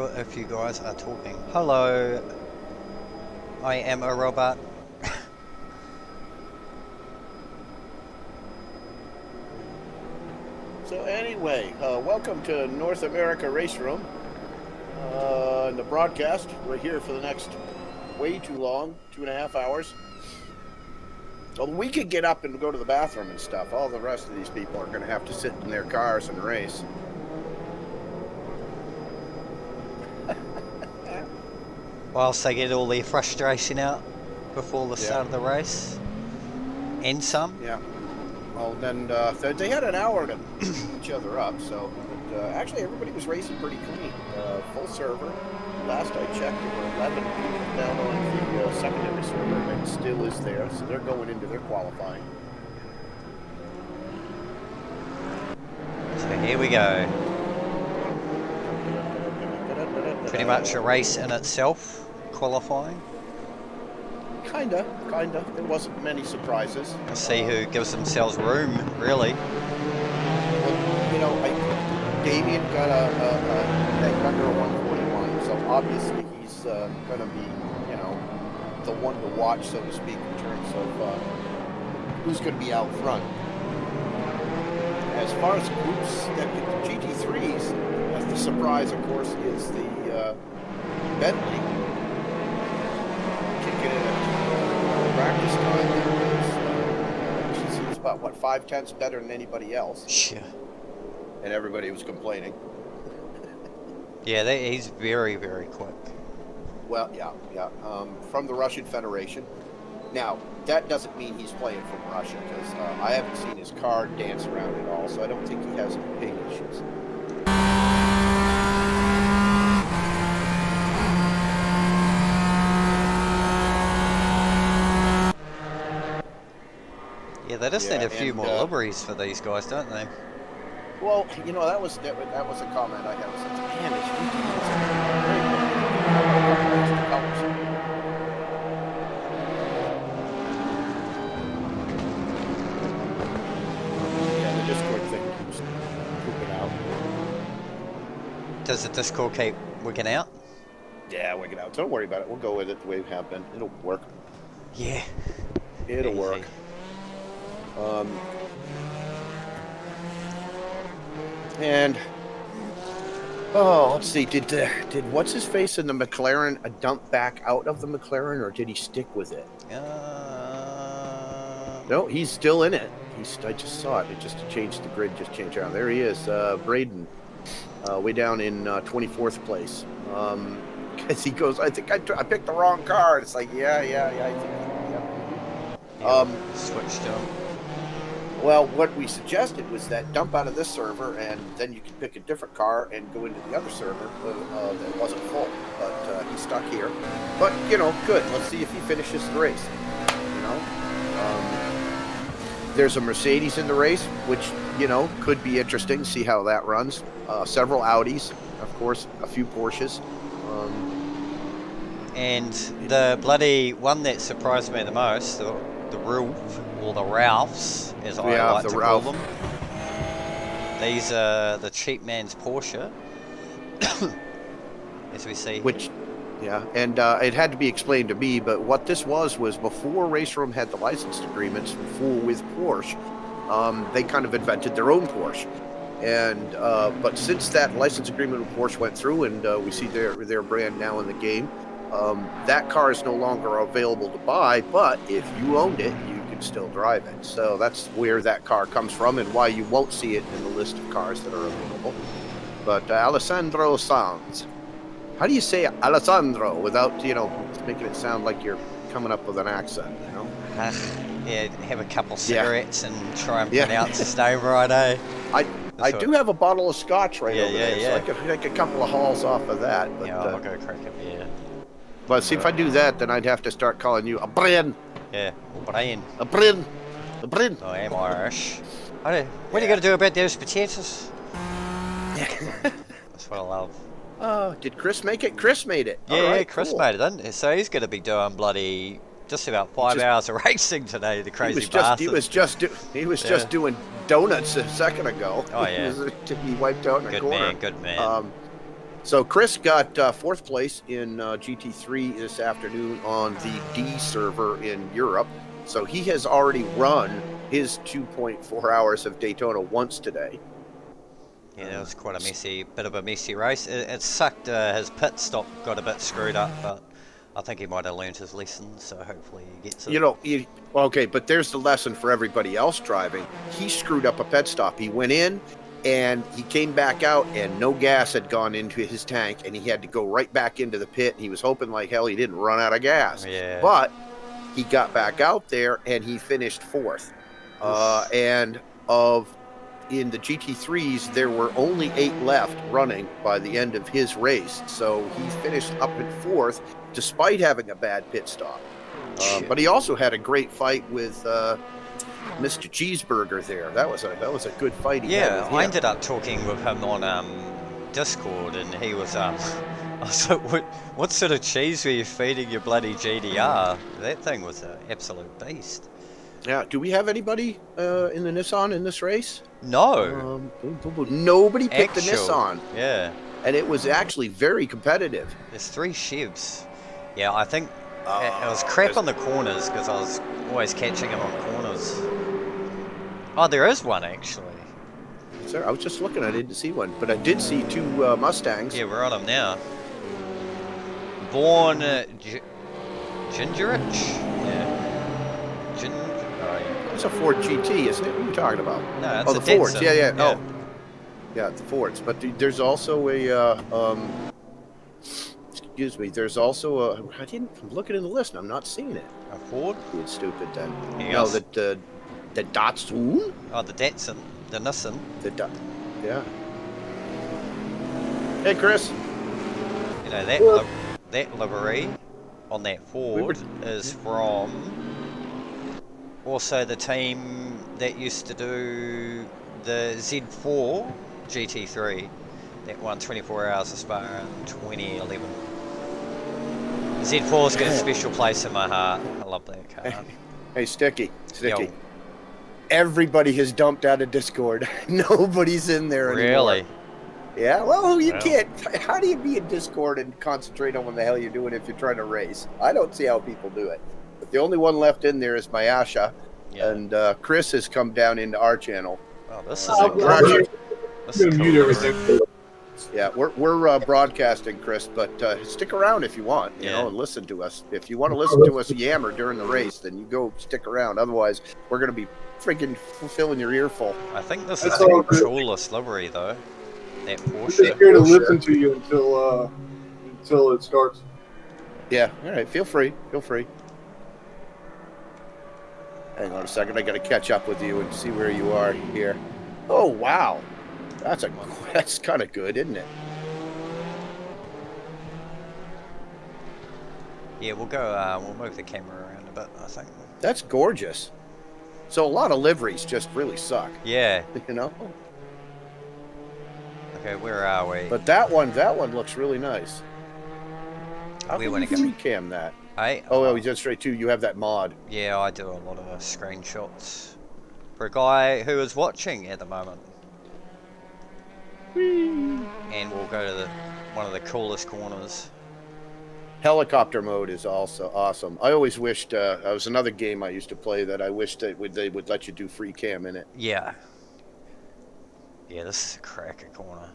sure if you guys are talking. Hello, I am a robot. So anyway, welcome to North America RaceRoom. In the broadcast, we're here for the next way too long, 2.5 hours. So we could get up and go to the bathroom and stuff. All the rest of these people are going to have to sit in their cars and race. Whilst they get all their frustration out before the start of the race. And some. Yeah. Well, then they had an hour to beat each other up, so actually everybody was racing pretty clean. Full server. Last I checked, there were 11 people down on the secondary server, and it still is there, so they're going into their qualifying. So here we go. Pretty much a race in itself, qualifying. Kinda. There wasn't many surprises. Let's see who gives themselves room, really. Well, you know, Damien got a under a 141, so obviously he's going to be, you know, the one to watch, so to speak, in terms of who's going to be out front. As far as groups, the GT3s, the surprise, of course, is the Bentley kicking in at practice time. She's about, what, 5/10 better than anybody else. Sure. And everybody was complaining. Yeah, he's very, very quick. Well, yeah. From the Russian Federation. Now, that doesn't mean he's playing from Russia, because I haven't seen his car dance around at all, so I don't think he has any ping issues. Yeah, they just need a few more liveries for these guys, don't they? Well, you know, that was a comment I had. I was like, man, it's yeah, the Discord thing keeps pooping out. Does the Discord keep wigging out? Yeah, wigging out. Don't worry about it. We'll go with it the way we have been. It'll work. Yeah. It'll work. And let's see. Did what's his face in the McLaren dump back out of the McLaren, or did he stick with it? No, he's still in it. I just saw it. It just changed the grid. Just changed around. There he is, Braden, way down in 24th place. Because he goes, I think I picked the wrong car. It's like, yeah. I think, Switched up. Well, what we suggested was that dump out of this server, and then you can pick a different car and go into the other server that wasn't full. But he's stuck here. But, you know, good. Let's see if he finishes the race. You know? There's a Mercedes in the race, which, you know, could be interesting. See how that runs. Several Audis, of course, a few Porsches. And the bloody one that surprised me the most, the Ralph, or the Ralphs, as I like to call them. These are the cheap man's Porsche, as we see. Which, yeah, and it had to be explained to me, but what this was before RaceRoom had the licensed agreements with Porsche, they kind of invented their own Porsche. And but since that license agreement with Porsche went through, and we see their brand now in the game, that car is no longer available to buy, but if you owned it, you can still drive it. So that's where that car comes from, and why you won't see it in the list of cars that are available. But Alessandro Sanz. How do you say Alessandro without, you know, making it sound like you're coming up with an accent, you know? Yeah, have a couple cigarettes and try and pronounce his name right, eh? I do have a bottle of scotch right over there, so I could make a couple of hauls off of that. But, yeah, I'll go crack it, yeah. But see, if I do that, then I'd have to start calling you a Brian. Yeah, Brian. A Brian. A Brian. I am Irish. What are you going to do about those potatoes? That's what I love. Did Chris make it? Chris made it. Yeah, right, Chris made it, didn't he? So he's going to be doing bloody just about 5 hours of racing today, the crazy bastard. He was just doing donuts a second ago. Oh, yeah. He wiped out in a corner. Good man. So Chris got 4th place in GT3 this afternoon on the D server in Europe. So he has already run his 2.4 hours of Daytona once today. Yeah, that was quite a bit of a messy race. It sucked. His pit stop got a bit screwed up, but I think he might have learned his lesson. So hopefully he gets it. You know, okay, but there's the lesson for everybody else driving. He screwed up a pit stop. He went in and he came back out and no gas had gone into his tank and he had to go right back into the pit. He was hoping like hell he didn't run out of gas. Yeah. But he got back out there and he finished 4th. And in the GT3s, there were only 8 left running by the end of his race. So he finished up in 4th despite having a bad pit stop. But he also had a great fight with Mr. Cheeseburger there. That was a good fight. Yeah, I ended up talking with him on Discord, and he was I was like, what sort of cheese were you feeding your bloody GDR? That thing was an absolute beast. Yeah. Do we have anybody in the Nissan in this race? No. Nobody picked the Nissan. Yeah. And it was actually very competitive. There's 3 Chevs. Yeah, I think it was crap on the corners because I was always catching him on corners. Oh, there is one actually. Sir, I was just looking. I didn't see one, but I did see 2 Mustangs. Yeah, we're on them now. Born Gingerich? Yeah. It's a Ford GT, isn't it? What are you talking about? No, it's the Fords. Yeah. yeah. Oh, yeah, the Fords. But there's also a excuse me. There's also a. I'm looking in the list and I'm not seeing it. A Ford? Being stupid then. No, the Datsun. Oh, the Datsun. The Nissan. Yeah. Hey, Chris. You know, that livery on that Ford is from also the team that used to do the Z4 GT3 that won 24 Hours of Spa in 2011. Z4's got a special place in my heart. I love that car. Hey, Sticky. Yo. Everybody has dumped out of Discord. Nobody's in there anymore. Really? Yeah, well, you can't. How do you be in Discord and concentrate on what the hell you're doing if you're trying to race? I don't see how people do it. But the only one left in there is Mayasha, and Chris has come down into our channel. Oh, this is a I'm gonna mute everything. Yeah, we're broadcasting, Chris, but stick around if you want, you know, and listen to us. If you want to listen to us yammer during the race, then you go stick around. Otherwise, we're going to be freaking filling your ear full. I think this is the coolest livery, though. That Porsche. I'm here to listen to you until it starts. Yeah, all right, feel free. Hang on a second, I got to catch up with you and see where you are here. Oh, wow. That's kind of good, isn't it? Yeah, we'll move the camera around a bit, I think. That's gorgeous. So a lot of liveries just really suck. Yeah. You know? Okay, where are we? But that one looks really nice. How We can wanna you go- free cam that? Hey? Oh, we did straight to you have that mod. Yeah, I do a lot of screenshots for a guy who is watching at the moment. And we'll go to one of the coolest corners. Helicopter mode is also awesome. I always wished that was another game I used to play that I wished that they would let you do free cam in it. Yeah. Yeah, this is a cracker corner.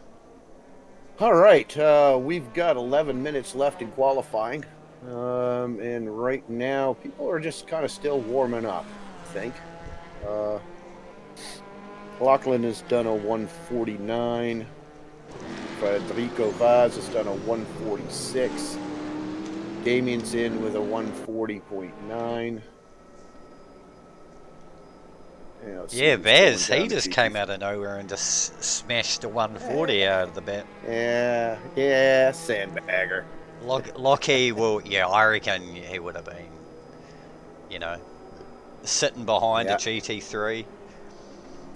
All right, we've got 11 minutes left in qualifying, and right now people are just kind of still warming up, I think. Lachlan has done a 149. Federico Vaz has done a 146. Damien's in with a 140.9. Yeah, Vaz, he just came out of nowhere and just smashed a 140 out of the bat. Yeah, sandbagger. Lockie will, yeah, I reckon he would have been, you know, sitting behind a GT3.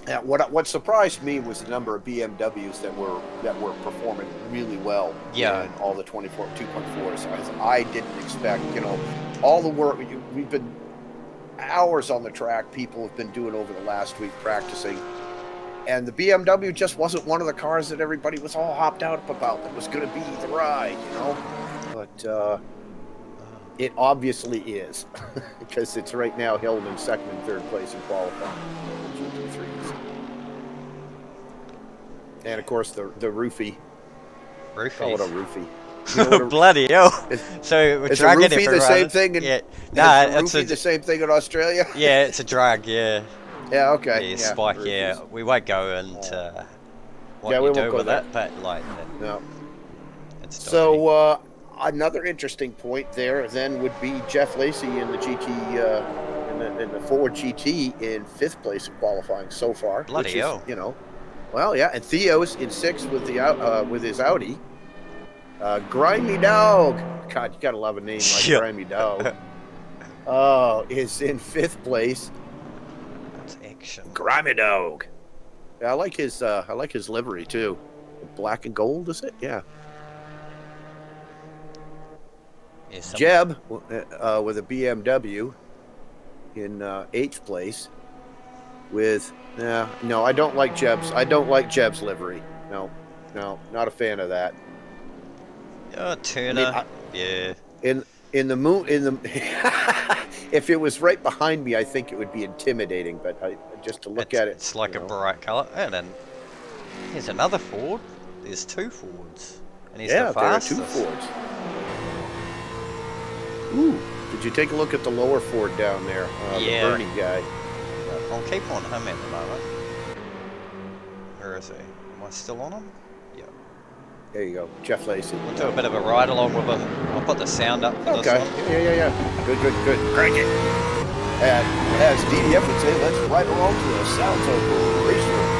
Yeah, what surprised me was the number of BMWs that were performing really well. Yeah. In all the 2.4s. I didn't expect, you know, all the work we've been hours on the track. People have been doing over the last week practicing, And the BMW just wasn't one of the cars that everybody was all hopped out about that was going to be the ride, you know. But it obviously is, because it's right now held in second and third place in qualifying. GT3s. And of course the roofie. Call it a roofie. You know Bloody hell! So we're is a dragging roofie everyone. the same thing? Yeah. Nah, it's the same thing in Australia. Yeah, it's a drag. Yeah. Yeah. Okay. Yeah, spike. Roofies. Yeah, we won't go into what yeah, you we do won't go with there. it, but like, No. it's So another interesting point there then would be Jeff Lacey in the GT in the Ford GT in 5th place in qualifying so far. Bloody which is, hell. you know, well, yeah, and Theo's in 6th with the with his Audi. Grimy Dog, God, you gotta love a name like Grimy Dog. Is in 5th place. That's action. Grimy Dog. Yeah, I like his livery too. Black and gold, is it? Yeah. Jeb with a BMW in 8th place with no, I don't like Jeb's. I don't like Jeb's livery. No, not a fan of that. Turner. Yeah. In the moon if it was right behind me, I think it would be intimidating. But just to look at it, it's like a bright color. And then here's another Ford. There's 2 Fords, and he's the fastest. There are 2 Fords. Ooh, did you take a look at the lower Ford down there? The Bernie guy. I'll keep on him at the moment. Where is he? Am I still on him? Yeah. There you go, Jeff Lacey. We'll do a bit of a ride along with him. I'll put the sound up for this one. Yeah. Good. Crank it. And as DDF would say, let's ride along to the sounds of RaceRoom.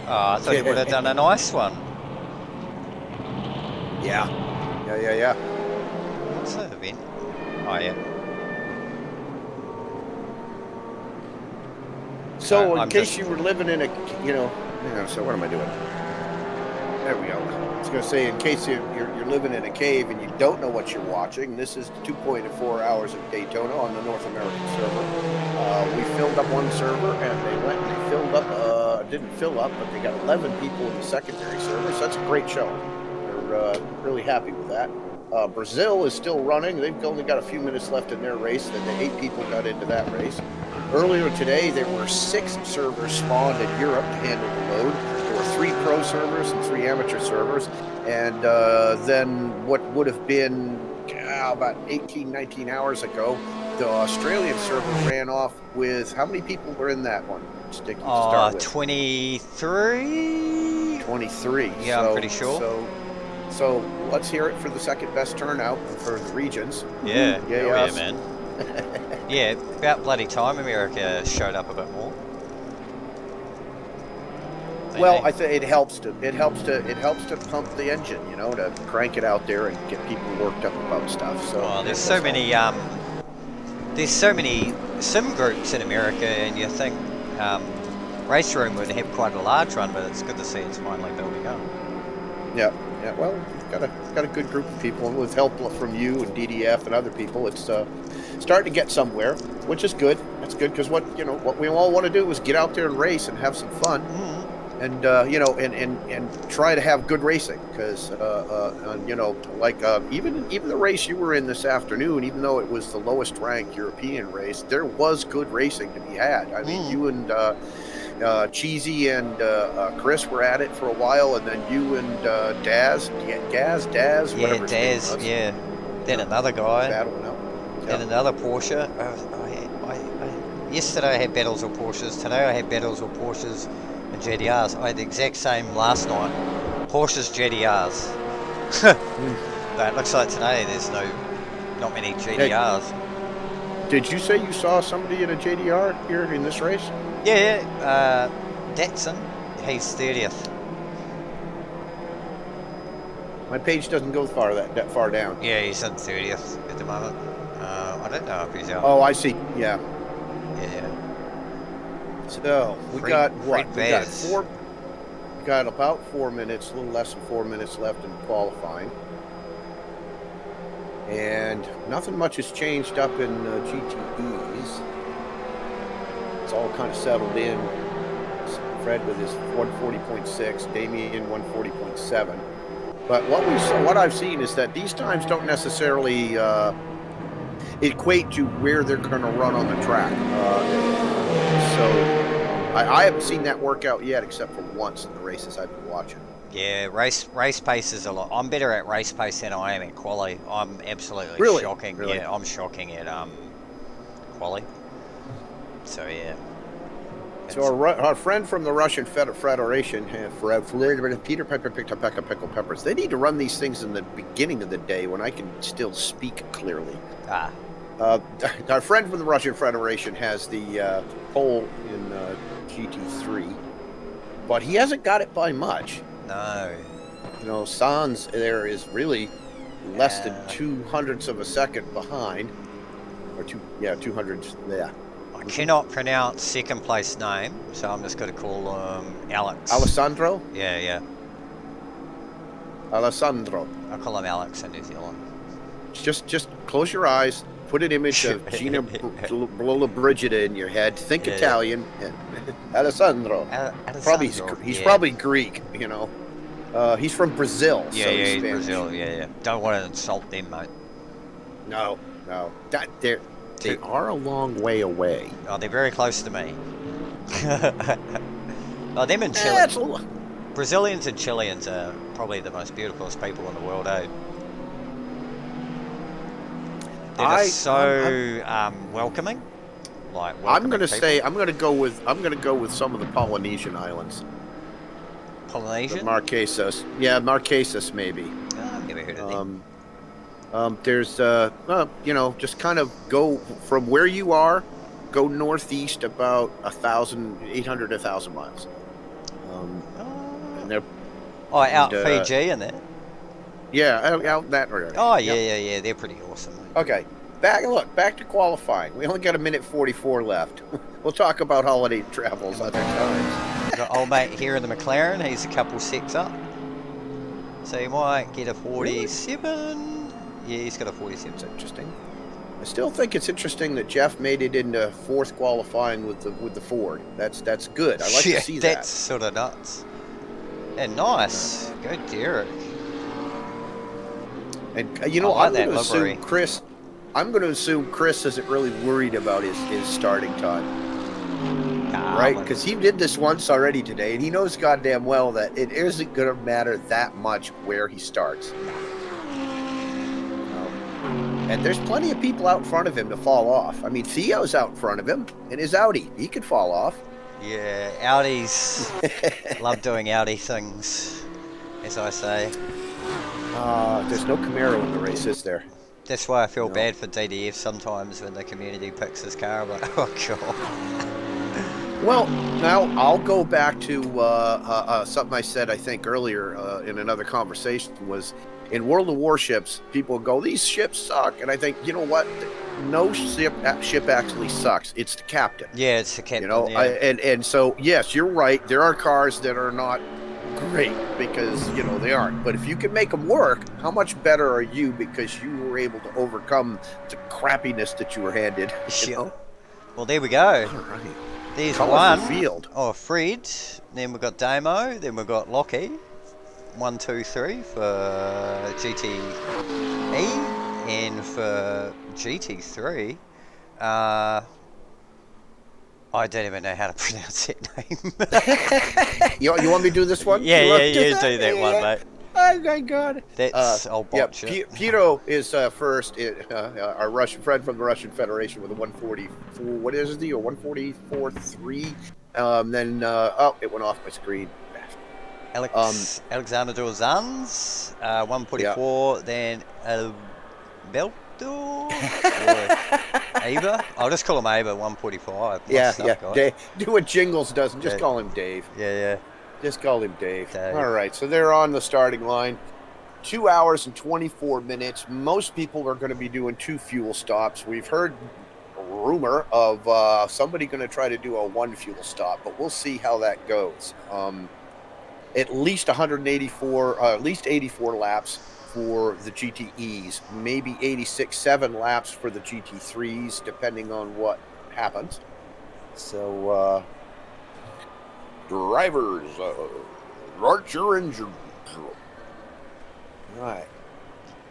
I thought he would have done a nice one. Yeah. What's that event? Oh, yeah. So, in case you were living in a, so what am I doing? There we go. I was going to say, in case you're living in a cave and you don't know what you're watching, this is 2.4 Hours of Daytona on the North American server. We filled up one server, and they went and they filled up, didn't fill up, but they got 11 people in the secondary server, so that's a great show. They're really happy with that. Brazil is still running. They've only got a few minutes left in their race, and the 8 people got into that race. Earlier today, there were 6 servers spawned in Europe to handle the load. There were 3 pro servers and 3 amateur servers. And then what would have been about 18, 19 hours ago, the Australian server ran off with, how many people were in that one? Sticky to start with. 23? 23. Yeah, I'm pretty sure. So let's hear it for the second best turnout for the regions. Yeah, yeah, man. Yeah, about bloody time America showed up a bit more. Well, I think it helps to pump the engine, to crank it out there and get people worked up about stuff. So there's so many sim groups in America, and you think RaceRoom would have quite a large one, but it's good to see it's finally building up. Yeah. Well, we've got a good group of people, and with help from you and DDF and other people, it's starting to get somewhere, which is good. That's good because what we all want to do is get out there and race and have some fun, and and try to have good racing. Because even the race you were in this afternoon, even though it was the lowest ranked European race, there was good racing to be had. I mean, you and Cheesy and Chris were at it for a while, and then you and Daz, whatever his name was. Yeah. Then another guy. Battling out. Then another Porsche. Yesterday I had battles of Porsches. Today I had battles of Porsches and GTRs. I had the exact same last night. Porsches, GTRs. But it looks like today there's not many GTRs. Hey, did you say you saw somebody in a JDR here in this race? Yeah, Datsun, he's 30th. My page doesn't go that far down. Yeah, he's in 30th at the moment. I don't know if he's out. Oh, I see. Yeah. So we got what? We got about 4 minutes, a little less than 4 minutes left in qualifying, and nothing much has changed up in GTEs. It's all kind of settled in. Fred with his 140.6, Damien 140.7. But what I've seen is that these times don't necessarily equate to where they're going to run on the track. So I haven't seen that work out yet, except for once in the races I've been watching. Yeah, race pace is a lot. I'm better at race pace than I am at quali. I'm absolutely shocking. Really? Yeah, I'm shocking at quali. So yeah. So our friend from the Russian Federation, Peter Pepper picked up Pickle Peppers. They need to run these things in the beginning of the day when I can still speak clearly. Our friend from the Russian Federation has the pole in GT3, but he hasn't got it by much. No. Sans there is really less than 200ths of a second behind, or 200ths. Yeah. I cannot pronounce second place name, so I'm just going to call Alex. Alessandro? Yeah. Alessandro. I'll call him Alex in New Zealand. Just close your eyes, put an image of Gina Brigida in your head, think Italian, and Alessandro. Probably he's probably Greek, he's from Brazil. Yeah, he's Brazil, yeah. Don't want to insult them, mate. No. They are a long way away. Oh, they're very close to me. Oh, them and Chile. Brazilians and Chileans are probably the most beautiful people in the world, eh? They're just so welcoming. I'm going to go with some of the Polynesian islands. Polynesian? The Marquesas. Yeah, Marquesas maybe. Oh, I've never heard of them. There's, just kind of go from where you are, go northeast about 800 to 1,000 miles. And they're out Fiji and there. Yeah, out that area. Oh yeah, they're pretty awesome. Okay, back to qualifying. We only got 1:44 left. We'll talk about holiday travels other times. Got old mate here in the McLaren. He's a couple sets up, so he might get a 47. Really? Yeah, he's got a 47. That's interesting. I still think it's interesting that Jeff made it into fourth qualifying with the Ford. That's good. I like to see that. That's sort of nuts. And nice. Go Derek. And I'm going to assume Chris. I'm going to assume Chris isn't really worried about his starting time, right? Because he did this once already today, and he knows goddamn well that it isn't going to matter that much where he starts. And there's plenty of people out in front of him to fall off. I mean, Theo's out in front of him in his Audi. He could fall off. Yeah, Audis love doing Audi things, as I say. There's no Camaro in the race, is there? That's why I feel bad for DDF sometimes when the community picks his car. I'm like, oh god. Well, now I'll go back to something I said, I think, earlier in another conversation was in World of Warships, people go, these ships suck. And I think, you know what? No ship actually sucks. It's the captain. Yeah, it's the captain. You know, yeah. and so, yes, you're right. There are cars that are not great because, you know, they aren't. But if you can make them work, how much better are you because you were able to overcome the crappiness that you were handed? You know? Well, there we go. All right. There's Colorful one. field. Oh, Fred. Then we've got Damo. Then we've got Lockie. 1, 2, 3 for GTE. And for GT3, I don't even know how to pronounce that name. You want me to do this one? Yeah, you do that one, mate. Oh my God. That's I'll botch it. Piro is first. Our Russian friend from the Russian Federation with a 144. What is it? A 144.3. Then it went off my screen. Alexander Dorzans, 144. Then Alberto Ava. I'll just call him Ava. 145. Yeah. Do what Jingles doesn't. Just call him Dave. Yeah. Just call him Dave. All right, so they're on the starting line. 2 hours and 24 minutes. Most people are going to be doing 2 fuel stops. We've heard a rumor of somebody going to try to do a 1 fuel stop, but we'll see how that goes. At least 184, at least 84 laps for the GTEs, maybe 86-7 laps for the GT3s, depending on what happens. So, drivers, start your engine. Right.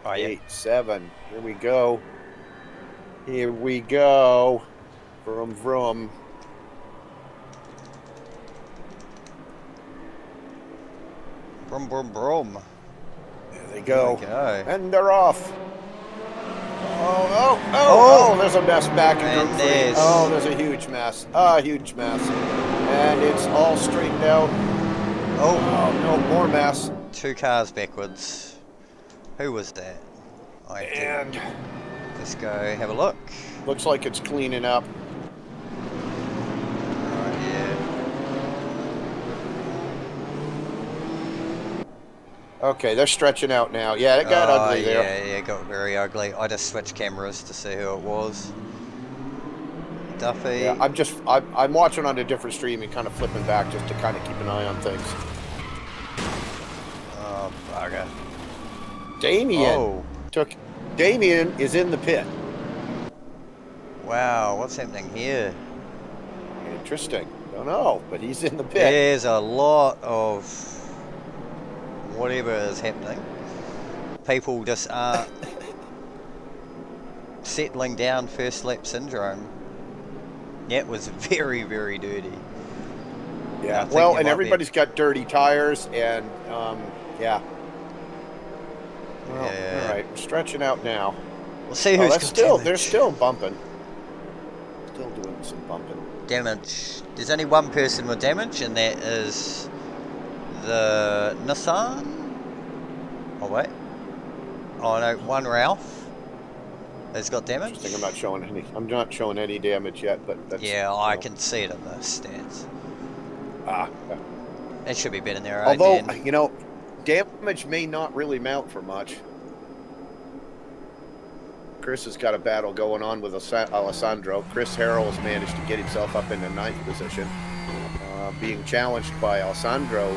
8, 7. Here we go. Vroom, vroom. Brum, brum, brum. There they go. There we go. And they're off. Oh, there's a mess back in Group 3. Oh, there's a huge mess. Huge mess. And it's all straightened out. Oh, no, more mess. 2 cars backwards. Who was that? Let's go have a look. Looks like it's cleaning up. Okay, they're stretching out now. Yeah, it got ugly there. Yeah, it got very ugly. I just switched cameras to see who it was. Duffy. Yeah, I'm watching on a different stream and kind of flipping back just to kind of keep an eye on things. Oh, bugger. Damien is in the pit. Wow, what's happening here? Interesting. Don't know, but he's in the pit. There's a lot of whatever is happening. People just aren't settling down first lap syndrome. Yeah, it was very, very dirty. Yeah, well, and everybody's got dirty tires, and yeah. Well, all right, we're stretching out now. We'll see who's they're still bumping. Still doing some bumping. Damage. There's only one person with damage, and that is the Nissan. Oh wait. Oh no, one Ralph has got damage. I'm not showing any damage yet, but that's, I can see it in the stats. It should be better than there. Although damage may not really mount for much. Chris has got a battle going on with Alessandro. Chris Harrell has managed to get himself up into 9th position, being challenged by Alessandro,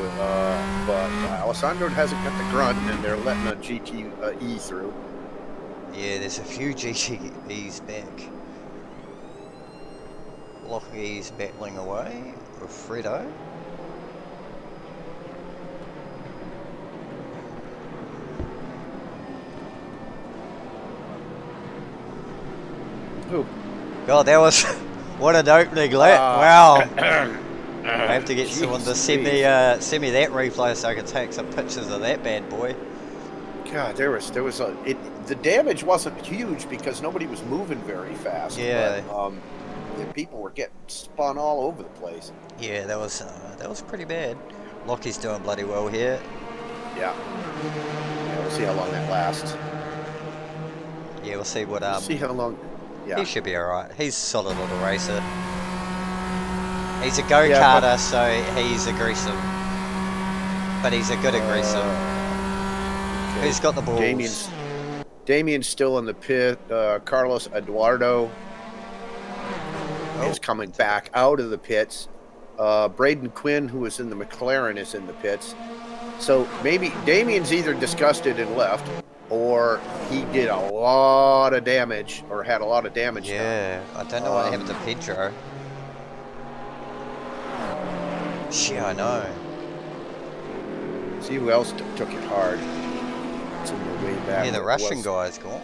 but Alessandro hasn't got the grunt, and they're letting a GTE through. Yeah, there's a few GTEs back. Lockie's battling away with Fredo. Ooh. God, that was what an opening lap! Wow. I have to get someone to send me that replay so I can take some pictures of that bad boy. God, the damage wasn't huge because nobody was moving very fast. Yeah. But, people were getting spun all over the place. Yeah, that was pretty bad. Lockie's doing bloody well here. Yeah. We'll see how long that lasts. Yeah, we'll see what. See how long. Yeah. He should be all right. He's a solid little racer. He's a go-karter, so he's aggressive. But he's a good aggressive. Okay. Who's got the balls? Damien's still in the pit. Carlos Eduardo is coming back out of the pits. Braden Quinn, who was in the McLaren, is in the pits. So maybe Damien's either disgusted and left, or he did a lot of damage, or had a lot of damage done. I don't know what happened to Pedro. Shit, I know. See who else took it hard. It's in the way back. Yeah, the Russian guy's gone.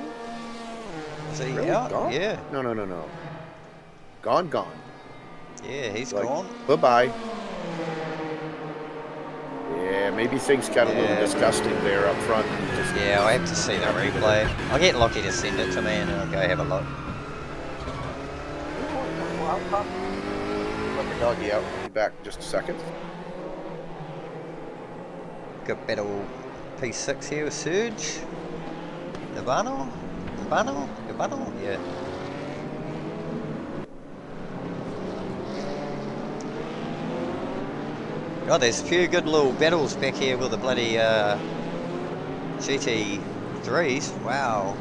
Is he really out? Gone? Yeah. No. Gone. Yeah, he's gone. Bye-bye. Yeah, maybe things got a little disgusting there up front. Yeah, I'll have to see the replay. I'll get Lockie to send it to me and then I'll go have a look. Let the doggy out. I'll be back in just a second. Good battle P6 here with Surge. Ivano? Yeah. God, there's a few good little battles back here with the bloody GT3s. Wow.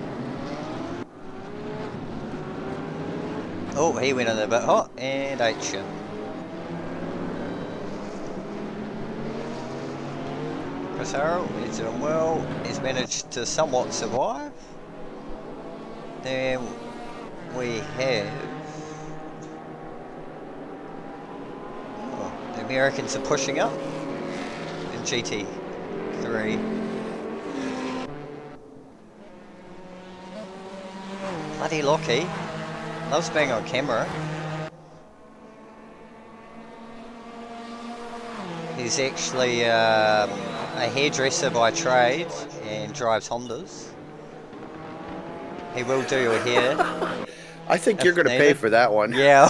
Oh, he went in a bit hot and ate shit. Chris Harrell, he's doing well. He's managed to somewhat survive. Then we have... the Americans are pushing up in GT3. Bloody Lockie. Loves being on camera. He's actually a hairdresser by trade and drives Hondas. He will do your hair. I think you're going to pay for that one. Yeah.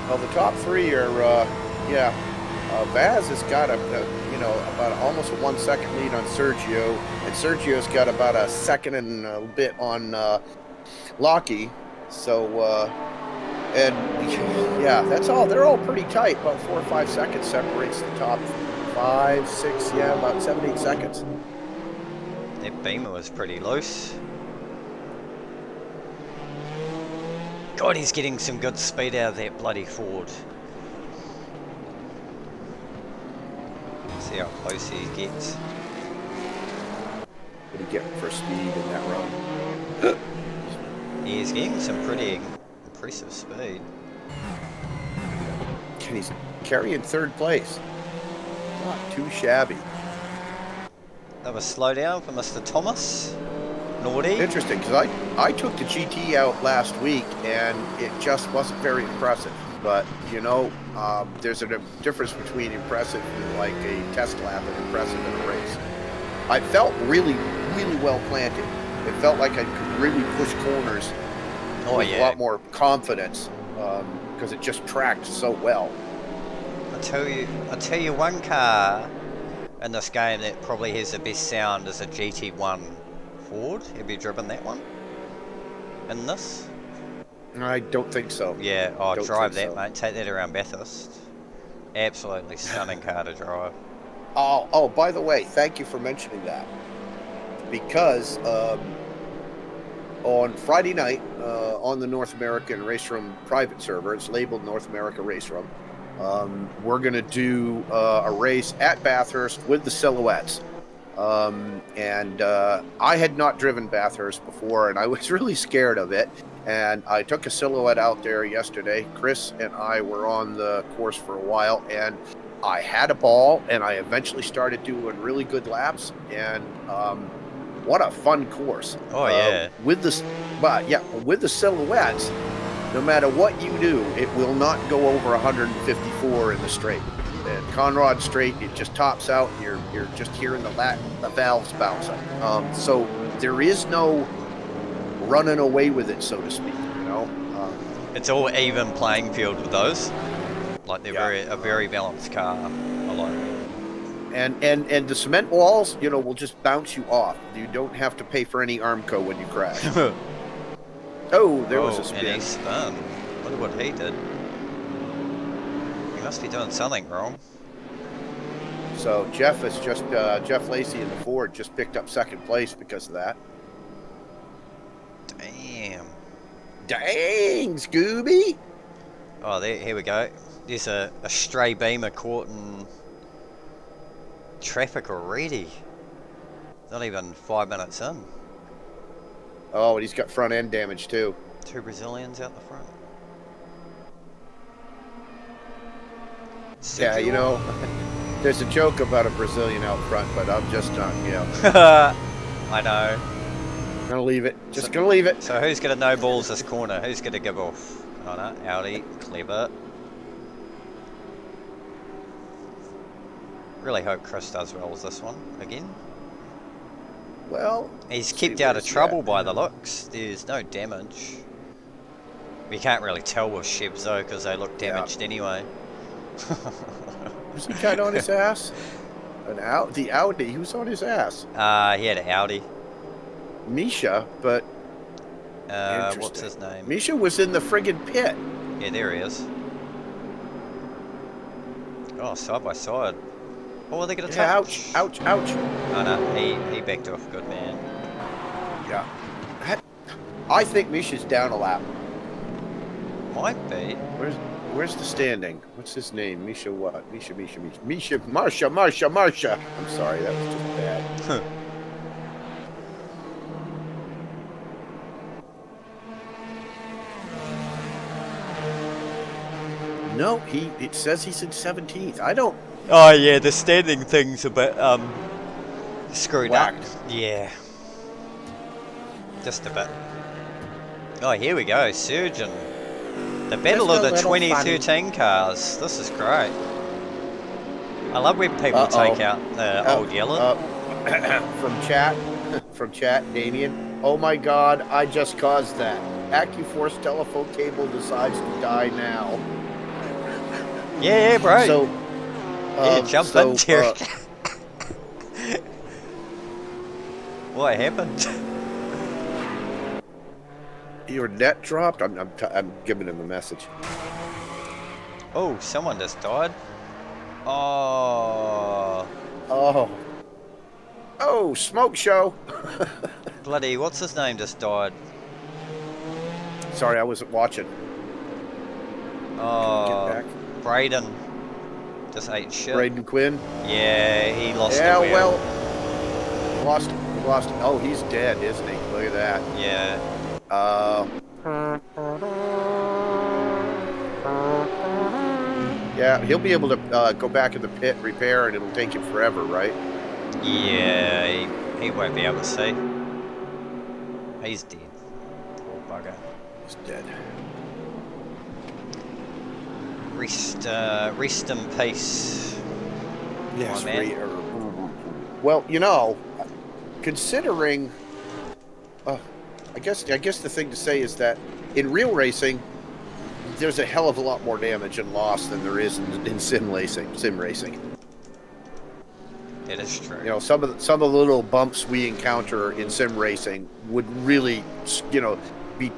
Well, the top three are, Vaz has got about almost a 1 second lead on Sergio, and Sergio's got about a second and a bit on Lockie. So, that's all. They're all pretty tight. About 4 or 5 seconds separates the top 5, 6, about 7, 8 seconds. That Beamer was pretty loose. God, he's getting some good speed out of that bloody Ford. See how close he gets. What do you get for speed in that run? He's getting some pretty impressive speed. And he's carrying third place. Not too shabby. That was slow down for Mr. Thomas. Naughty. Interesting, because I took the GT out last week and it just wasn't very impressive. But, there's a difference between impressive and like a test lap and impressive in a race. I felt really, really well planted. It felt like I could really push corners with a lot more confidence because it just tracked so well. I tell you one car in this game that probably has the best sound is a GT1 Ford. Have you driven that one? In this? I don't think so. Yeah, drive that, mate. Take that around Bathurst. Absolutely stunning car to drive. Oh, by the way, thank you for mentioning that. Because on Friday night, on the North American RaceRoom private server, it's labeled North America RaceRoom, we're going to do a race at Bathurst with the Silhouettes. I had not driven Bathurst before, and I was really scared of it. And I took a Silhouette out there yesterday. Chris and I were on the course for a while, and I had a ball, and I eventually started doing really good laps. And what a fun course! Oh yeah. With the Silhouettes, no matter what you do, it will not go over 154 in the straight. And Conrad Straight, it just tops out. You're just hearing the valves bouncing. So there is no running away with it, so to speak. It's all even playing field with those. Like they're a very balanced car. I like it. And the cement walls, you know, will just bounce you off. You don't have to pay for any Armco when you crash. Oh, there was a spin. And he spun. Look what he did. He must be doing something wrong. So Jeff is just Jeff Lacey in the Ford just picked up second place because of that. Dang, Scooby! Oh, here we go. There's a stray beamer caught in traffic already. Not even 5 minutes in. Oh, and he's got front end damage too. 2 Brazilians out the front. Yeah, you know, there's a joke about a Brazilian out front, but I'm just not, you know. I know. Gonna leave it. Just gonna leave it. So who's gonna no balls this corner? Who's gonna give off? Oh no, Audi, clever. Really hope Chris does well with this one again. Well, he's kept out of trouble by the looks. There's no damage. We can't really tell with Chevs though, because they look damaged anyway. Was he kind of on his ass? The Audi, who's on his ass? He had an Audi. Misha, but what's his name? Misha was in the friggin' pit. Yeah, there he is. Oh, side by side. Oh, are they gonna touch? Ouch, ouch, ouch. Oh no, he backed off. Good man. Yeah. I think Misha's down a lap. Might be. Where's the standing? What's his name? Misha what? Misha. Marsha. I'm sorry, that was just bad. No, it says he's in 17th. I don't. Oh yeah, the standing thing's a bit screwed up. Yeah. Just a bit. Oh, here we go, Surgeon. The battle of the 2013 cars. This is great. I love when people take out the old yellow. From chat, Damien. Oh my God, I just caused that. AccuForce telephone cable decides to die now. Yeah, bro. So, jump in, Terry. What happened? Your net dropped? I'm giving him a message. Oh, someone just died. Oh. Oh, smoke show. Bloody, what's his name just died? Sorry, I wasn't watching. Oh, Get back. Braden just ate shit. Braden Quinn? Yeah, he lost the wheel. Well, lost. Oh, he's dead, isn't he? Look at that. Yeah. Yeah, he'll be able to go back in the pit, repair, and it'll take him forever, right? Yeah, he won't be able to see. He's dead. Poor bugger. He's dead. Rest in peace. Yes, man. Well, you know, considering, I guess the thing to say is that in real racing, there's a hell of a lot more damage and loss than there is in sim racing. It is true. You know, some of the little bumps we encounter in sim racing would really, you know, be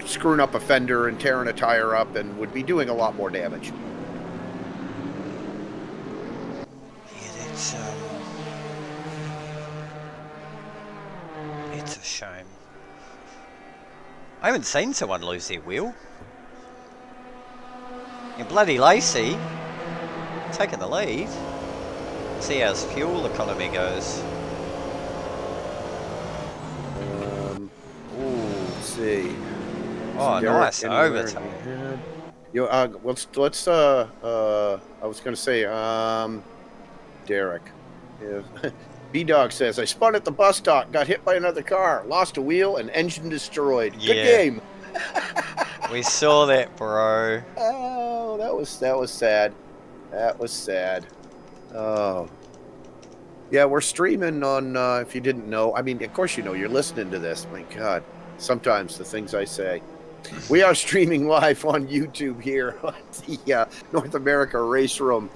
screwing up a fender and tearing a tire up and would be doing a lot more damage. Yeah, it's a shame. I haven't seen someone lose their wheel. And bloody Lacey taking the lead. See how his fuel economy goes. Let's see. Oh, nice overtake. Yo, let's I was gonna say, Derek. Yeah. B-Dog says, I spun at the bus stop, got hit by another car, lost a wheel, and engine destroyed. Good game. We saw that, bro. Oh, that was sad. That was sad. Oh. Yeah, we're streaming on, if you didn't know. I mean, of course you know, you're listening to this. My God. Sometimes the things I say. We are streaming live on YouTube here on the North America Race Room.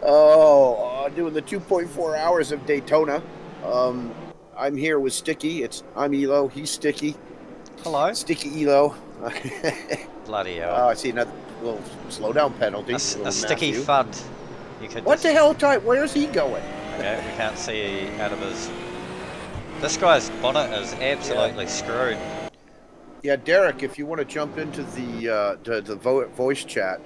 Doing the 2.4 hours of Daytona. I'm here with Sticky. I'm Elo. He's Sticky. Hello. Sticky Elo. Bloody hell. I see another little slowdown penalty. A sticky Matthew. fud. You could What the hell time? Where's he going? Okay, we can't see out of his... This guy's bonnet is absolutely screwed. Yeah, Derek, if you want to jump into the voice chat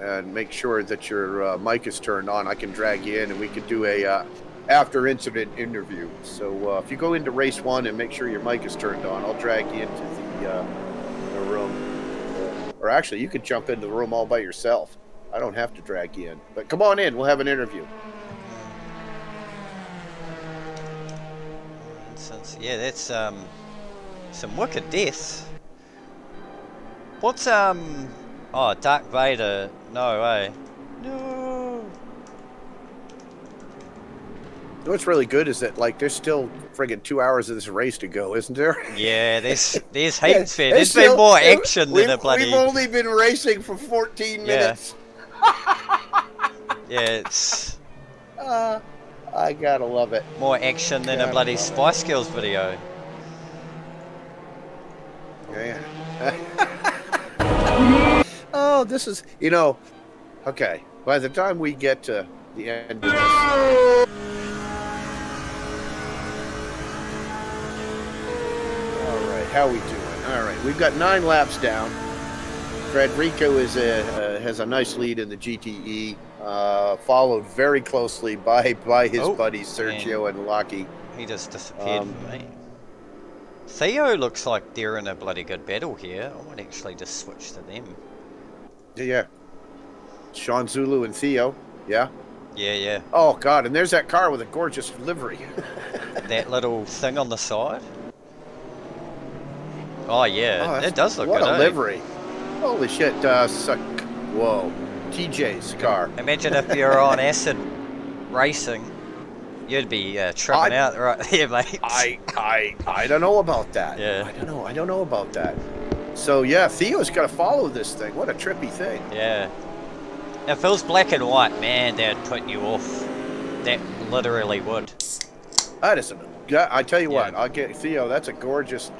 and make sure that your mic is turned on, I can drag you in and we could do a after incident interview. So if you go into race 1 and make sure your mic is turned on, I'll drag you into the room. Or actually, you could jump into the room all by yourself. I don't have to drag you in. But come on in, we'll have an interview. Yeah, that's some wicked deaths. What's oh, Dark Vader? No way. No. What's really good is that there's still friggin' 2 hours of this race to go, isn't there? Yeah, there's heaps, man. There's been more action than a bloody. We've only been racing for 14 minutes. Yeah, it's. I gotta love it. More action than a bloody Spice Girls video. Yeah. Oh, this is, okay. By the time we get to the end of this. All right, how we doing? All right, we've got 9 laps down. Frederico has a nice lead in the GTE, followed very closely by his buddies Sergio and Lockie. He just disappeared from me. Theo looks like they're in a bloody good battle here. I might actually just switch to them. Yeah. Sean Zulu and Theo. Yeah. Yeah. Oh God! And there's that car with a gorgeous livery. That little thing on the side. Oh yeah, it does look good. What a livery! Holy shit! Whoa, TJ's car. Imagine if you're on acid racing, you'd be tripping out right here, mate. I don't know about that. Yeah. I don't know about that. So yeah, Theo's got to follow this thing. What a trippy thing. Yeah. If it was black and white, man, that'd put you off. That literally would. That isn't. I tell you what, I'll get Theo. That's a gorgeous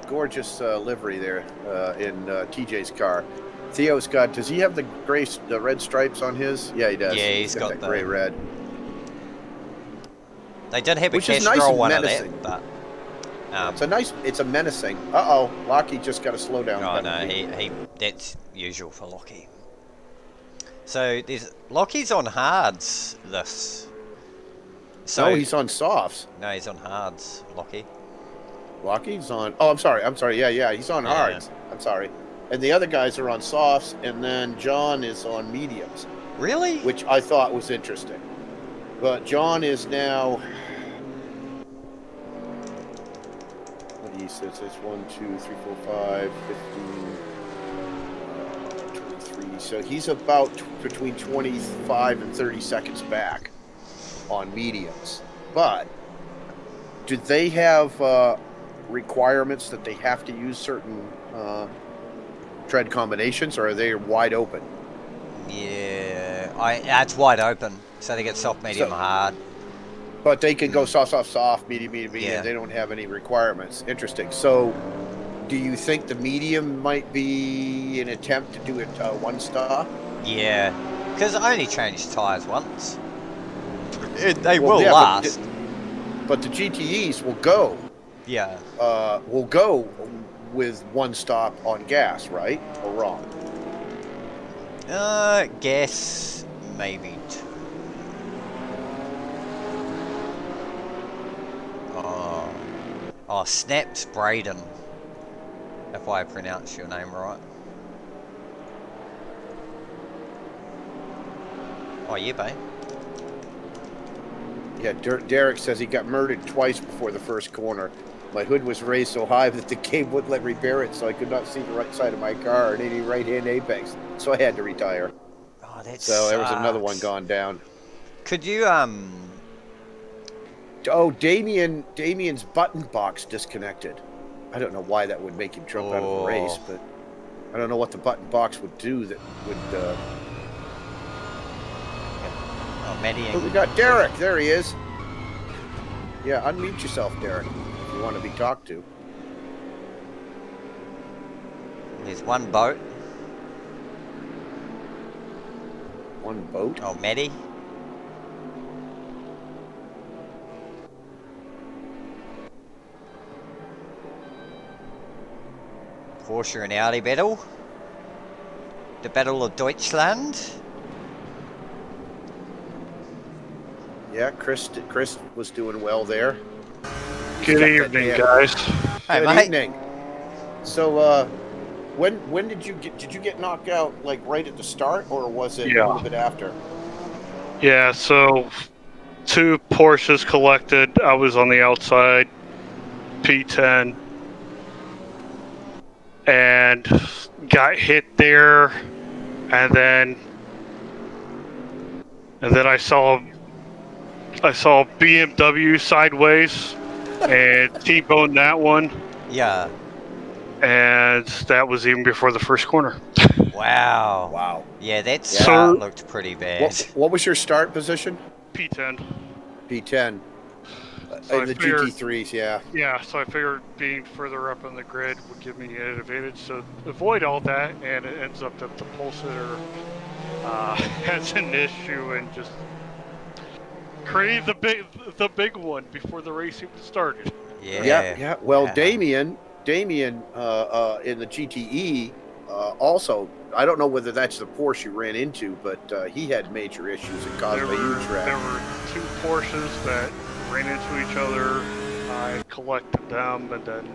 livery there in TJ's car. Theo's got. Does he have the red stripes on his? Yeah, he does. Yeah, he's got that gray red. They did have a Which is Castrol nice one menacing. of that, but It's a menacing. Uh-oh, Lockie just got a slow down. Oh no, he that's usual for Lockie. So Lockie's on hards this. So no, he's on softs. No, he's on hards, Lockie. Lockie's on. Oh, I'm sorry. Yeah, he's on hards. I'm sorry. And the other guys are on softs, and then John is on mediums. Really? Which I thought was interesting. But John is now. What do you say? It's 1, 2, 3, 4, 5, 15, 23. So he's about between 25 and 30 seconds back on mediums. But do they have requirements that they have to use certain tread combinations, or are they wide open? Yeah, it's wide open, so they get soft, medium, hard. But they can go soft, medium. Yeah. They don't have any requirements. Interesting. So, do you think the medium might be an attempt to do it one stop? Yeah, because I only changed tires once. They will last. But the GTEs will go. Yeah. Will go with one stop on gas, right? Or wrong? Gas maybe 2. Oh, Snaps Braden, if I pronounce your name right. Oh yeah, babe. Yeah, Derek says he got murdered twice before the first corner. My hood was raised so high that the game wouldn't let me repair it, so I could not see the right side of my car and any right-hand apex. So I had to retire. Oh, that So there was another one gone down. Could you Oh, Damien's button box disconnected. I don't know why that would make him jump out of the race, but I don't know what the button box would do that would. Oh, Maddie. Oh, we got Derek. There he is. Yeah, unmute yourself, Derek, if you want to be talked to. There's one boat. One boat. Oh, Maddie. Porsche and Audi battle. The Battle of Deutschland. Yeah, Chris was doing well there. Good evening, guys. Hey, Good mate. evening. So, when did you get knocked out? Like right at the start, or was it a little bit after? Yeah, so 2 Porsches collected. I was on the outside, P10, and got hit there, and then I saw BMW sideways and T-boned that one. Yeah. And that was even before the first corner. Wow. Wow. Yeah, that So- start looked pretty bad. What was your start position? P10. P10. So In the I figured- GT3s, yeah. Yeah, so I figured being further up on the grid would give me an advantage to avoid all that, and it ends up that the pole sitter has an issue and just created the big one before the race even started. Yeah. Well, Yeah. Damien, in the GTE, also, I don't know whether that's the Porsche you ran into, but he had major issues and caused a huge There wreck. were 2 Porsches that ran into each other. I collected them, and then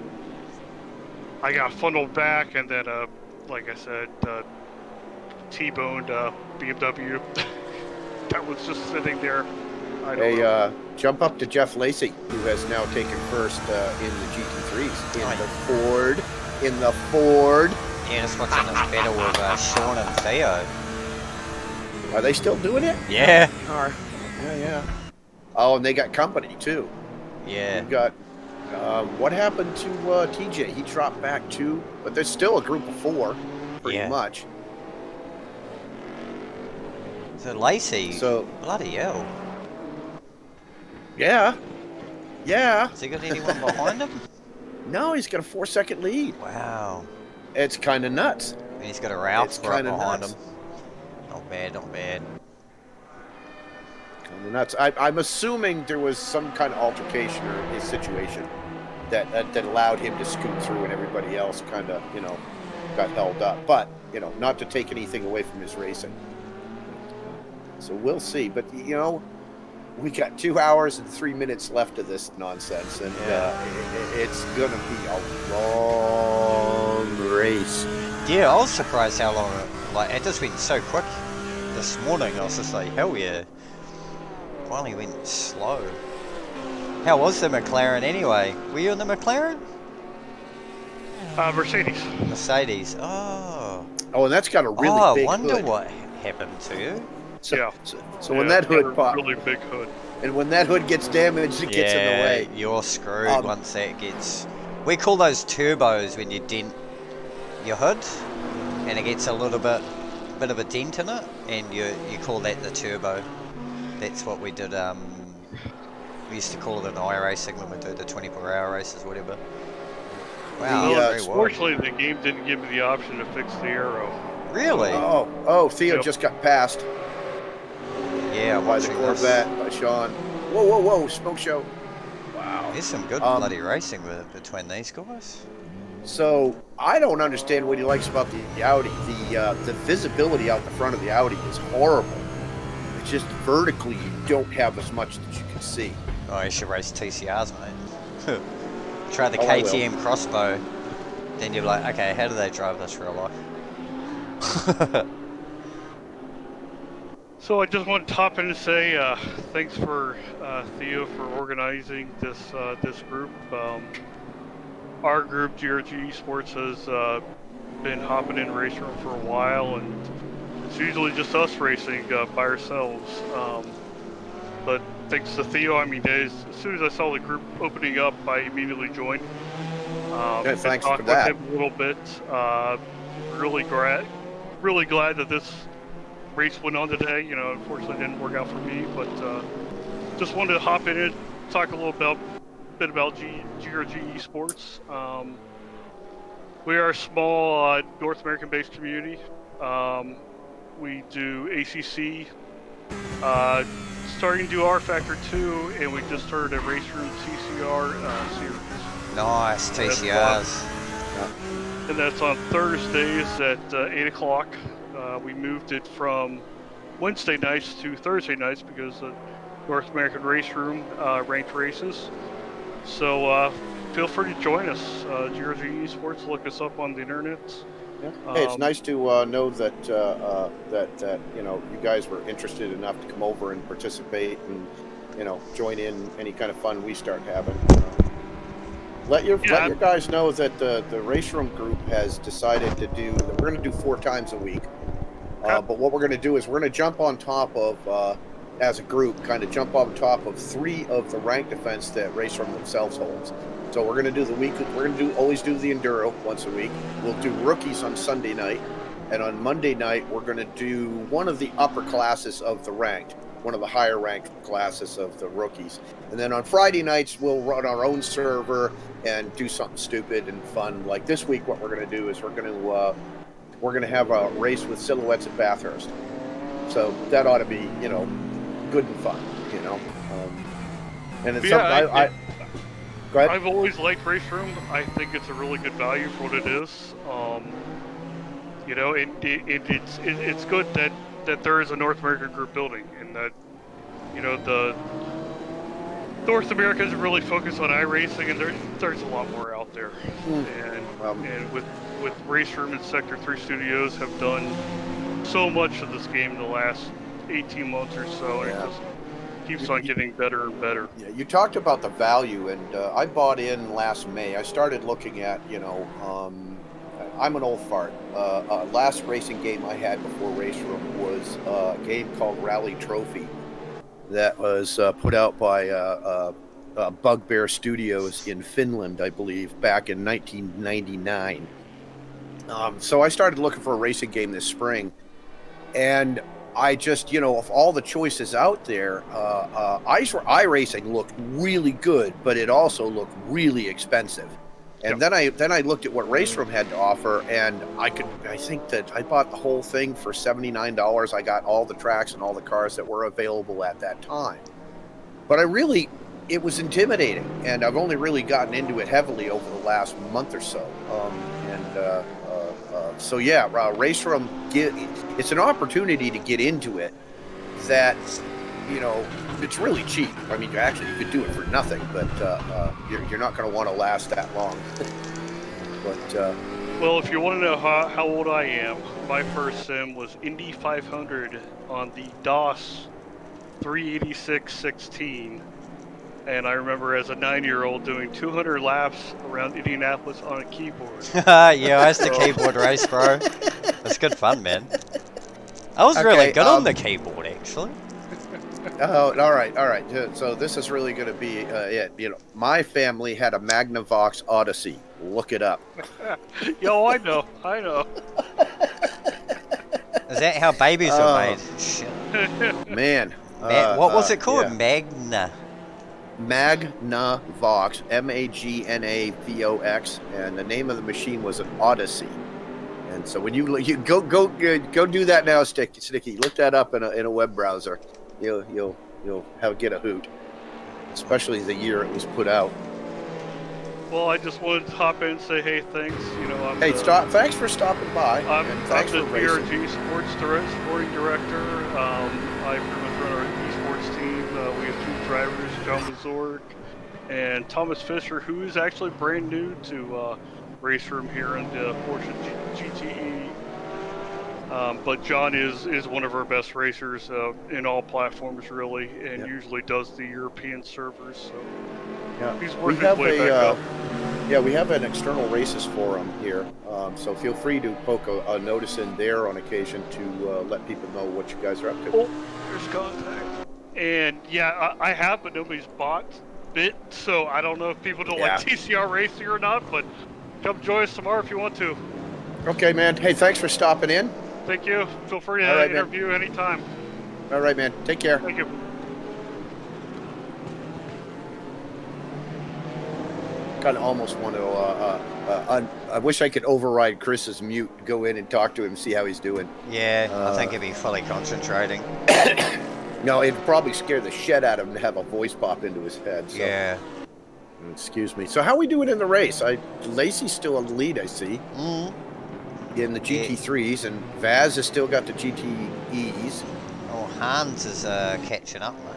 I got funneled back, and then, like I said, T-boned BMW that was just sitting there. I don't know. Jump up to Jeff Lacey, who has now taken first in the GT3s in the Ford. Yeah, just watching this battle with Sean and Theo. Are they still doing it? Yeah. Yeah. Oh, and they got company too. Yeah. We've got. What happened to TJ? He dropped back too, but there's still a group of 4, pretty Yeah. much. So Lacey. So Bloody hell. yeah. Has he got anyone behind him? No, he's got a 4-second lead. Wow. It's kind of nuts. And he's got a Ralph It's right kinda behind nuts. him. Not bad, not bad. Kind of nuts. I'm assuming there was some kind of altercation or a situation that allowed him to scoot through, and everybody else kind of, got held up. But not to take anything away from his racing. So we'll see. But we got 2 hours and 3 minutes left of this nonsense, and it's gonna be a long race. Yeah, I was surprised how long it just went so quick. This morning I was just like, hell yeah. Finally went slow. How was the McLaren anyway? Were you in the McLaren? Mercedes. Mercedes. Oh. Oh, and that's got a really I big wonder hood. what happened to you. So Yeah, when that got a hood pops, really big hood. and when that hood gets damaged, it gets in the way. You're screwed once that gets... We call those turbos when you dent your hood and it gets a little bit of a dent in it, and you call that the turbo. That's what we did. We used to call it an iRacing when we do the 24-hour races, whatever. Wow, The, very wild. Fortunately, the game didn't give me the option to fix the arrow. Really? Oh, Theo Yep. just got passed Yeah, I'm by the watching this. Corvette by Sean. Whoa, smoke show. Wow. There's some good bloody racing between these guys. So I don't understand what he likes about the Audi. The visibility out the front of the Audi is horrible. It's just vertically you don't have as much that you can see. Oh, you should race TCRs, mate. Try the Oh, I will. KTM crossbow. Then you're like, okay, how do they drive this real life? So I just want to top in and say thanks for Theo for organizing this group. Our group, GRG Esports, has been hopping in RaceRoom for a while, and it's usually just us racing by ourselves. But thanks to Theo, I mean, as soon as I saw the group opening up, I immediately joined. Yeah, thanks talked for that. with him a little bit. really glad that this race went on today. You know, unfortunately, it didn't work out for me, but just wanted to hop in and talk a little bit about GRG Esports. We are a small North American-based community. We do ACC, starting to do R Factor 2, and we just started a RaceRoom TCR series. Nice, TCRs. And that's on Thursdays at 8 o'clock. We moved it from Wednesday nights to Thursday nights because of North American RaceRoom ranked races. So feel free to join us. GRG Esports, look us up on the internet. Yeah. Hey, it's nice to know that that you know, you guys were interested enough to come over and participate and, you know, join in any kind of fun we start having. Let your guys know that the RaceRoom group has decided to do that. We're going to do 4 times a week. But what we're going to do is we're going to jump on top of, as a group, kind of jump on top of 3 of the ranked events that RaceRoom themselves holds. So we're going to do the weekly. We're going to always do the Enduro once a week. We'll do rookies on Sunday night, and on Monday night we're going to do one of the upper classes of the ranked, one of the higher ranked classes of the rookies. And then on Friday nights we'll run our own server and do something stupid and fun. Like this week, what we're going to do is we're going to have a race with silhouettes at Bathurst. So that ought to be, you know, good and fun, you know. And it's something Go ahead. I've always liked RaceRoom. I think it's a really good value for what it is. You know, it's good that there is a North American group building, and that, you know, the North America is really focused on iRacing, and there's a lot more out there. And with RaceRoom and Sector 3 Studios have done so much of this game in the last 18 months or so, and it just keeps on getting better and better. Yeah, you talked about the value, and I bought in last May. I started looking at, you know, I'm an old fart. Last racing game I had before RaceRoom was a game called Rally Trophy that was put out by Bugbear Studios in Finland, I believe, back in 1999. So I started looking for a racing game this spring, and I just, you know, of all the choices out there, iRacing looked really good, but it also looked really expensive. And then I looked at what RaceRoom had to offer, and I think that I bought the whole thing for $79. I got all the tracks and all the cars that were available at that time. But it was intimidating, and I've only really gotten into it heavily over the last month or so. So yeah, RaceRoom, it's an opportunity to get into it that, you know, it's really cheap. I mean, you could do it for nothing, but you're not going to want to last that long. But well, if you want to know how old I am, my first sim was Indy 500 on the DOS 386-16. And I remember as a 9-year-old doing 200 laps around Indianapolis on a keyboard. Yeah, I used to keyboard race, bro. It's good fun, man. I was really good on the keyboard, actually. Oh, all right. So this is really going to be it. You know, my family had a Magnavox Odyssey. Look it up. Yo, I know. Is that how babies are made? Shit. Man. What was it called? Yeah. Magnavox, Magnavox, and the name of the machine was an Odyssey. And so when you go do that now, Sticky, look that up in a web browser. You'll get a hoot, especially the year it was put out. Well, I just wanted to hop in and say, hey, thanks. You know, thanks for stopping by. I'm thanks the for racing. GRG sporting director. I pretty much run our esports team. We have 2 drivers, John Mazurk and Thomas Fisher, who is actually brand new to RaceRoom here in the Porsche GTE. But John is one of our best racers in all platforms, really, and usually does the European servers. So he's working his way back up. Yeah, we have an external races forum here, so feel free to poke a notice in there on occasion to let people know what you guys are up to. Oh, there's contact. And yeah, I have, but nobody's bought it, so I don't know if people don't like TCR racing or not, but come join us tomorrow if you want to. Okay, man. Hey, thanks for stopping in. Thank you. Feel free to All right, man. interview anytime. All right, man. Take care. Thank you. Kind of almost want to. I wish I could override Chris's mute, go in and talk to him, see how he's doing. Yeah, I think he'd be fully concentrating. No, it'd probably scare the shit out of him to have a voice pop into his head. So. Yeah. Excuse me. So how are we doing in the race? Lacey's still in the lead, I see. In the GT3s, and Vaz has still got the GTEs. Oh, Hans is catching up, mate.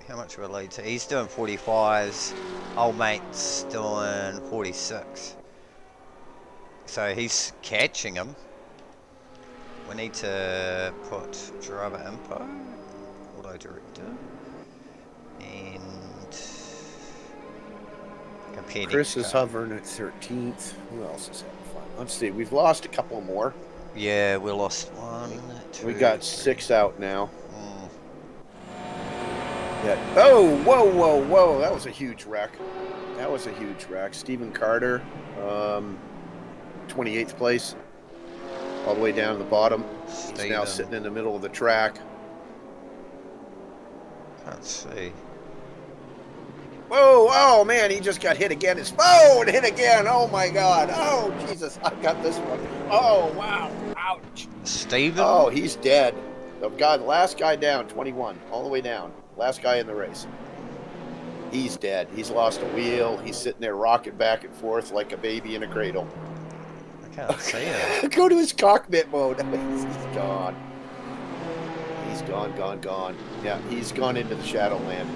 How much of a lead? So he's doing 45s. Old mate's doing 46. So he's catching him. We need to put driver info, auto director, and compare. Chris is hovering at 13th. Who else is having fun? Let's see. We've lost a couple more. Yeah, we lost one. We got 6 out now. Yeah. Oh, whoa. That was a huge wreck. Stephen Carter, 28th place. All the way down to the bottom. He's now sitting in the middle of the track. Can't see. Whoa, oh man, he just got hit again. And hit again. Oh my God. Oh, Jesus. I got this one. Oh, wow. Ouch. Stephen? Oh, he's dead. The last guy down, 21, all the way down. Last guy in the race. He's dead. He's lost a wheel. He's sitting there rocking back and forth like a baby in a cradle. I can't see it. Go to his cockpit mode. He's gone. He's gone. Yeah, he's gone into the Shadowland.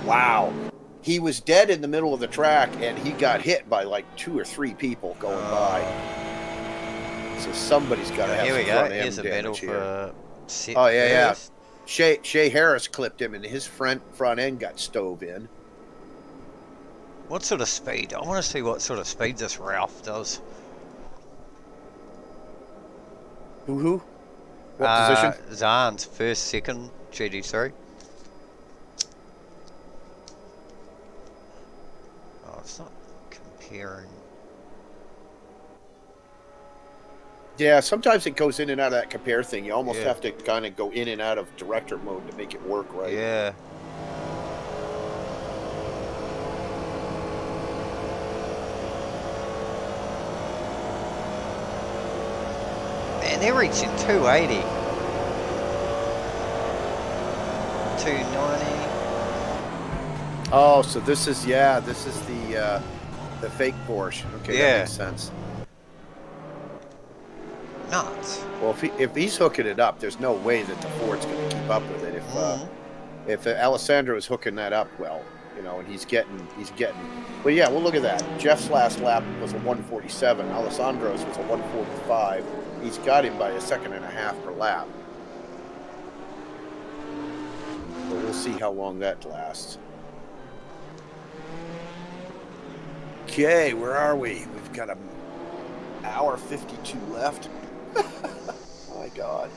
Wow. He was dead in the middle of the track, and he got hit by like 2 or 3 people going by. So somebody's got to have here some we go. front Here's end a battle damage here. for set Oh, yeah. first. Shea Harris clipped him, and his front end got stove in. What sort of speed? I want to see what sort of speed this Ralph does. Who? What position? Zahn's first, second, GD3. Oh, it's not comparing. Yeah, sometimes it goes in and out of that compare thing. You almost Yeah. have to kind of go in and out of director mode to make it work right. Yeah. Man, they're reaching 280. 290. Oh, so this is the fake Porsche. Okay, Yeah. that makes sense. Nuts. Well, if he's hooking it up, there's no way that the Ford's going to keep up with it. If Alessandro is hooking that up well, and he's getting. Well, yeah, well, look at that. Jeff's last lap was a 147. Alessandro's was a 145. He's got him by a second and a half per lap. But we'll see how long that lasts. Okay, where are we? We've got an hour 52 left. My God.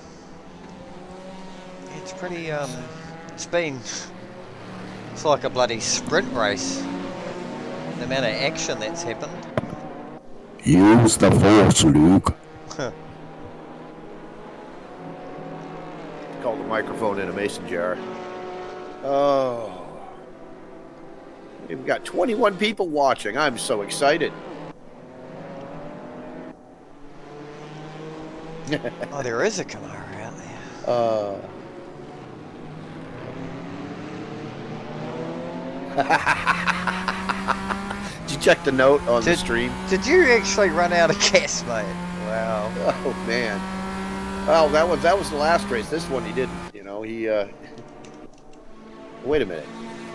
It's pretty, it's like a bloody sprint race. The amount of action that's happened. Use the force, Luke. Call the microphone in a mason jar. Oh. We've got 21 people watching. I'm so excited. Oh, there is a Camaro out there. Did you check the note on the stream? Did you actually run out of gas, mate? Wow. Oh man. Well, that was the last race. This one he didn't. He. Wait a minute.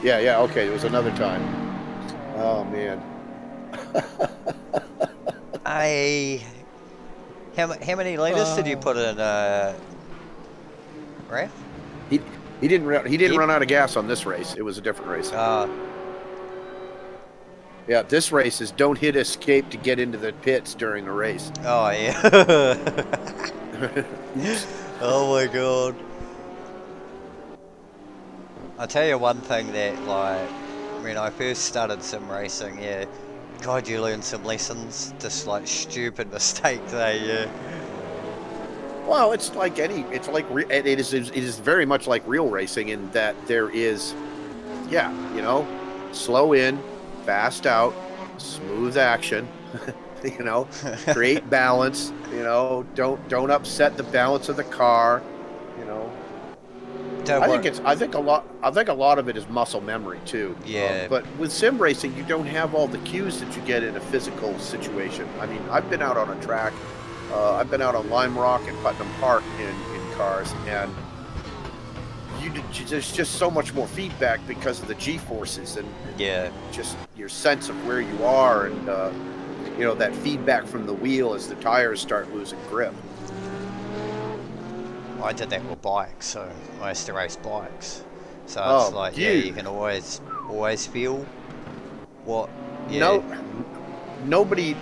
Yeah. Okay, it was another time. Oh man. How many liters did you put in, Raph? He didn't run out of gas on this race. It was a different race. Yeah, this race is don't hit escape to get into the pits during the race. Oh yeah. Oh my God. I'll tell you one thing that, like, when I first started sim racing, yeah, God, you learn some lessons. Just like stupid mistakes, yeah. Well, it's like it is very much like real racing in that there is, slow in, fast out, smooth action, create balance, don't upset the balance of the car, Don't I worry. think a lot of it is muscle memory too. Yeah. But with sim racing, you don't have all the cues that you get in a physical situation. I mean, I've been out on a track. I've been out on Lime Rock and Putnam Park in cars, and there's just so much more feedback because of the G-forces and just your sense of where you are, and that feedback from the wheel as the tires start losing grip. I did that with bikes, so I used to race bikes. So it's like, you can always feel what. Yeah. Nobody.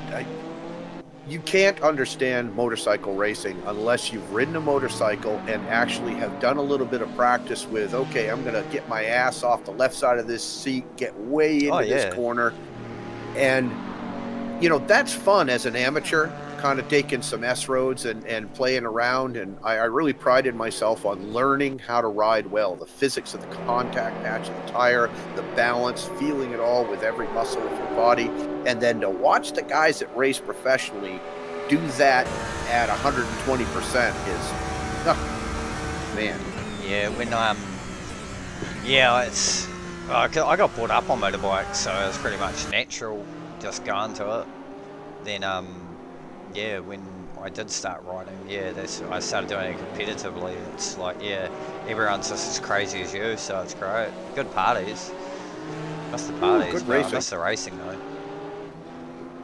You can't understand motorcycle racing unless you've ridden a motorcycle and actually have done a little bit of practice with, okay, I'm going to get my ass off the left side of this seat, get way into this corner. And, that's fun as an amateur, kind of taking some S-roads and playing around. And I really prided myself on learning how to ride well, the physics of the contact patch of the tire, the balance, feeling it all with every muscle of your body. And then to watch the guys that race professionally do that at 120% is, man. Yeah, when it's I got brought up on motorbikes, so it was pretty much natural just going to it. Then when I did start riding, I started doing it competitively. It's like, everyone's just as crazy as you, so it's great. Good parties. Miss the parties. Good racing. I miss the racing though.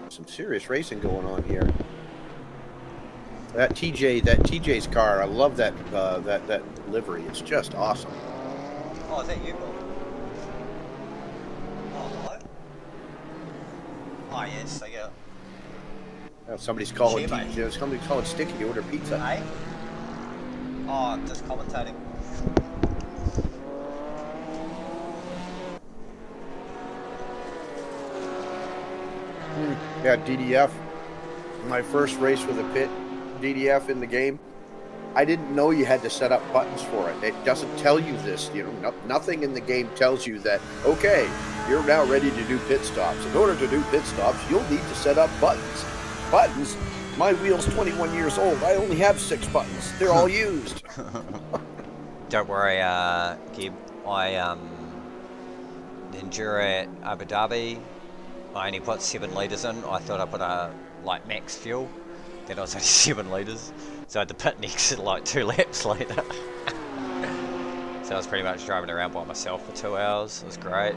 Some serious racing going on here. That TJ's car, I love that that livery. It's just awesome. Oh, is that you, Bill? Oh, hello. Oh yes, I get it. Somebody's calling Cheer, somebody's calling Sticky to order pizza. Hey? Oh, I'm just commentating. Yeah, DDF. My first race with a pit DDF in the game. I didn't know you had to set up buttons for it. It doesn't tell you this. Nothing in the game tells you that, okay, you're now ready to do pit stops. In order to do pit stops, you'll need to set up buttons. Buttons? My wheel's 21 years old. I only have 6 buttons. They're all used. Don't worry, Gib. I Enduro at Abu Dhabi. I only put 7 litres in. I thought I put max fuel. Then I was only 7 litres. So I had to pit next to 2 laps later. So I was pretty much driving around by myself for 2 hours. It was great.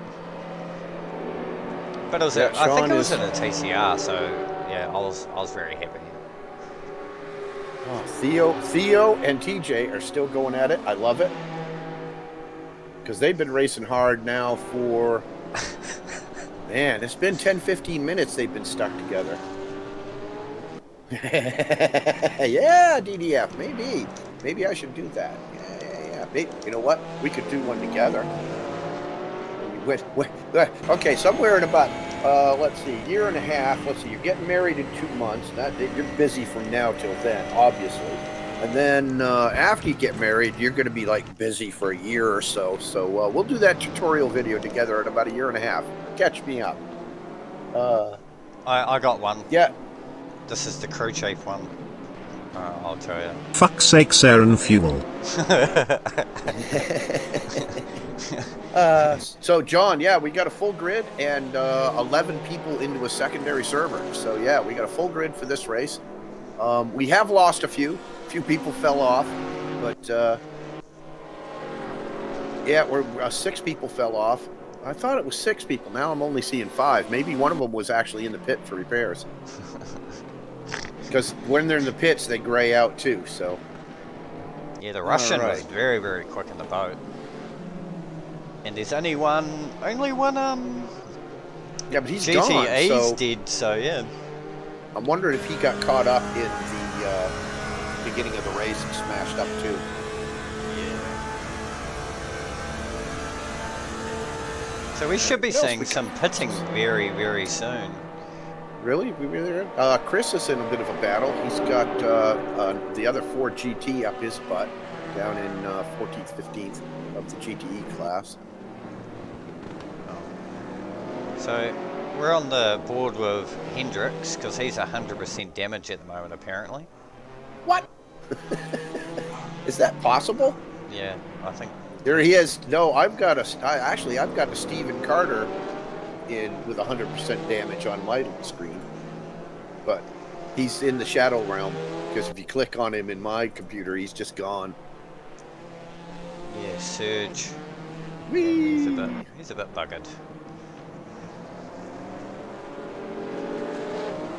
But it was I think it was in a TCR, so I was very happy. Oh, Theo and TJ are still going at it. I love it. Because they've been racing hard now for... Man, it's been 10-15 minutes they've been stuck together. Yeah, DDF, maybe I should do that. Yeah. Maybe, you know what? We could do one together. Okay, somewhere in about let's see, year and a half. Let's see, you're getting married in 2 months. You're busy from now till then, obviously. And then after you get married, you're going to be busy for a year or so. So we'll do that tutorial video together in about a year and a half. Catch me up. I got one. Yeah. This is the crew chief one. I'll tell you. Fuck's sake, Saren Fuel. So John, we got a full grid and 11 people into a secondary server. So we got a full grid for this race. We have lost a few people fell off, but 6 people fell off. I thought it was 6 people. Now I'm only seeing 5. Maybe one of them was actually in the pit for repairs. Because when they're in the pits, they gray out too. So yeah, the Russian was very, very quick in the boat. And there's only one. Yeah, but he's GTE's gone. So dead. So yeah. I'm wondering if he got caught up in the beginning of the race and smashed up too. So we should be seeing some pitting very, very soon. Really? We really are? Chris is in a bit of a battle. He's got the other Ford GT up his butt down in 14th, 15th of the GTE class. So we're on the board with Hendrix because he's 100% damage at the moment, apparently. What? Is that possible? Yeah, I think. There he is. No, I've got a Stephen Carter in with 100% damage on my screen, but he's in the shadow realm because if you click on him in my computer, he's just gone. Yeah, Surge. Whee! He's a bit buggered.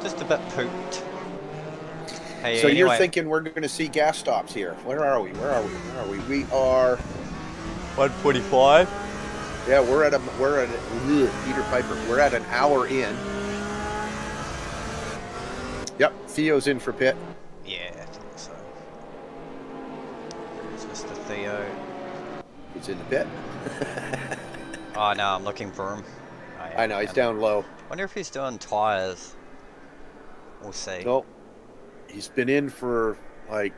Just a bit pooped. Hey, So anyway, you're thinking we're going to see gas stops here? Where are we? We are 145. Yeah, we're at Peter Piper. We're at an hour in. Yep, Theo's in for pit. Yeah, I think so. Where's Mr. Theo? He's in the pit. Oh no, I'm looking for him. I know, he's down low. Wonder if he's doing tires. We'll see. No, he's been in for like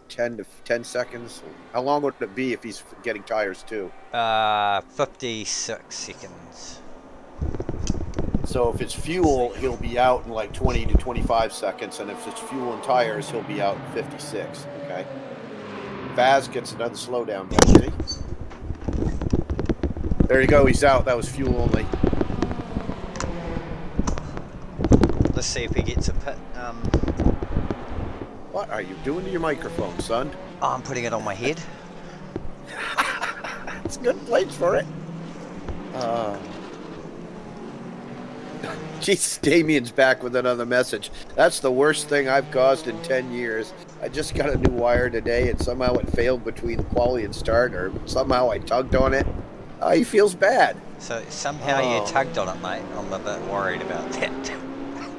10 seconds. How long would it be if he's getting tires too? 56 seconds. So if it's fuel, he'll be out in like 20 to 25 seconds, and if it's fuel and tires, he'll be out in 56. Okay. Vaz gets another slowdown, doesn't he? There you go. He's out. That was fuel only. Let's see if he gets a pit. What are you doing to your microphone, son? Oh, I'm putting it on my head. It's a good place for it. Jesus, Damien's back with another message. That's the worst thing I've caused in 10 years. I just got a new wire today, and somehow it failed between quality and start, or somehow I tugged on it. He feels bad. So somehow you tugged on it, mate. I'm a bit worried about that.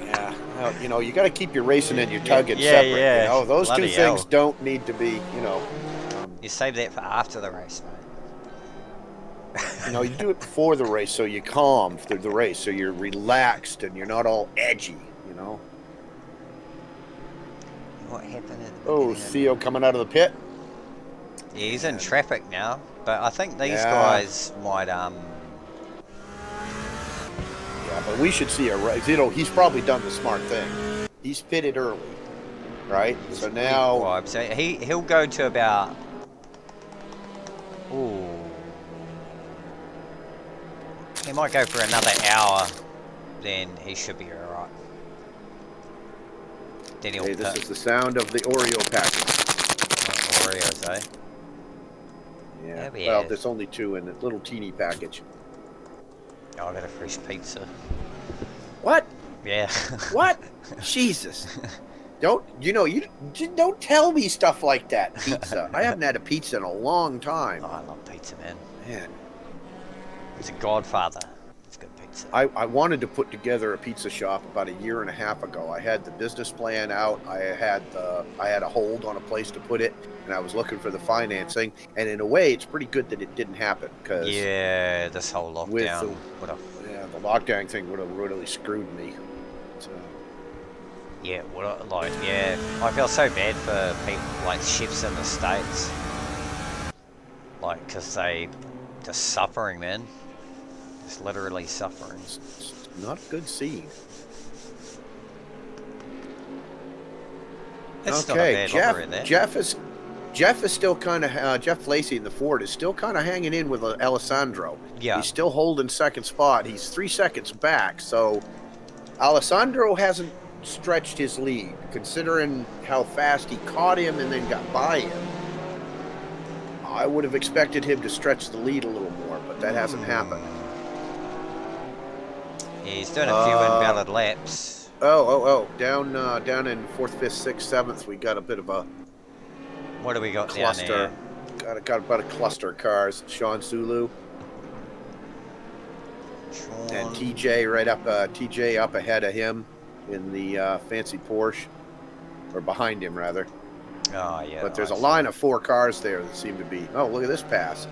Yeah, well, you know, you got to keep your racing and your tugging Yeah, separate. yeah. You know, those Bloody two things hell. don't need to be, you know. You save that for after the race, mate. You know, you do it before the race so you calm through the race, so you're relaxed and you're not all edgy, you know. What happened at the Oh, beginning of Theo coming out of the pit. Yeah, he's in traffic now, but I think these Yeah. guys might Yeah, but we should see a race. You know, he's probably done the smart thing. He's pitted early, right? So now, well, so he'll go to about. Ooh. He might go for another hour, then he should be alright. Then he'll hey, this pit. is the sound of the Oreo package. Oreos, eh? Yeah. Yeah, we Well, have. there's only two in a little teeny package. Oh, I got a fresh pizza. What? Yeah. What? Jesus. Don't you don't tell me stuff like that. Pizza. I haven't had a pizza in a long time. Oh, I love pizza, man. Man, It's a godfather. It's good pizza. I wanted to put together a pizza shop about a year and a half ago. I had the business plan out. I had a hold on a place to put it, and I was looking for the financing. And in a way, it's pretty good that it didn't happen because Yeah, this whole lockdown. What a the lockdown thing would have really screwed me. So, Yeah, I feel so bad for people like chefs in the States. Like, because they just suffering, man. Just literally suffering. it's not a good scene. It's not a bad lottery, that. Jeff is still kind of Jeff Lacey in the Ford is still kind of hanging in with Alessandro. Yeah. He's still holding second spot. He's 3 seconds back, so Alessandro hasn't stretched his lead, considering how fast he caught him and then got by him. I would have expected him to stretch the lead a little more, but that hasn't happened. Yeah, he's doing a few invalid laps. Oh! Down in 4th, 5th, 6th, 7th, we got a bit of a What do we got cluster. down Got about a cluster of cars. Sean Zulu there? and TJ TJ up ahead of him in the fancy Porsche, or behind him rather. Oh, yeah. But there's a nice. line of 4 cars there that seem to be. Oh, look at this pass.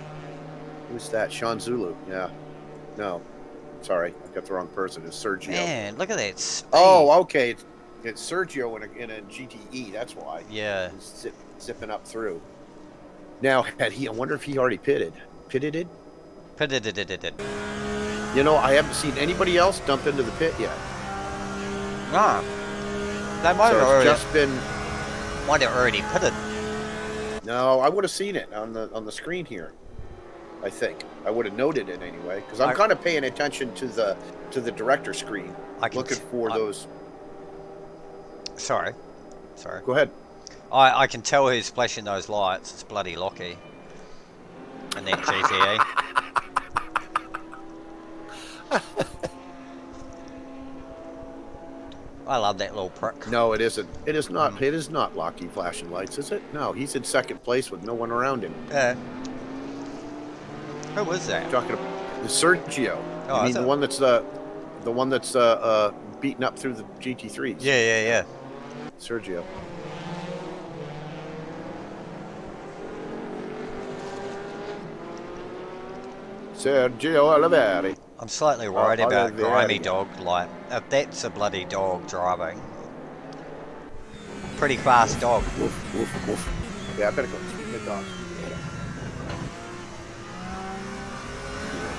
Who's that? Sean Zulu. Yeah. No. sorry, I got the wrong person. It's Sergio. Man, look at that speed. Oh, okay. It's Sergio in a GTE. That's why. Yeah. He's zipping up through. Now, I wonder if he already pitted. Pitted? You know, I haven't seen anybody else dump into the pit yet. Ah. They might So have it's already, just been. might have already pitted. No, I would have seen it on the screen here. I think I would have noted it anyway, because I'm I- kind of paying attention to the director screen, I can looking t- for I- those. Sorry. Go ahead. I can tell who's flashing those lights. It's bloody Lockie. And that GTA. I love that little prick. No, it isn't. It is not. It is not Lockie flashing lights, is it? No, he's in second place with no one around him. Who was that? Talking about the Sergio. Oh, I mean is the it? one that's beating up through the GT3s. Yeah. Sergio. Sergio Oliveri. I'm slightly worried about Oliveri. grimy dog. Like, if that's a bloody dog driving, pretty fast dog. Woof, woof, woof. Yeah, I better go speak to the dog.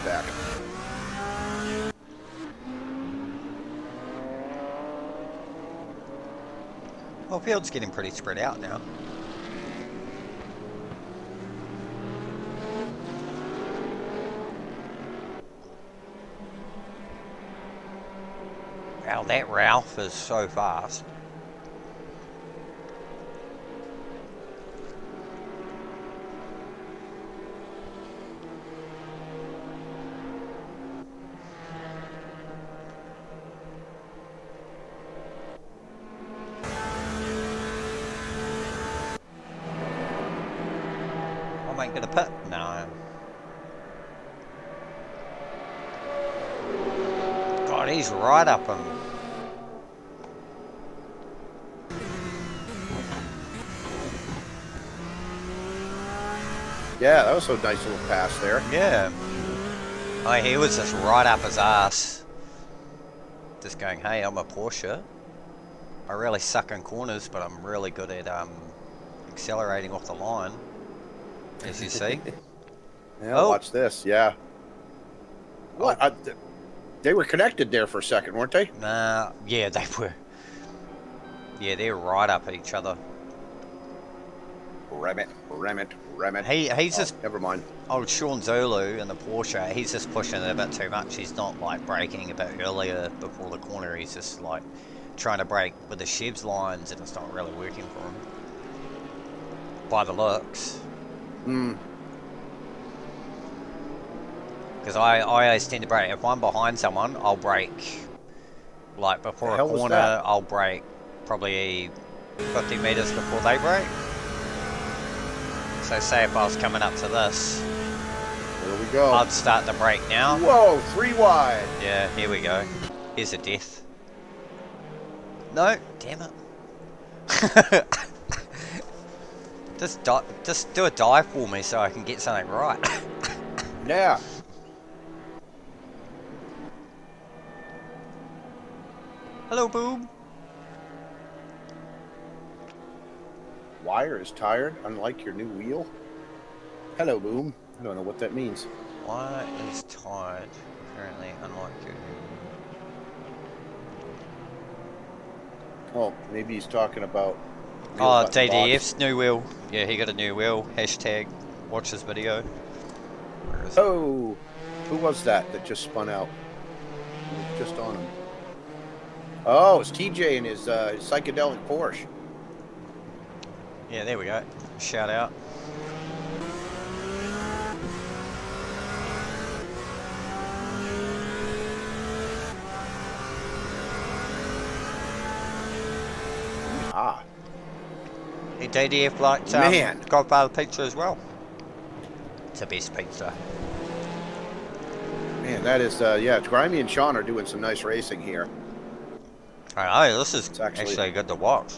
Back. Well, field's getting pretty spread out now. Wow, that Ralph is so fast. I ain't gonna pit. No. God, he's right up him. Yeah, that was a nice little pass there. Yeah. Oh, he was just right up his ass. Just going, hey, I'm a Porsche. I really suck in corners, but I'm really good at accelerating off the line. As you see. Yeah, Oh. watch this. Yeah. What? They were connected there for a second, weren't they? Nah, yeah, they were. Yeah, they're right up at each other. Ram it. He's just, Never mind. old Sean Zulu in the Porsche, he's just pushing it a bit too much. He's not like braking a bit earlier before the corner. He's just like trying to brake with the Chev's lines, and it's not really working for him. By the looks. Because I always tend to brake. If I'm behind someone, I'll brake. Like before The a hell was corner, that? I'll brake probably 50 meters before they brake. So say if I was coming up to this, There we go. I'd start the brake now. Whoa, 3 wide. Yeah, here we go. Here's a death. No, damn it. Just do a dive for me so I can get something right. Yeah. Hello, Boom. Wire is tired, unlike your new wheel. Hello, Boom. I don't know what that means. Why is tired? Apparently, unlike you. Oh, maybe he's talking about. wheel Oh, button DDF's new wheel. Yeah, he got a new wheel. Hashtag watch this video. Where is box. Oh, who was that just spun out? It was just on him. Oh, it's TJ and his psychedelic Porsche. Yeah, there we go. Shout out. Ah, Hey, DDF liked Man. Godfather Pizza as well. It's the best pizza. man, that is yeah. Grimy and Sean are doing some nice racing here. I know, this is It's actually- actually good to watch.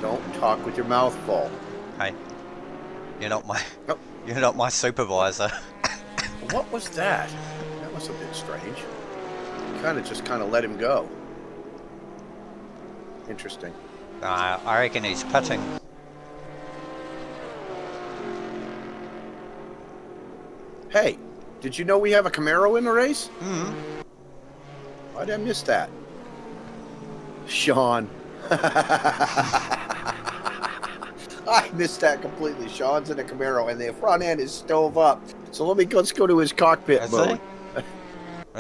Don't talk with your mouth full. Hey, you're not my Oh. you're not my supervisor. What was that? was a bit strange. Kind of let him go. Interesting. I reckon he's pitting. Hey, did you know we have a Camaro in the race? Hmm. Why did I miss that? Sean. I missed that completely. Sean's in a Camaro, and the front end is stove up. So let's go to his cockpit Is mode.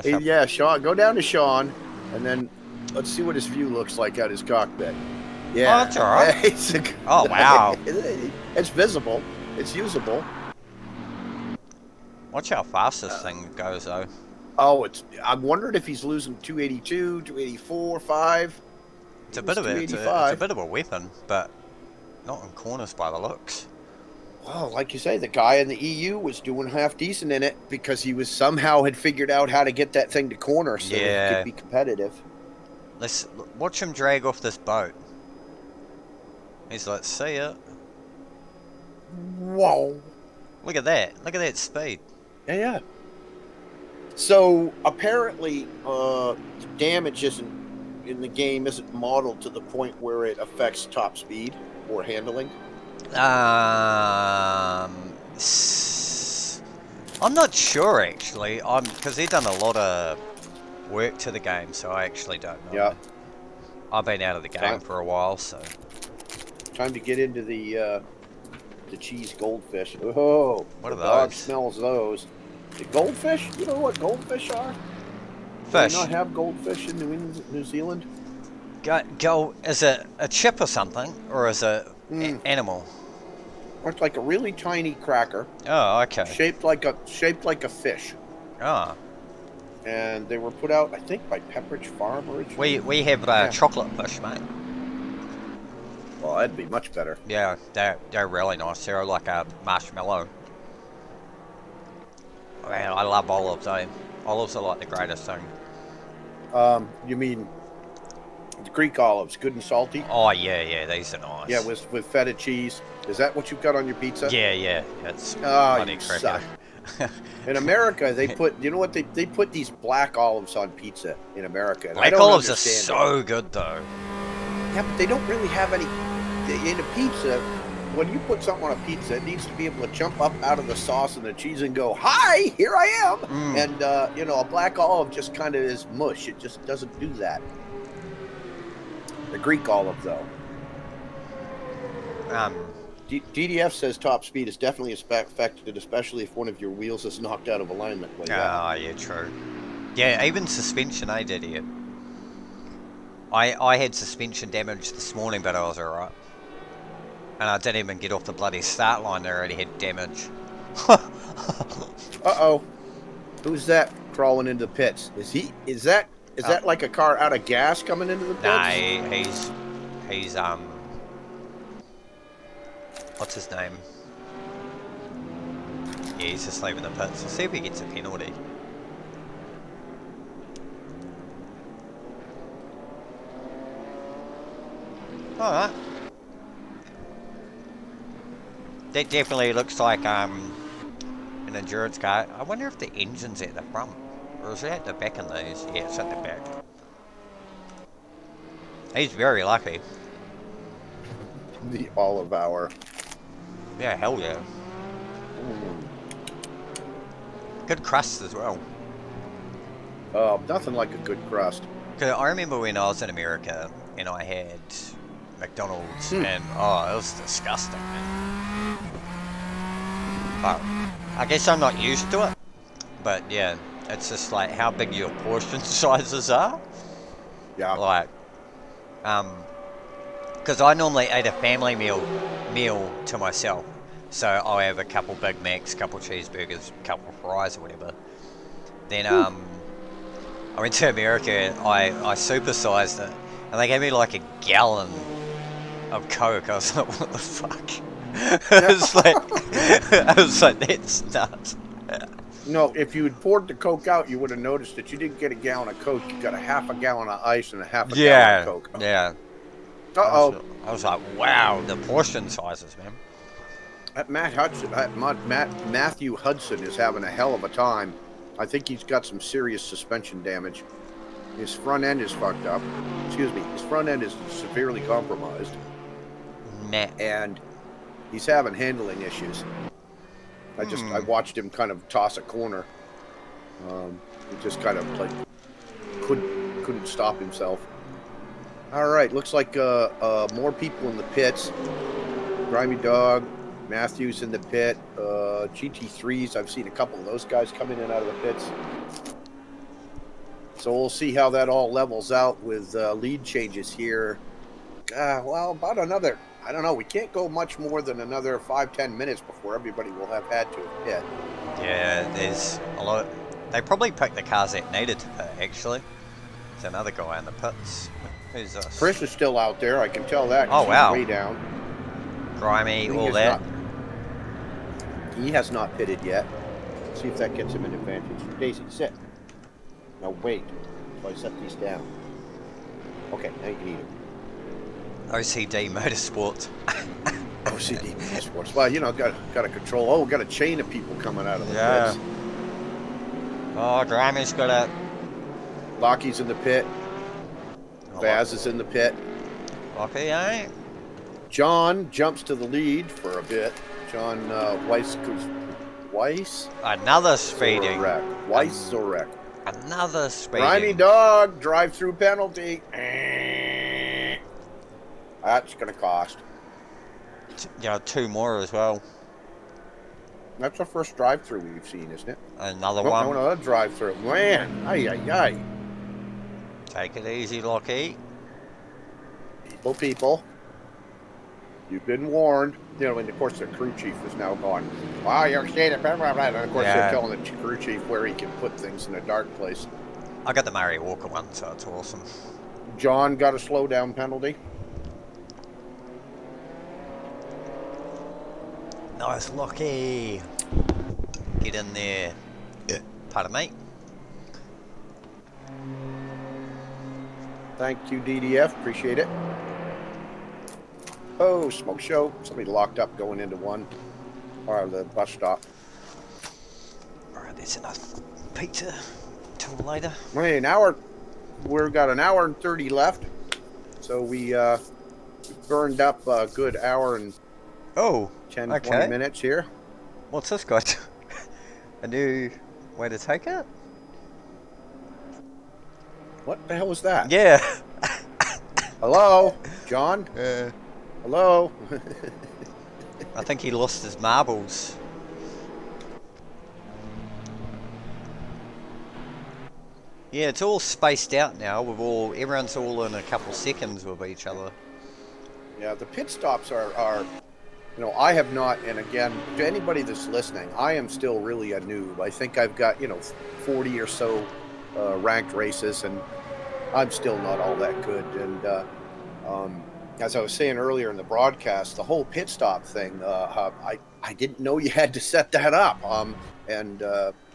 he? Yeah, Sean, go down to Sean, and then let's see what his view looks like out his cockpit. Yeah, Oh, that's all right. Oh, wow. It's visible. It's usable. Watch how fast this thing goes, though. Oh, I'm wondering if he's losing 282, 284, 5. It's a bit of it's a bit of a weapon, but not in corners by the looks. Well, like you say, the guy in the EU was doing half decent in it because he was somehow had figured out how to get that thing to corner so that he could be competitive. Let's watch him drag off this boat. He's like, see ya. Whoa. Look at that. Look at that speed. Yeah. So apparently, damage in the game isn't modeled to the point where it affects top speed or handling. I'm not sure actually. Because they've done a lot of work to the game, so I actually don't know. Yeah. I've been out of the game for a while, so. Time to get into the cheese goldfish. Oh, what are the dog those? smells those. The goldfish? You know what goldfish are? Fish. Do they not have goldfish in New Zealand? Go. Is it a chip or something, or is it animal? It's like a really tiny cracker. Oh, okay. Shaped like a fish. Oh. And they were put out, I think, by Pepperidge Farm originally. We have chocolate fish, mate. Well, that'd be much better. Yeah, they're really nice. They're like a marshmallow. Man, I love olives. Olives are like the greatest thing. You mean the Greek olives, good and salty? Oh yeah, these are nice. Yeah, with feta cheese. Is that what you've got on your pizza? Yeah, it's bloody cricket. In America, they put, you know what, they put these black olives on pizza in America. Black olives are so good though. Yeah, but they don't really have any in a pizza. When you put something on a pizza, it needs to be able to jump up out of the sauce and the cheese and go, "Hi, here I am." And a black olive just kind of is mush. It just doesn't do that. The Greek olive, though. DDF says top speed is definitely affected, especially if one of your wheels is knocked out of alignment. Like yeah, true. Yeah, even suspension, idiot. I had suspension damage this morning, but I was alright. And I didn't even get off the bloody start line, I already had damage. Uh-oh. Who's that crawling into the pits? Is that like a car out of gas coming into the pits? Nah, he's what's his name? Yeah, he's just leaving the pits. We'll see if he gets a penalty. Alright. That definitely looks like an endurance car. I wonder if the engine's at the front. Or is it at the back in these? Yeah, it's at the back. He's very lucky. The olive hour. Yeah, hell yeah. Good crust as well. Nothing like a good crust. Cause I remember when I was in America and I had McDonald's and it was disgusting, man. But I guess I'm not used to it. But yeah, it's just like how big your portion sizes are. Yeah. Like, because I normally eat a family meal to myself. So I'll have a couple Big Macs, couple cheeseburgers, couple fries or whatever. Then I went to America and I supersized it. And they gave me like a gallon of Coke. I was like, what the fuck? I was like, that's nuts. No, if you had poured the Coke out, you would have noticed that you didn't get a gallon of Coke. You got a half a gallon of ice and a half a gallon of Coke. Yeah. Uh-oh. I was like, wow, the portion sizes, man. Matthew Hudson is having a hell of a time. I think he's got some serious suspension damage. His front end is fucked up. Excuse me. His front end is severely compromised. Nah. And he's having handling issues. I watched him kind of toss a corner. He just kind of like couldn't stop himself. All right, looks like more people in the pits. Grimy Dog, Matthews in the pit. GT3s, I've seen a couple of those guys come in and out of the pits. So we'll see how that all levels out with lead changes here. Well, about another, I don't know, we can't go much more than another 5-10 minutes before everybody will have had to pit. Yeah, there's a lot. They probably picked the cars that needed to pit, actually. There's another guy in the pits. Who's this? Chris is still out there, I can tell that. Oh, wow. Way down. Grimy, all that. He has not pitted yet. Let's see if that gets him an advantage. Daisy, sit. Now wait. So I set these down. Okay, now you can eat them. OCD Motorsport. OCD Motorsports. Well, you know, got to control. Oh, we got a chain of people coming out of the pits. Oh, Grimy's got a... Lockie's in the pit. Vaz is in the pit. Lockie, eh? John jumps to the lead for a bit. John Weiss. Another speeding. Weiss Zorek. Another speeding. Grimy Dog, drive-through penalty. That's going to cost. Yeah, 2 more as well. That's the first drive-through we've seen, isn't it? Another one. No, another drive-through. Man, ay. Take it easy, Lockie. People. You've been warned. You know, and of course the crew chief is now gone. Wow, you're scared of blah, blah, blah. And of course they're telling the crew chief where he can put things in a dark place. I got the Murray Walker one, so it's awesome. John got a slowdown penalty. Nice, Lockie. Get in there. Pardon me. Thank you, DDF. Appreciate it. Oh, smoke show. Somebody locked up going into one. Or the bus stop. Alright, there's enough pizza till later. Hey, we've got an hour and 30 left. So we burned up a good hour and 20 minutes here. What's this got? A new way to take it? What the hell was that? Yeah. Hello? John? Hello? I think he lost his marbles. Yeah, it's all spaced out now. Everyone's all in a couple seconds with each other. Yeah, the pit stops are you know, I have not, and again, to anybody that's listening, I am still really a noob. I think I've got, 40 or so ranked races, and I'm still not all that good. And as I was saying earlier in the broadcast, the whole pit stop thing, I didn't know you had to set that up.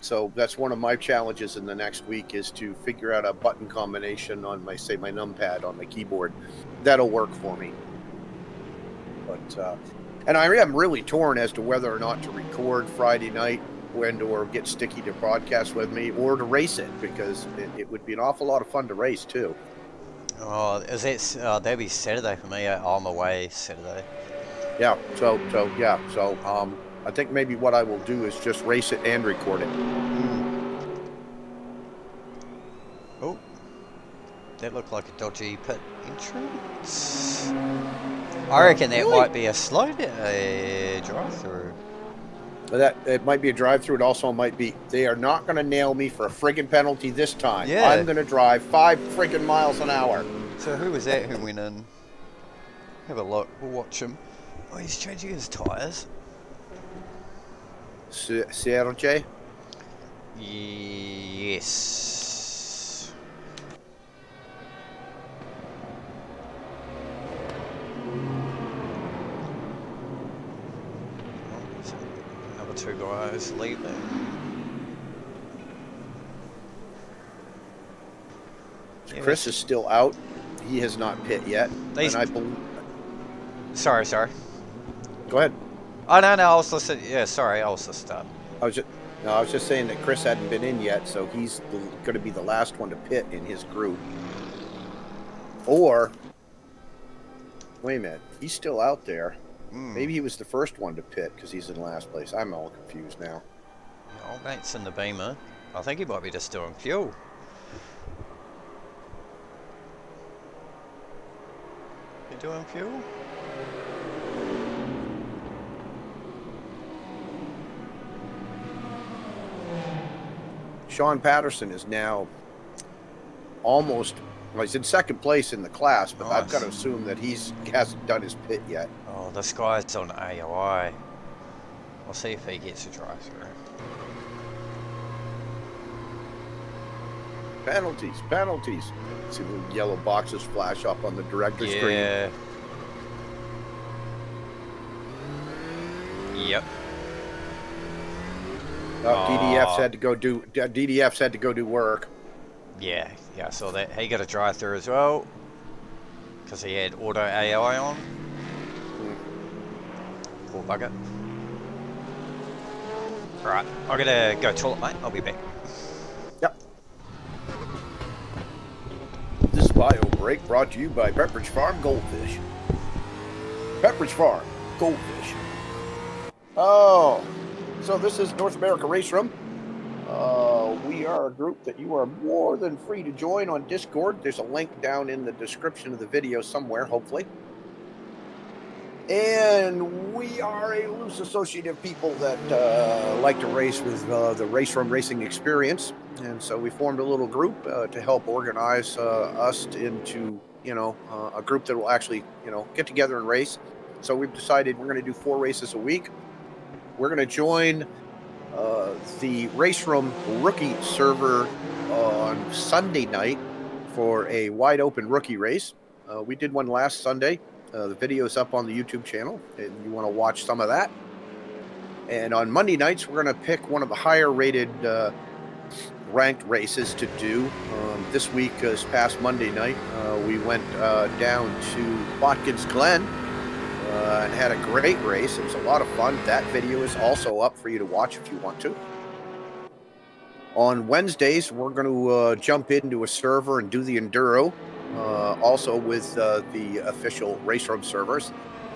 So that's one of my challenges in the next week is to figure out a button combination on my numpad on my keyboard. That'll work for me. But and I am really torn as to whether or not to record Friday night or get Sticky to broadcast with me or to race it, because it would be an awful lot of fun to race too. Oh, that'd be Saturday for me. I'm away Saturday. Yeah, so I think maybe what I will do is just race it and record it. Oh, that looked like a dodgy pit entrance. I reckon that might be a slow drive-through. That it might be a drive-through. It also might be. They are not going to nail me for a friggin' penalty this time. Yeah. I'm going to drive 5 friggin' miles an hour. So who was that who went in? Have a look. We'll watch him. Oh, he's changing his tyres. Sergey? Yes. Another 2 guys leaving. Chris is still out. He has not pit yet. Sorry. Go ahead. Oh, no, I was listening. Yeah, sorry, I was just... No, I was just saying that Chris hadn't been in yet, so he's going to be the last one to pit in his group. Or, wait a minute, he's still out there. Maybe he was the first one to pit because he's in last place. I'm all confused now. Yeah, old mate's in the Beamer. I think he might be just doing fuel. You doing fuel? Sean Patterson is now almost, well, he's in second place in the class, but I've got to assume that he hasn't done his pit yet. Oh, this guy's on AOI. I'll see if he gets a drive-through. Penalties, penalties. See the yellow boxes flash up on the director's screen. Yeah. Yep. DDF's had to go do. DDF's had to go do work. Yeah, I saw that. He got a drive-through as well because he had auto AI on. Poor bugger. Right, I gotta go toilet, mate. I'll be back. Yep. This bio break brought to you by Pepperidge Farm Goldfish. Pepperidge Farm Goldfish. Oh, so this is North America RaceRoom. We are a group that you are more than free to join on Discord. There's a link down in the description of the video somewhere, hopefully. And we are a loose associate of people that like to race with the RaceRoom racing experience. And so we formed a little group to help organize us into, a group that will actually, get together and race. So we've decided we're going to do 4 races a week. We're going to join the RaceRoom rookie server on Sunday night for a wide open rookie race. We did one last Sunday. The video is up on the YouTube channel, and you want to watch some of that. And on Monday nights, we're going to pick one of the higher rated ranked races to do. This week, this past Monday night, we went down to Watkins Glen and had a great race. It was a lot of fun. That video is also up for you to watch if you want to. On Wednesdays, we're going to jump into a server and do the Enduro, also with the official RaceRoom servers.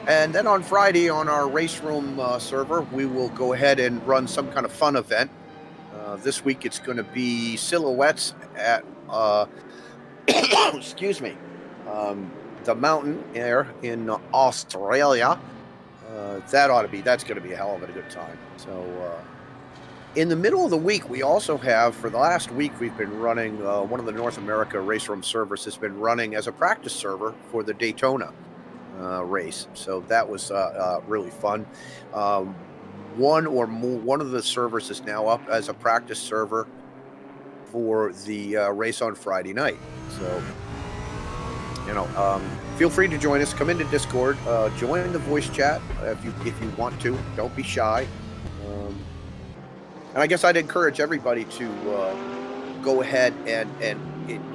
And then on Friday on our RaceRoom server, we will go ahead and run some kind of fun event. This week it's going to be silhouettes at, excuse me, the mountain there in Australia. That's going to be a hell of a good time. So in the middle of the week, we also have, for the last week, we've been running, one of the North America RaceRoom servers has been running as a practice server for the Daytona race. So that was really fun. One of the servers is now up as a practice server for the race on Friday night. So, feel free to join us. Come into Discord, join the voice chat if you want to. Don't be shy. And I guess I'd encourage everybody to go ahead and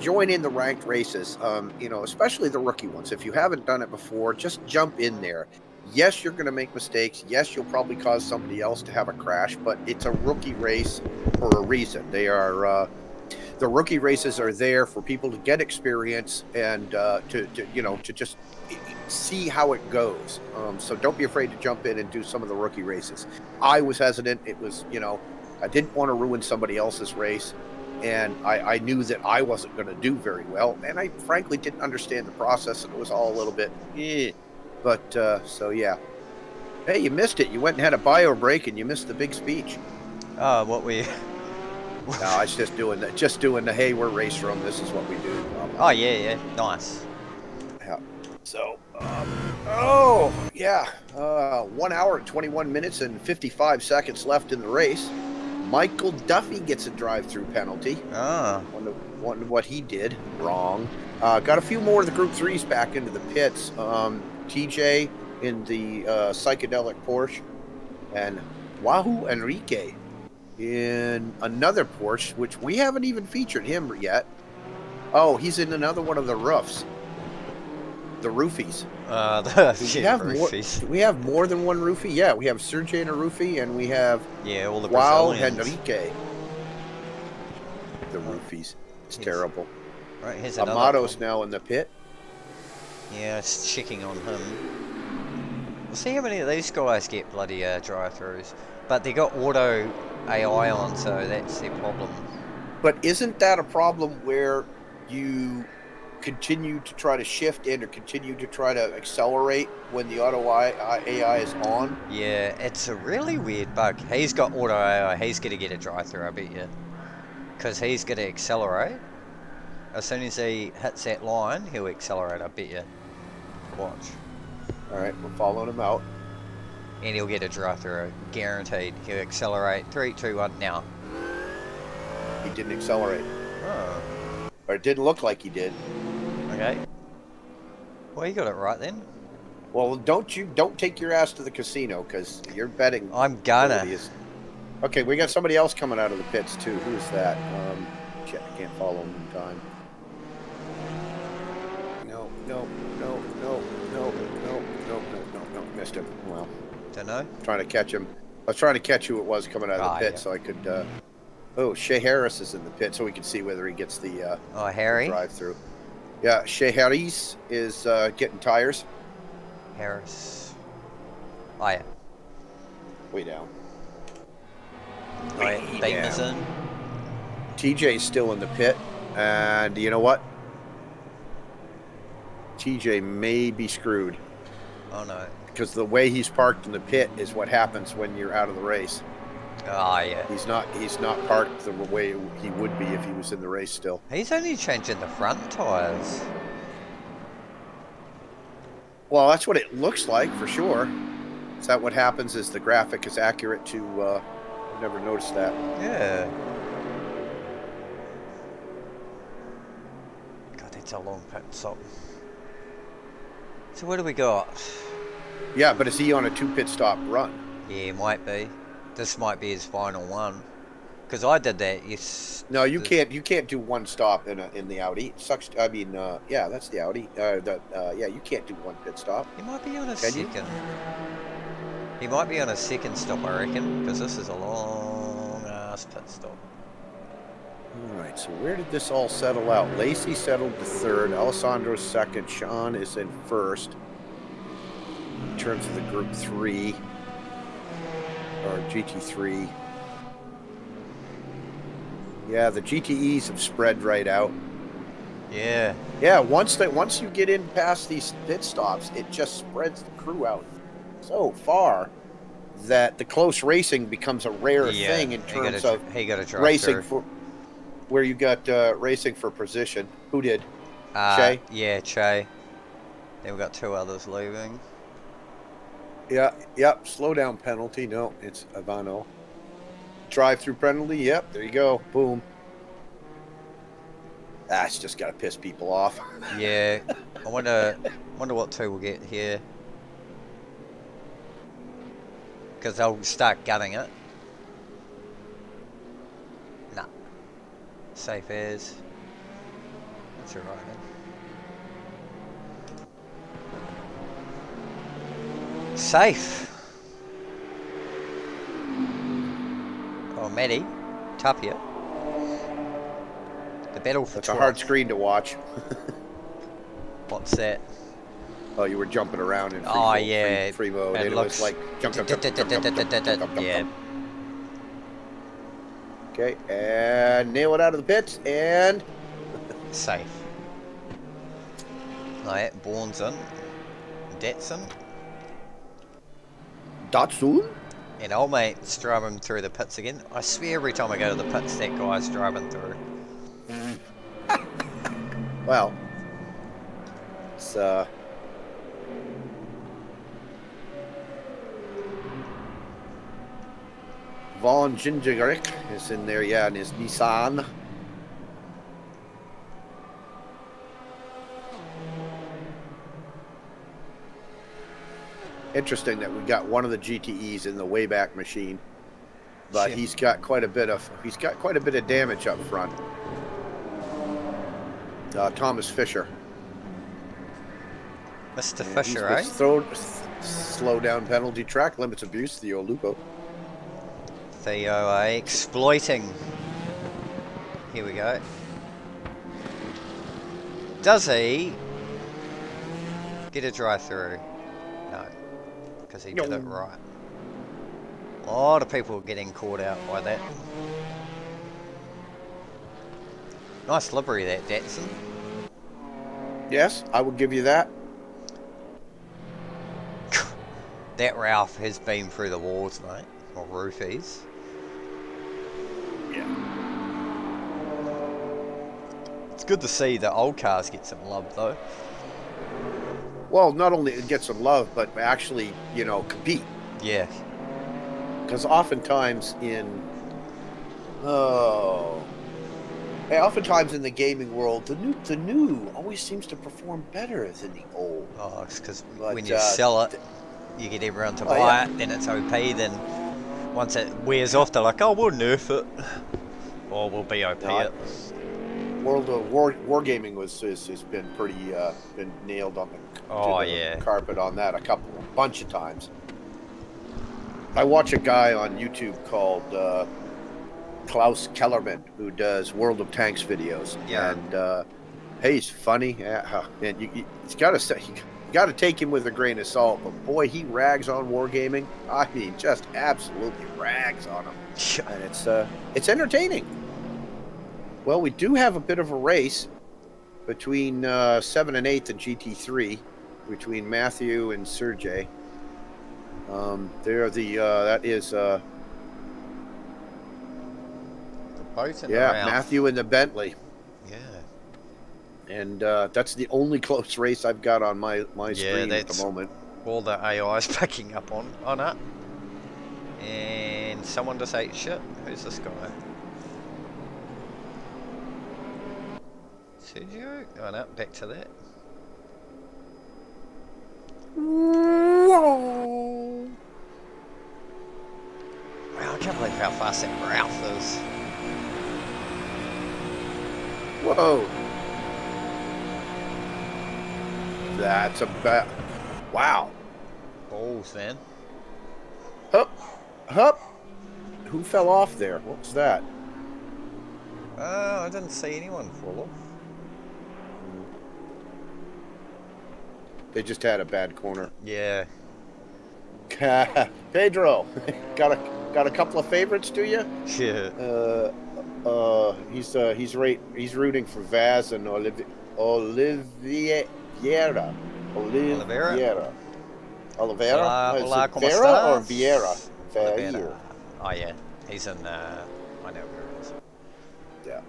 join in the ranked races, especially the rookie ones. If you haven't done it before, just jump in there. Yes, you're going to make mistakes. Yes, you'll probably cause somebody else to have a crash, but it's a rookie race for a reason. They are the rookie races are there for people to get experience and to just see how it goes. So don't be afraid to jump in and do some of the rookie races. I was hesitant. It was, I didn't want to ruin somebody else's race, and I knew that I wasn't going to do very well, and I frankly didn't understand the process, and it was all a little bit But, so yeah. Hey, you missed it. You went and had a bio break, and you missed the big speech. What we... No, I was just doing the, hey, we're RaceRoom, this is what we do. Blah, blah. Oh, yeah, nice. Yeah. So, 1 hour and 21 minutes and 55 seconds left in the race. Michael Duffy gets a drive-through penalty. Wonder what he did wrong. Got a few more of the Group 3s back into the pits. TJ in the psychedelic Porsche, and Wahoo Enrique in another Porsche, which we haven't even featured him yet. Oh, he's in another one of the roofs. the roofies. Roofies. Do we have more than one roofie? Yeah, we have Sergey and a roofie, and we have Yeah, all the Joao Brazilians. Henrique. The roofies. It's terrible. Right, here's another Amato's one. now in the pit. Yeah, it's checking on him. We'll see how many of these guys get bloody drive-throughs. But they got auto AI on, so that's their problem. But isn't that a problem where you continue to try to shift in or continue to try to accelerate when the auto AI is on? Yeah, it's a really weird bug. He's got auto AI. He's going to get a drive-through, I bet you. Because he's going to accelerate. As soon as he hits that line, he'll accelerate, I bet you. Watch. Alright, we're following him out. And he'll get a drive-through, guaranteed. He'll accelerate. 3, 2, 1, now. He didn't accelerate. Oh, Or it didn't look like he did. okay. Well, you got it right then. Well, don't take your ass to the casino, because you're betting. I'm gonna. Okay, we got somebody else coming out of the pits too. Who's that? Shit, I can't follow him in time. No. Missed him. Well, Don't know. trying to catch him. I was trying to catch who it was coming out of the pit, yeah. so I could. Oh, Shea Harris is in the pit, so we can see whether he gets the Oh, Harry. drive-through. Yeah, Shea Harris is getting tires. Harris. Oh, yeah. Way down. Oh, yeah. Beamer's in. TJ's still in the pit, and you know what? TJ may be screwed, Oh, no. because the way he's parked in the pit is what happens when you're out of the race. Oh, yeah. He's not parked the way he would be if he was in the race still. He's only changing the front tyres. Well, that's what it looks like for sure. Is that what happens? Is the graphic is accurate to? I've never noticed that. Yeah. God, that's a long pit stop. So what do we got? Yeah, but is he on a 2 pit stop run? Yeah, might be. This might be his final one. Because I did that. No, you can't. You can't do one stop in the Audi. It sucks. I mean, yeah, that's the Audi. Yeah, you can't do one pit stop. He might be on a Can you? second. He might be on a second stop, I reckon. Because this is a long ass pit stop. All right. So where did this all settle out? Lacey settled to third. Alessandro's second. Sean is in first. In terms of the Group 3 or GT3. Yeah, the GTEs have spread right out. Yeah. Yeah, once you get in past these pit stops, it just spreads the crew out so far that the close racing becomes a rare thing in terms of racing for where you got racing for position. Who did? Che? Yeah, Che. Then we got 2 others leaving. Yeah, yep. Slow down penalty. No, it's Ivano. Drive-through penalty. Yep, there you go. Boom. That's just got to piss people off. Yeah. I wonder what 2 we'll get here. Because they'll start gutting it. Nah. Safe as. That's alright then. Safe. Oh, Maddie. Tapia. The battle for That's a hard screen to watch. What's that? Oh, you were jumping around in free mode. It And looks it was like jump. Yeah. Okay, and nail it out of the pits, and Safe. Alright, Bourne's in. Datsun. Datsun? And old mate's driving through the pits again. I swear every time I go to the pits, that guy's driving through. Well, it's Von Gingerich is in there, yeah, in his Nissan. Interesting that we got one of the GTEs in the Wayback Machine, but Shit. he's got quite a bit of damage up front. Thomas Fisher. Mr. And Fisher, he's eh? thrown slow down penalty, track limits abuse, Theo Lupo. Theo, exploiting. Here we go. Does he get a drive-through? No, because he did it right. A lot of people getting caught out by that. Nice livery, that Datsun. Yes, I would give you that. That Ralph has been through the walls, mate. Or roofies. Yeah. It's good to see the old cars get some love, though. Well, not only get some love, but actually, you know, compete. Yeah. Because oftentimes in oftentimes in the gaming world, the new always seems to perform better than the old. Oh, it's because But, when you sell it, you get everyone to buy it, then it's OP, then once it wears off, they're like, oh, we'll nerf it. Or we'll be OP it. World of Wargaming has been pretty been nailed on the carpet on that a bunch of times. I watch a guy on YouTube called Klaus Kellerman who does World of Tanks videos. Yeah. And hey, he's funny. And you got to take him with a grain of salt. But boy, he rags on Wargaming. I mean, just absolutely rags on him. And it's entertaining. Well, we do have a bit of a race between 7 and 8 and GT3, between Matthew and Sergey. They're that is the boat and Matthew and the Bentley. Yeah. And that's the only close race I've got on my screen at the moment. All the AI's picking up on it. And someone just ate shit. Who's this guy? Sergio? Oh no, back to that. Whoa! Wow, I can't believe how fast that Ralph is. Whoa! That's a bad. Wow! Balls, man. Hup! Who fell off there? What was that? I didn't see anyone fall off. They just had a bad corner. Yeah. Pedro, got a couple of favorites, do you? Yeah. He's rooting for Vaz and Oliveira. Oliveira. Hola, Is it ¿cómo Vera or estás? Vieira? Oliveira. Oh yeah, he's in. I know where it is. Yeah.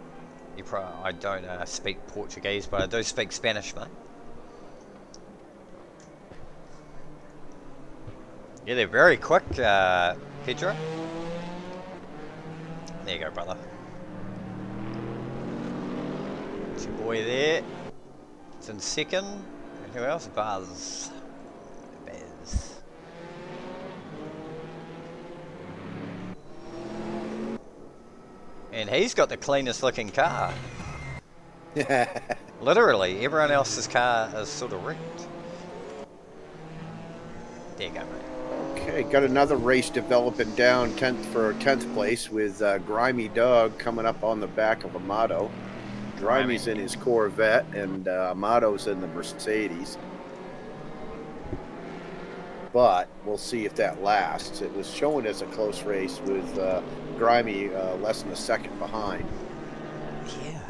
I don't speak Portuguese, but I do speak Spanish, mate. Yeah, they're very quick, Pedro. There you go, brother. It's your boy there. It's in second. And who else? Buzz. And he's got the cleanest looking car. Literally, everyone else's car is sort of wrecked. There you go, mate. Okay, got another race developing down 10th place with Grimy Dog coming up on the back of Amato. Grimy's in his Corvette and Amato's in the Mercedes. But we'll see if that lasts. It was shown as a close race with Grimy less than a second behind. Yeah.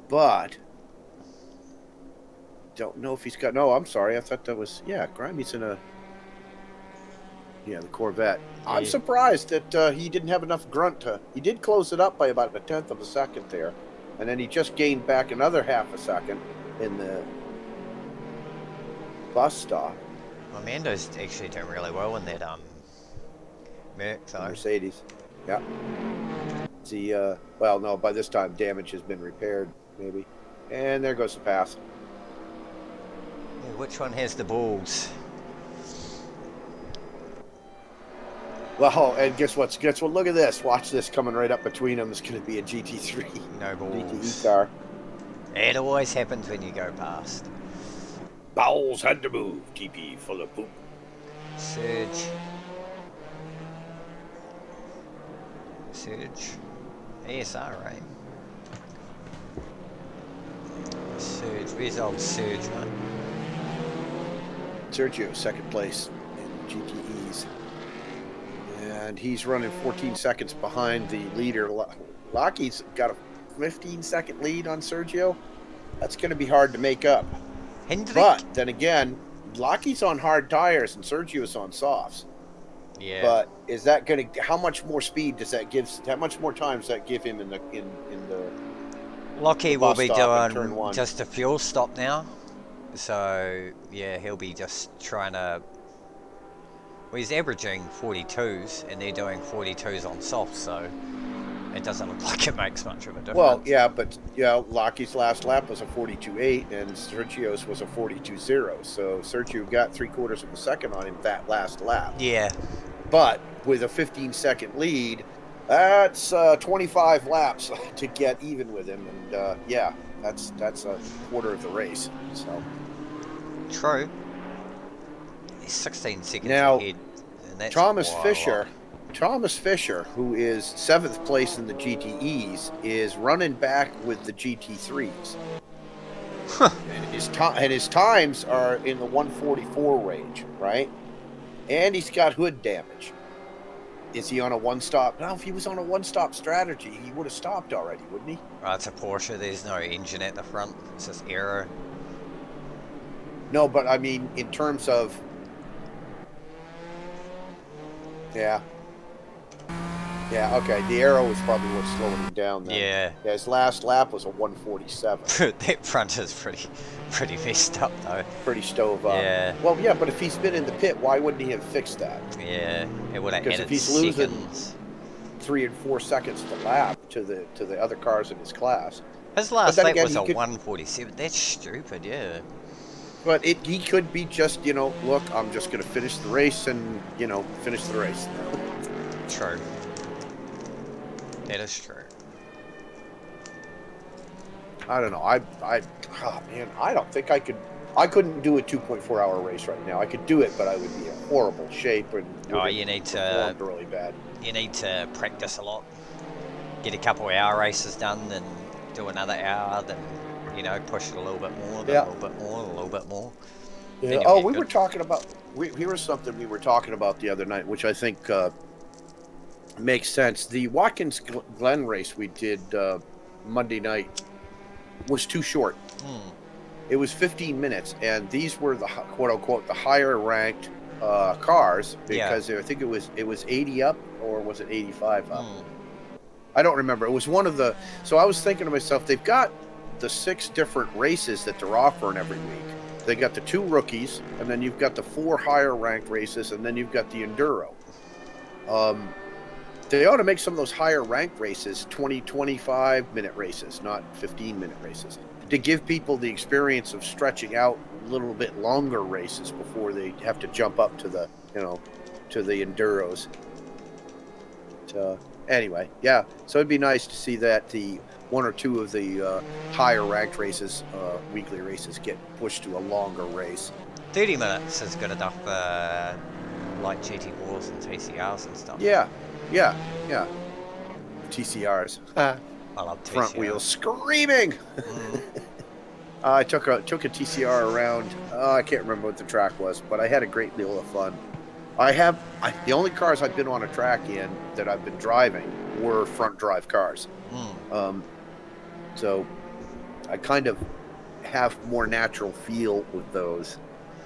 But don't know if he's got. No, I'm sorry. I thought that was Grimy's in a. Yeah, the Corvette. Yeah. I'm surprised that he didn't have enough grunt to. He did close it up by about 1/10 of a second there, and then he just gained back another 1/2 second in the bus stop. Amando's actually doing really well in that Merc, though. Mercedes. Yeah. The well, no, by this time damage has been repaired, maybe. And there goes the pass. Yeah, which one has the balls? Well, and guess what? Look at this. Watch this coming right up between them. It's going to be a GT3. No balls. GTE car. It always happens when you go past. Bowels had to move. TP full of poop. Surge. ASR, right? Surge. Where's old Surge, man? Sergio, second place in GTEs. And he's running 14 seconds behind the leader. Lockie's got a 15-second lead on Sergio. That's going to be hard to make up. Hendrick? But then again, Lockie's on hard tires and Sergio's on softs. Yeah. But is that going to? How much more speed does that give? How much more time does that give him in the Lockie the will bus be stop in turn doing one? just a fuel stop now. So, yeah, he'll be just trying to... Well, he's averaging 42s, and they're doing 42s on soft, so it doesn't look like it makes much of a difference. Well, yeah, but Lockie's last lap was a 42.8, and Sergio's was a 42.0. So Sergio got 3/4 of a second on him that last lap. Yeah. But with a 15-second lead, that's 25 laps to get even with him, and yeah, that's a quarter of the race. So True. He's 16 seconds now, ahead. And that's Thomas wild. Fisher, who is 7th place in the GTEs, is running back with the GT3s. Huh. And his times are in the 144 range, right? And he's got hood damage. Is he on a one-stop? No, if he was on a one-stop strategy, he would have stopped already, wouldn't he? Right, it's a Porsche. There's no engine at the front. It's just aero. No, but I mean, in terms of... Yeah. Yeah, okay. The arrow is probably what's slowing him down then. Yeah. His last lap was a 147. That front is pretty messed up, though. Pretty stove up. Yeah. Well, yeah, but if he's been in the pit, why wouldn't he have fixed that? Yeah, it would have Because added if he's losing seconds. 3 and 4 seconds to lap to the other cars in his class. His last then lap again, was he a could- 147. That's stupid, yeah. But he could be just, look, I'm just going to finish the race and, finish the race. True. That is true. I don't know. I don't think I couldn't do a 2.4 hour race right now. I could do it, but I would be in horrible shape and You need to performed really bad. You need to practice a lot. Get a couple hour races done and do another hour, then push it a little bit more, then a little bit more, a little bit more. Yeah. Oh, we were talking about here's something we were talking about the other night, which I think makes sense. The Watkins Glen race we did Monday night was too short. It was 15 minutes, and these were the quote unquote the higher ranked cars because I think it was 80 up, or was it 85 up? I don't remember. It was one of the. So I was thinking to myself, they've got the 6 different races that they're offering every week. They got the 2 rookies, and then you've got the 4 higher ranked races, and then you've got the Enduro. They ought to make some of those higher ranked races 20-25 minute races, not 15-minute races, to give people the experience of stretching out a little bit longer races before they have to jump up to the to the Enduros. Anyway, yeah, so it'd be nice to see that the 1 or 2 of the higher ranked races, weekly races, get pushed to a longer race. 30 minutes is good enough for like GT4s and TCRs and stuff. Yeah. TCRs. I love TCRs. Front wheels screaming. I took a TCR around. I can't remember what the track was, but I had a great deal of fun. The only cars I've been on a track in that I've been driving were front drive cars. So I kind of have more natural feel with those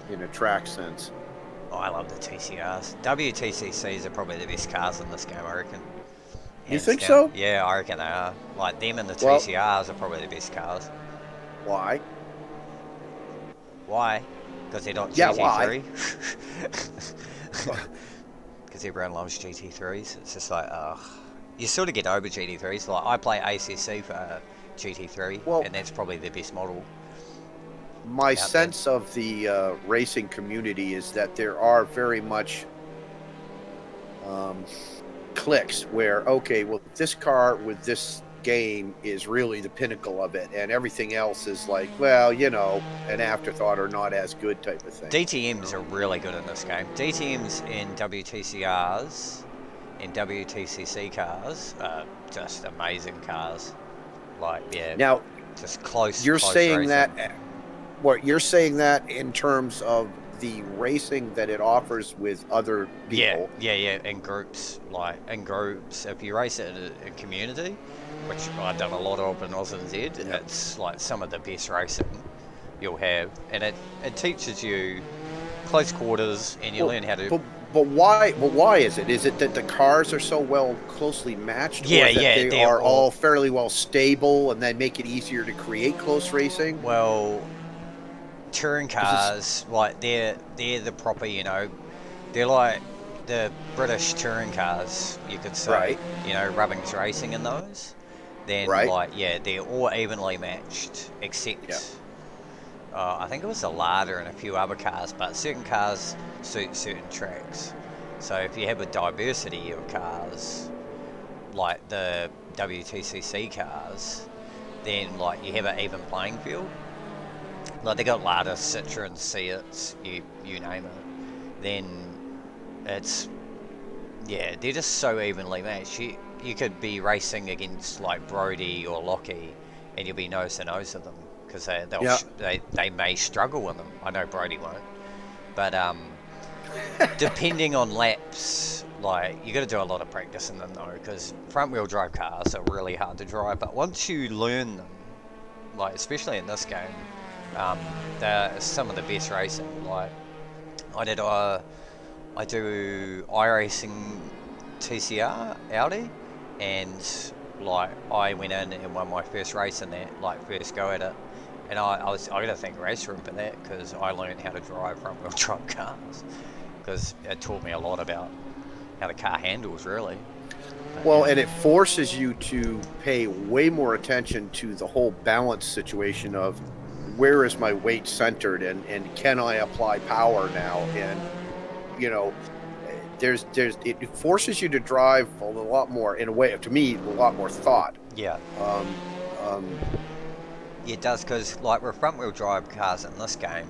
in a track sense. Oh, I love the TCRs. WTCCs are probably the best cars in this game, I reckon. You think down. so? Yeah, I reckon they are. Like, them and the TCRs are probably the best cars. Why? Why? Because they're not Yeah, GT3? Because everyone loves GT3s. It's just like, you sort of get over GT3s. Like, I play ACC for GT3, and that's probably the best model. My sense of the racing community is that there are very much cliques where, okay, well, this car with this game is really the pinnacle of it, and everything else is like, well, an afterthought or not as good type of thing. DTMs are really good in this game. DTMs in WTCRs, in WTCC cars, are just amazing cars. Like, yeah, Now, just close. you're close saying racing. that. What you're saying that in terms of the racing that it offers with other people. Yeah, in groups. Like, in groups, if you race it in community, which I've done a lot of in Oz and Z, it's like some of the best racing you'll have. And it teaches you close quarters, and you learn how to... But why is it? Is it that the cars are so well closely matched? Yeah, or that yeah, they are all fairly well stable and then make it easier to create close racing? Well, touring cars, like, they're the proper, they're like the British touring cars, you could say. Right. Rubbing's racing in those. Then, right. they're all evenly matched, except I think it was the Larder and a few other cars, but certain cars suit certain tracks. So if you have a diversity of cars, like the WTCC cars, then like you have an even playing field. Like they got Larder, Citroen, Seats, you name it. Then it's they're just so evenly matched. You could be racing against like Brody or Lockie, and you'll be nose to nose with them because they may struggle with them. I know Brody won't, but depending on laps, like you got to do a lot of practice in them though, because front wheel drive cars are really hard to drive. But once you learn them, like especially in this game, they're some of the best racing. Like I do iRacing TCR Audi, and like I went in and won my first race in that, like first go at it, and I gotta thank RaceRoom for that, because I learned how to drive front wheel drive cars, because it taught me a lot about how the car handles really. Well, and it forces you to pay way more attention to the whole balance situation of where is my weight centered, and can I apply power now, and it forces you to drive a lot more, in a way, to me, a lot more thought. Yeah. It does, because like with front wheel drive cars in this game,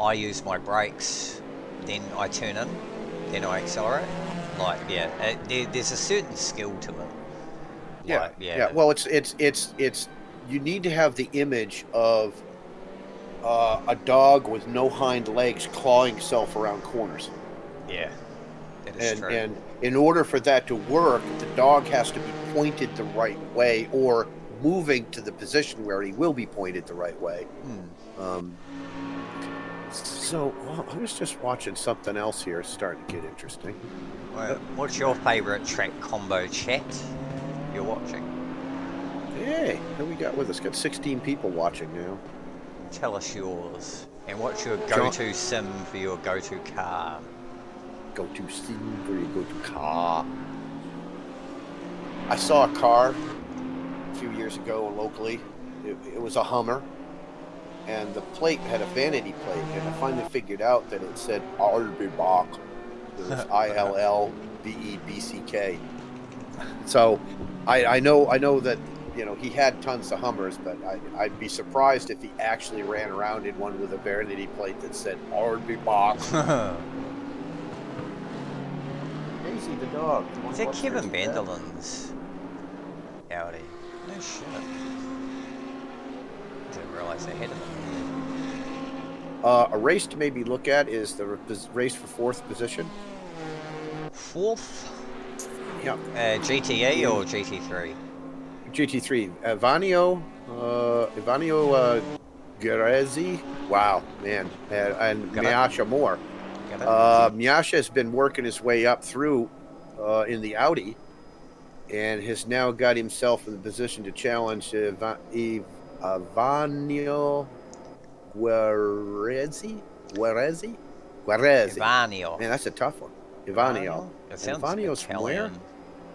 I use my brakes, then I turn in, then I accelerate. Like there's a certain skill to it. Yeah. Well, it's you need to have the image of a dog with no hind legs clawing itself around corners. Yeah, that is true. And in order for that to work, the dog has to be pointed the right way, or moving to the position where he will be pointed the right way. I was just watching something else here. It's starting to get interesting. Well, what's your favourite track combo chat you're watching? Hey, who we got with us? Got 16 people watching now. Tell us yours. And what's your go-to sim for your go-to car? Go-to sim for your go-to car. I saw a car a few years ago locally. It was a Hummer, and the plate had a vanity plate, and I finally figured out that it said Albebach. It was ILLBEBCK. So I know that he had tons of Hummers, but I'd be surprised if he actually ran around in one with a vanity plate that said Albebach. Daisy the dog. Is that Kevin Vanderland's Audi? No shit. Didn't realise they had it. A race to maybe look at is the race for 4th position. 4th? Yeah. GTE or GT3? GT3. Ivanio Garezi. Wow, man. And Miasha Moore. Miasha has been working his way up through in the Audi, and has now got himself in the position to challenge Ivanio Guarezi. Ivanio. Man, that's a tough one. Ivanio. It sounds Ivanio's Italian, from where?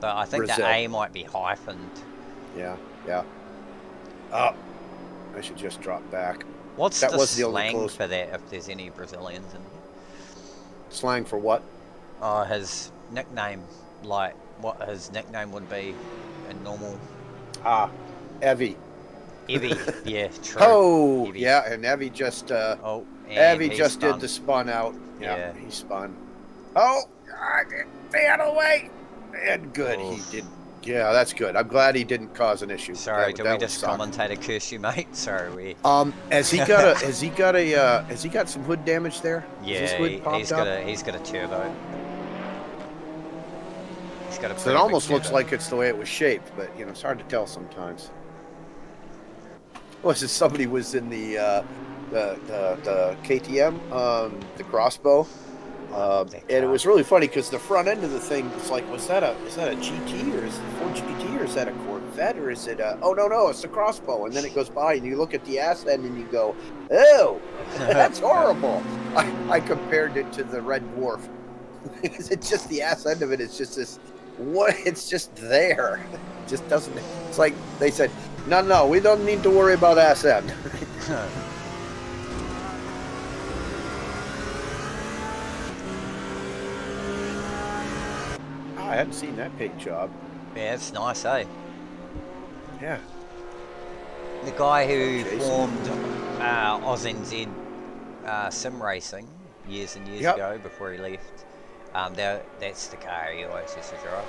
But I think Brazil. the A might be hyphened. Yeah. I should just drop back. What's That the was the only slang close- for that, if there's any Brazilians in here? Slang for what? His nickname, like what his nickname would be in normal. Evie. Evie, yeah, true. Oh, Evie. yeah, and Evie just Oh, and Evie he just spun. did the spun out. Yeah, Yeah. he spun. Oh, stay out of the way. And good, he Oof. did. Yeah, that's good. I'm glad he didn't cause an issue. Sorry, did we would just suck. commentator curse you, mate? Sorry, we. Has he got some hood damage there? Yeah, Is his hood popped he's up? got a turbo. He's got a So pretty it big almost looks turbo. like it's the way it was shaped, but you know, it's hard to tell sometimes. Was it somebody was in the KTM, the crossbow? And it was really funny because the front end of the thing was like, is that a GT or is it a Ford GT or is that a Corvette or is it a? Oh no, it's the crossbow. And then it goes by and you look at the ass end and you go, oh, that's horrible. I compared it to the Red Dwarf. It's just the ass end of it. It's just this. What? It's just there. It just doesn't. It's like they said, no, we don't need to worry about ass end. I hadn't seen that paint job. Yeah, it's nice, eh? Yeah. The guy who Jason. formed OzNZ sim racing years and years ago before he left, that's the car he always used to drive.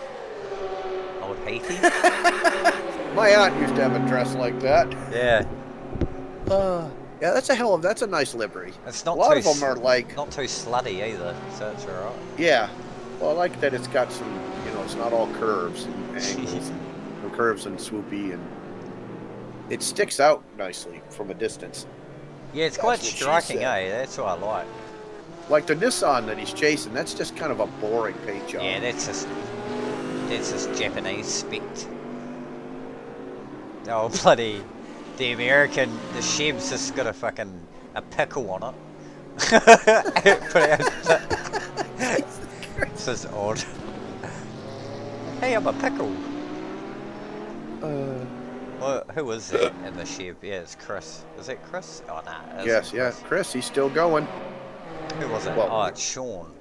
Old Heathy. My aunt used to have a dress like that. Yeah. Yeah, that's a nice livery. It's not A lot too of them are like, not too slutty either, so it's alright. yeah. Well, I like that it's got some, you know, it's not all curves and angles, and no curves and swoopy, and it sticks out nicely from a distance. Yeah, it's That's quite what she striking, said. eh? That's what I like. Like the Nissan that he's chasing, that's just kind of a boring paint job. Yeah, that's just Japanese spec. Oh bloody, the American, the Chev's just got a pickle on it. It's just odd. Hey, I'm a pickle. Well, who is that in the Chev? Yeah, it's Chris. Is it Chris? Oh no. Yes, yeah. Chris, he's still going. Who was it? Well, Oh, it's Sean.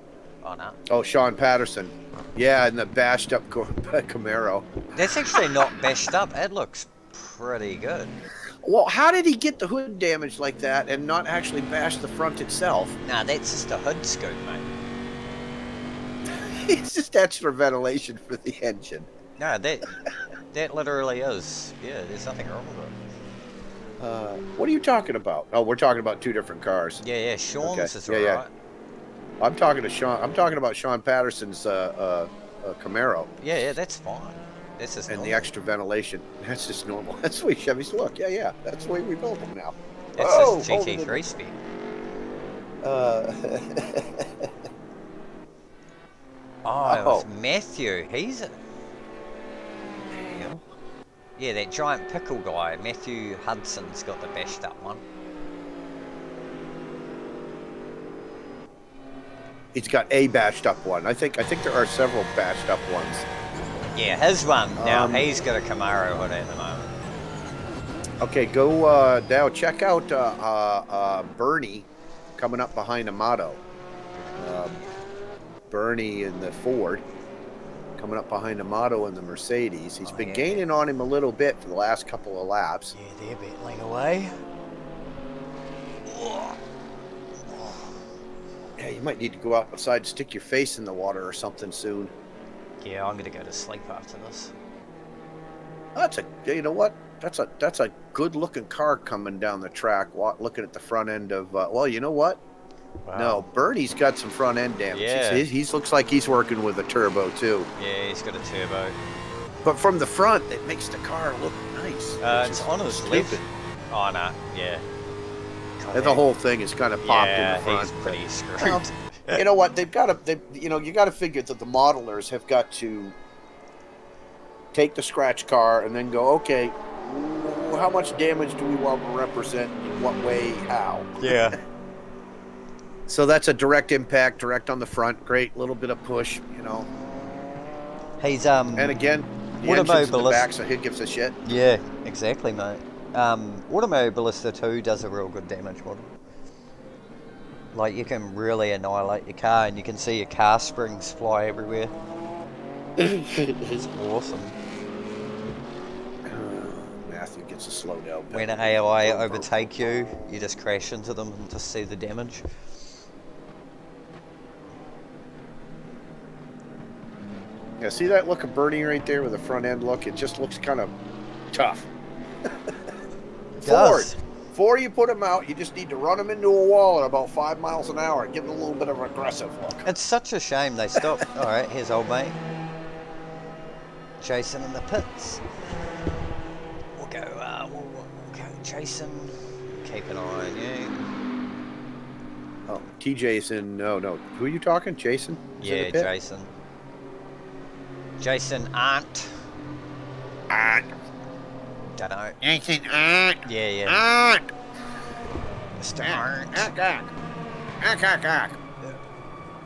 Oh no. Oh, Sean Patterson. Yeah, in the bashed up Camaro. That's actually not bashed up. It looks pretty good. Well, how did he get the hood damage like that and not actually bash the front itself? Nah, that's just a hood scoop, mate. It's just extra ventilation for the engine. No, that literally is. Yeah, there's nothing wrong with it. What are you talking about? Oh, we're talking about two different cars. Yeah, Sean's Okay. is Yeah, alright. yeah. I'm talking about Sean Patterson's Camaro. Yeah, that's fine. That's just And normal. the extra ventilation. That's just normal. That's the way Chevys look. Yeah. That's the way we build them now. That's Oh, just GT3 speed. Oh, it's Matthew. He's it. Yeah, that giant pickle guy. Matthew Hudson's got the bashed up one. He's got a bashed up one. I think there are several bashed up ones. Yeah, his one. Now, he's got a Camaro hood at the moment. Okay, go now check out Bernie coming up behind Amato. Bernie in the Ford coming up behind Amato in the Mercedes. He's been gaining on him a little bit for the last couple of laps. Yeah, they're battling away. Yeah, you might need to go outside and stick your face in the water or something soon. Yeah, I'm gonna go to sleep after this. You know what? That's a good looking car coming down the track. Looking at the front end of well, you know what? Wow. No, Bernie's got some front end damage. Yeah. He looks like he's working with a turbo too. Yeah, he's got a turbo. But from the front, it makes the car look nice. It's on his left. Oh no, yeah. God, And the whole thing is kind of popped in the front. he's pretty screwed. Well, you know what? You got to figure that the modelers have got to take the scratch car and then go, okay, how much damage do we want to represent? In what way? How? Yeah. So that's a direct impact, direct on the front. Great, little bit of push, you know. He's And again, the engine's in the Automobilist. back, so he gives a shit. Yeah, exactly, mate. Automobilista 2 does a real good damage model. Like, you can really annihilate your car and you can see your car springs fly everywhere. It's awesome. it's a slow down. When AI overtake you, you just crash into them and just see the damage. Yeah, see that look of Bernie right there with the front end look? It just looks kind of tough. Before you put them out, you just need to run them into a wall at about 5 miles an hour and give it a little bit of an aggressive look. It's such a shame they stopped. All right, here's old mate. Jason in the pits. We'll go Jason. Keep an eye on you. Oh, TJ's in. No. Who are you talking? Jason? Yeah, Jason. Jason Arndt. Dunno. Jason Arndt. Yeah. Arndt. Mr. Arndt.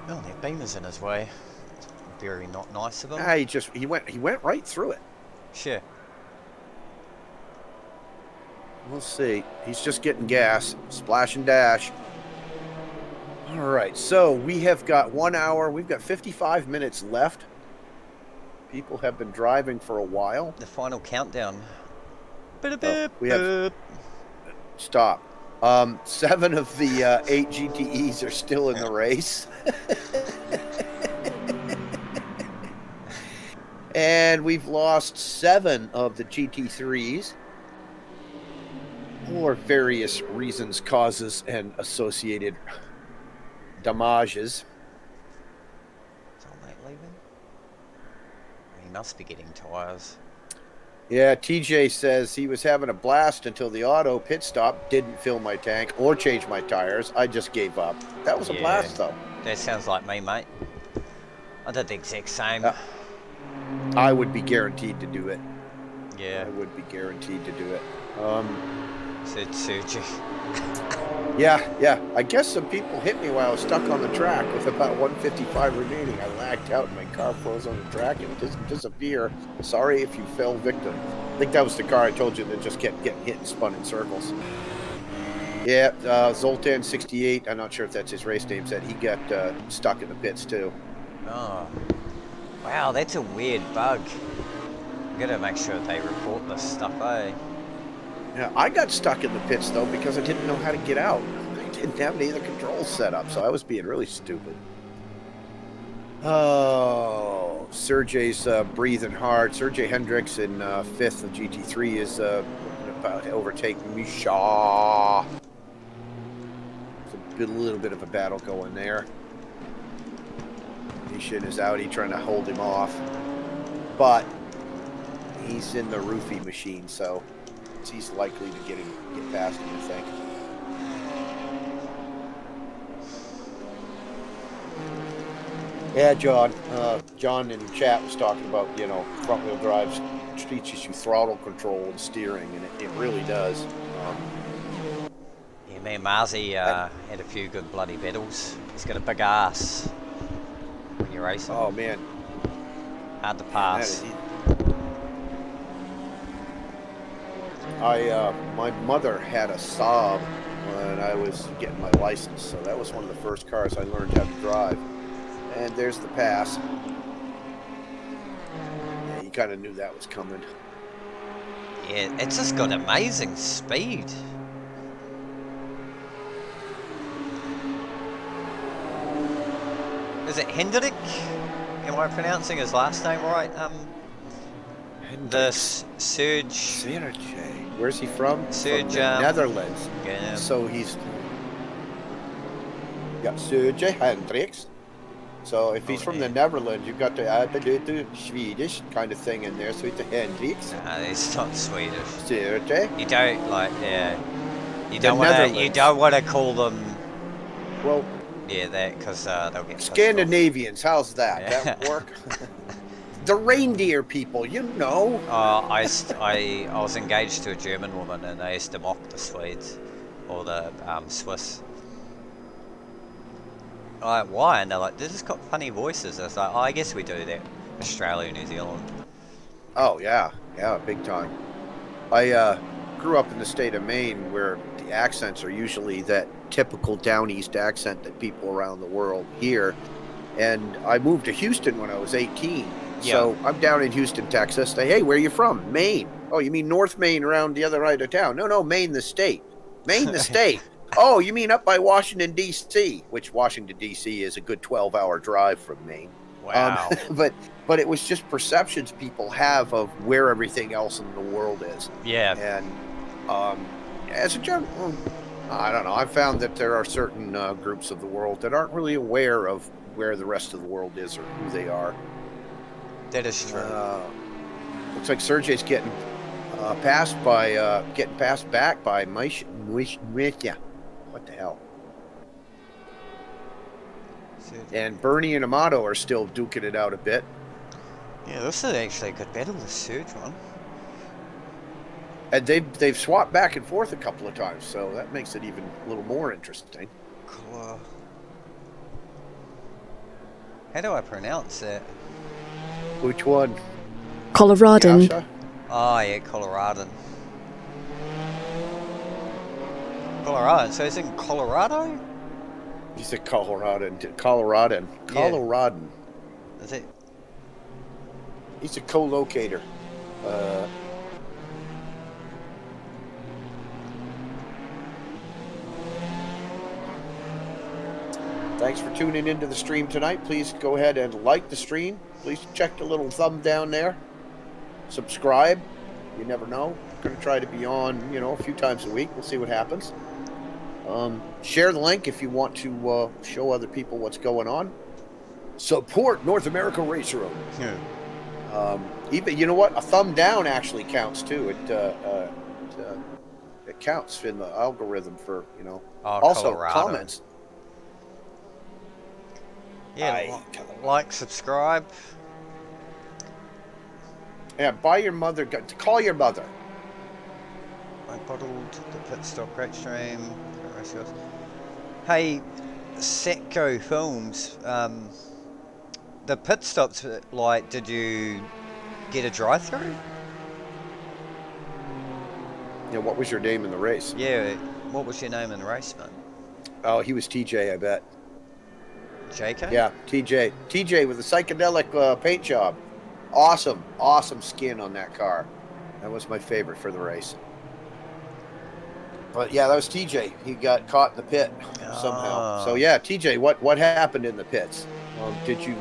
Oh, that beamer's in his way. Very not nice of him. He went right through it. Sure. We'll see. He's just getting gas. Splash and dash. All right, so we have got 1 hour. We've got 55 minutes left. People have been driving for a while. The final countdown. We have... Stop. 7 of the 8 GTEs are still in the race. And we've lost 7 of the GT3s for various reasons, causes, and associated damages. Is old mate leaving? He must be getting tyres. Yeah, TJ says he was having a blast until the auto pit stop didn't fill my tank or change my tires. I just gave up. That was a blast, though. That sounds like me, mate. I did the exact same. I would be guaranteed to do it. Yeah. I would be guaranteed to do it. Said Sergi. Yeah. I guess some people hit me while I was stuck on the track with about 155 remaining. I lagged out and my car froze on the track and it doesn't disappear. Sorry if you fell victim. I think that was the car I told you that just kept getting hit and spun in circles. Yeah, Zoltan 68, I'm not sure if that's his race name, said he got stuck in the pits too. Oh. Wow, that's a weird bug. I'm gonna make sure they report this stuff, eh? Yeah, I got stuck in the pits though because I didn't know how to get out. I didn't have any of the controls set up, so I was being really stupid. Oh, Sergey's breathing hard. Sergey Hendricks in 5th of GT3 is about to overtake Misha. There's a little bit of a battle going there. Nishin is out. He's trying to hold him off, but he's in the roofie machine, so he's likely to get past him, I think. Yeah, John in chat was talking about, front-wheel drive teaches you throttle control and steering, and it really does. Yeah, me and Marzi had a few good bloody battles. He's got a big ass when you're racing. Oh, man. Hard to pass. My mother had a Saab when I was getting my license, so that was one of the first cars I learned how to drive. And there's the pass. Yeah, you kind of knew that was coming. Yeah, it's just got amazing speed. Is it Hendrik? Am I pronouncing his last name right? The Serge. Serge. Where's he from? Serge. From the Netherlands. Yeah. So he's got Serge Hendricks. So if he's from the Netherlands, you've got to add the Swedish kind of thing in there. So it's a Hendricks. Nah, it's not Swedish. Serge. You don't like, yeah. You don't want to call them. Well. Yeah, that because they'll get Scandinavians. How's that? Yeah. That would work. The reindeer people, you know. I was engaged to a German woman, and I used to mock the Swedes or the Swiss. I'm like, why? And they're like, they just got funny voices. I was like, I guess we do that. Australia, New Zealand. Oh yeah, big time. I grew up in the state of Maine, where the accents are usually that typical down east accent that people around the world hear. And I moved to Houston when I was 18. So I'm down in Houston, Texas. Hey, where are you from? Maine. Oh, you mean North Maine around the other side of town? No, Maine the state. Maine the state. Oh, you mean up by Washington, D.C., which Washington, D.C. is a good 12-hour drive from Maine. Wow. But it was just perceptions people have of where everything else in the world is. Yeah. And as a general, I don't know. I've found that there are certain groups of the world that aren't really aware of where the rest of the world is or who they are. That is true. Looks like Sergey's getting passed back by Misha. What the hell? And Bernie and Amato are still duking it out a bit. Yeah, this is actually a good battle, this Surge one. And they've swapped back and forth a couple of times, so that makes it even a little more interesting. Cool. How do I pronounce that? Which one? Coloradan. Yasha? Oh, yeah, Coloradan. Colorado. So it's in Colorado? He said Coloradan. Coloradan. Coloradan. Is it? He's a co-locator. Thanks for tuning into the stream tonight. Please go ahead and like the stream. Please check the little thumb down there. Subscribe. You never know. I'm going to try to be on, a few times a week. We'll see what happens. Share the link if you want to show other people what's going on. Support North America RaceRoom. Yeah. Even, you know what? A thumb down actually counts too. It counts in the algorithm for, also Colorado. comments. Yeah, like, subscribe. Yeah, buy your mother, call your mother. I bottled the pit stop great stream. Hey, Setco Films, the pit stops, like, did you get a drive-through? Yeah, what was your name in the race? Yeah, what was your name in the race, man? Oh, he was TJ, I bet. JK? Yeah, TJ. TJ with a psychedelic paint job. Awesome skin on that car. That was my favorite for the race. But yeah, that was TJ. He got caught in the pit somehow. So yeah, TJ, what happened in the pits? Did you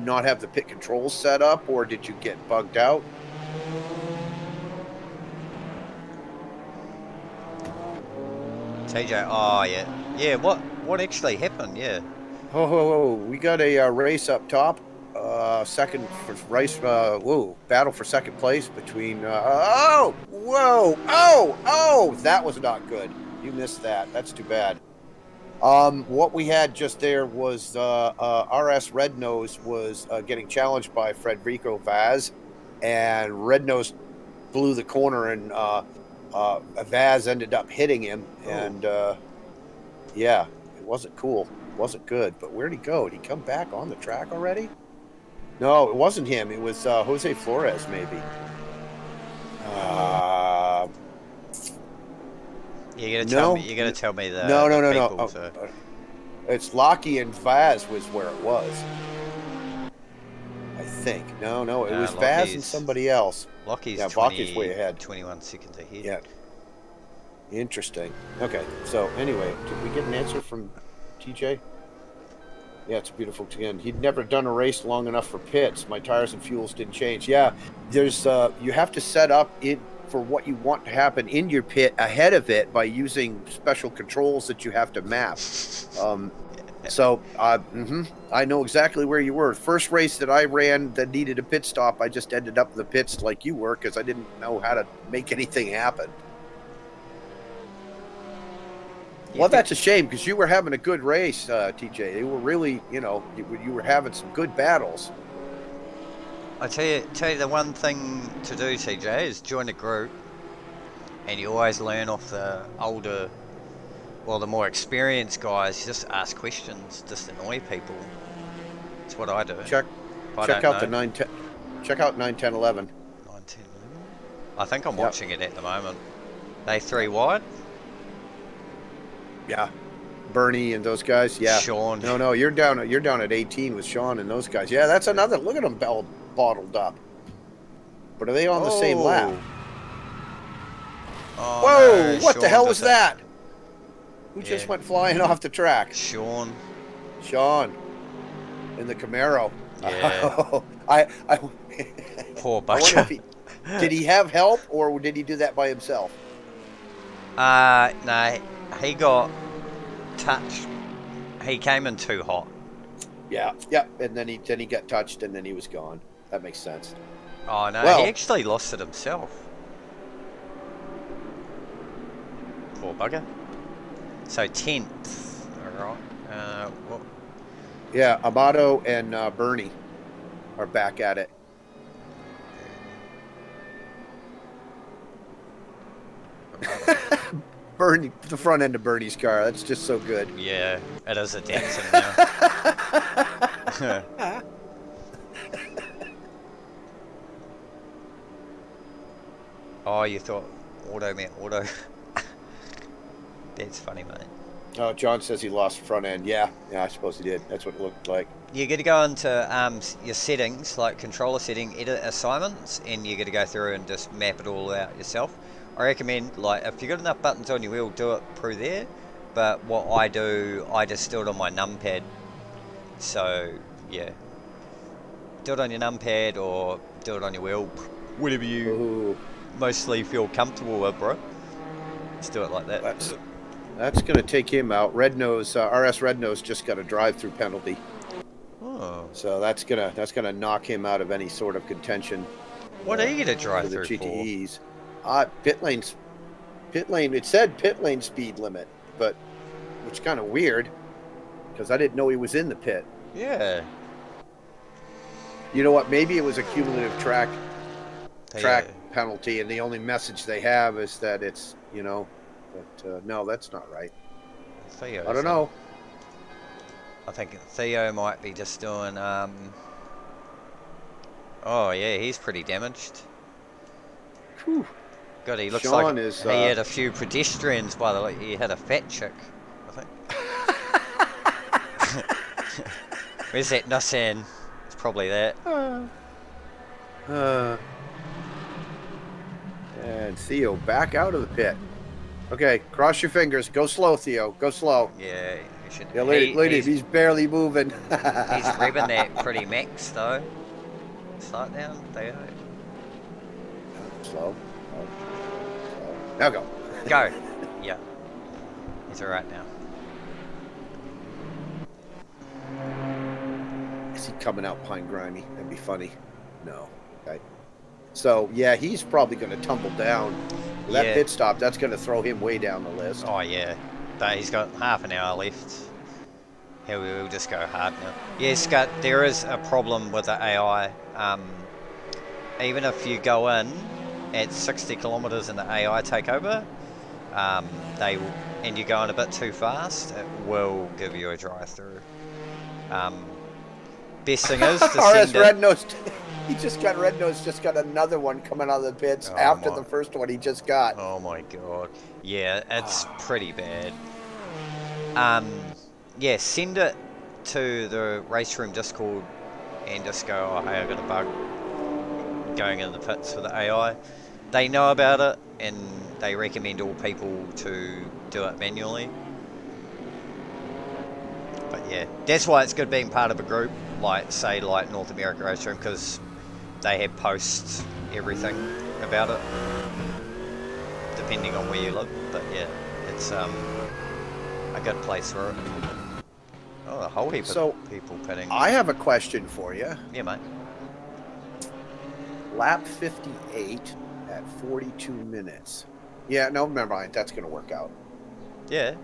not have the pit controls set up, or did you get bugged out? TJ, oh yeah. What actually happened, yeah. We got a race up top. Second for race, battle for second place between, that was not good. You missed that. That's too bad. What we had just there was, RS Red Nose was getting challenged by Federico Vaz, and Red Nose blew the corner, and Vaz ended up hitting him, and yeah, it wasn't cool. It wasn't good. But where'd he go? Did he come back on the track already? No, it wasn't him. It was Jose Flores, maybe. You're gonna tell me the No. So. It's Lockie and Vaz was where it was. I think. No, it was Vaz and somebody else. Lockie's Lockie's way ahead. 21 seconds ahead. Yeah. Interesting. Okay. So anyway, did we get an answer from TJ? Yeah, it's a beautiful again. He'd never done a race long enough for pits. My tires and fuels didn't change. Yeah, there's you have to set up it for what you want to happen in your pit ahead of it by using special controls that you have to map. I know exactly where you were. First race that I ran that needed a pit stop, I just ended up in the pits like you were because I didn't know how to make anything happen. Well, that's a shame because you were having a good race, TJ. They were really, you were having some good battles. I tell you, the one thing to do, TJ, is join a group, and you always learn off the older, the more experienced guys. Just ask questions, just annoy people. That's what I do. Check out the 910. Check out 91011. 91011. I think I'm watching it at the moment. They 3 wide. Yeah, Bernie and those guys. Yeah, Sean. No, you're down at 18 with Sean and those guys. Yeah, that's another. Look at them bottled up. But are they on the same lap? Oh, Whoa! no, What the Sean hell does was it. that? Who Yeah. just went flying off the track? Sean. Sean. In the Camaro. Yeah. Oh, I Poor I wonder if bugger. did he have help or did he do that by himself? No, he got touched. He came in too hot. Yeah. And then he got touched and then he was gone. That makes sense. Oh no, Well- he actually lost it himself. Poor bugger. So 10th, alright. What? Yeah, Amato and Bernie are back at it. Bernie, the front end of Bernie's car. That's just so good. Yeah, it is a dancing now. Oh, you thought auto meant auto. That's funny, mate. Oh, John says he lost front end. Yeah, I suppose he did. That's what it looked like. You got to go into your settings, like controller setting, edit assignments, and you got to go through and just map it all out yourself. I recommend, like, if you've got enough buttons on your wheel, do it through there. But what I do, I just do it on my numpad. So, yeah. Do it on your numpad or do it on your wheel. Whatever you Ooh, mostly feel comfortable with, bro. Let's do it like that. that's going to take him out. Red Nose, RS Red Nose just got a drive-through penalty. Oh. So that's gonna knock him out of any sort of contention. What are you going to for drive the through for? GTEs? Pit lane. It said pit lane speed limit, but which is kind of weird because I didn't know he was in the pit. Yeah. You know what? Maybe it was a cumulative track Yeah. penalty, and the only message they have is that it's But no, that's not right. Theo's I don't know. I think Theo might be just doing, oh yeah, he's pretty damaged. Whew. God, he looks Sean like is, he had a few pedestrians by the way. He had a fat chick, I think. Where's that Nissan? It's probably that. And Theo back out of the pit. Okay, cross your fingers. Go slow, Theo. Go slow. Yeah, you should. Yeah, lady, he's barely moving. He's revving that pretty max though. Slow it down, Theo. Slow. Now go. Go. Yeah. He's alright now. Is he coming out pine grimy? That'd be funny. No. Okay. So yeah, he's probably going to tumble down. That Yeah. pit stop, that's going to throw him way down the list. Oh yeah, but he's got half an hour left. We'll just go hard now. Yeah, Scott, there is a problem with the AI. Even if you go in at 60 kilometers and the AI take over, and you're going a bit too fast, it will give you a drive-through. Best thing is to RS send Red it. Nose. Red Nose just got another one coming out of the pits Oh, after my. the first one he just got. Oh my god. Yeah, it's pretty bad. Yeah, send it to the RaceRoom Discord and just go, oh hey, I got a bug going in the pits for the AI. They know about it and they recommend all people to do it manually. But yeah, that's why it's good being part of a group like, say, like North America RaceRoom, because they have posts everything about it, depending on where you live. But yeah, it's a good place for it. Oh, a whole heap So, of people pitting. I have a question for you. Yeah, mate. Lap 58 at 42 minutes. Yeah, no, never mind. That's going to work out. Yeah.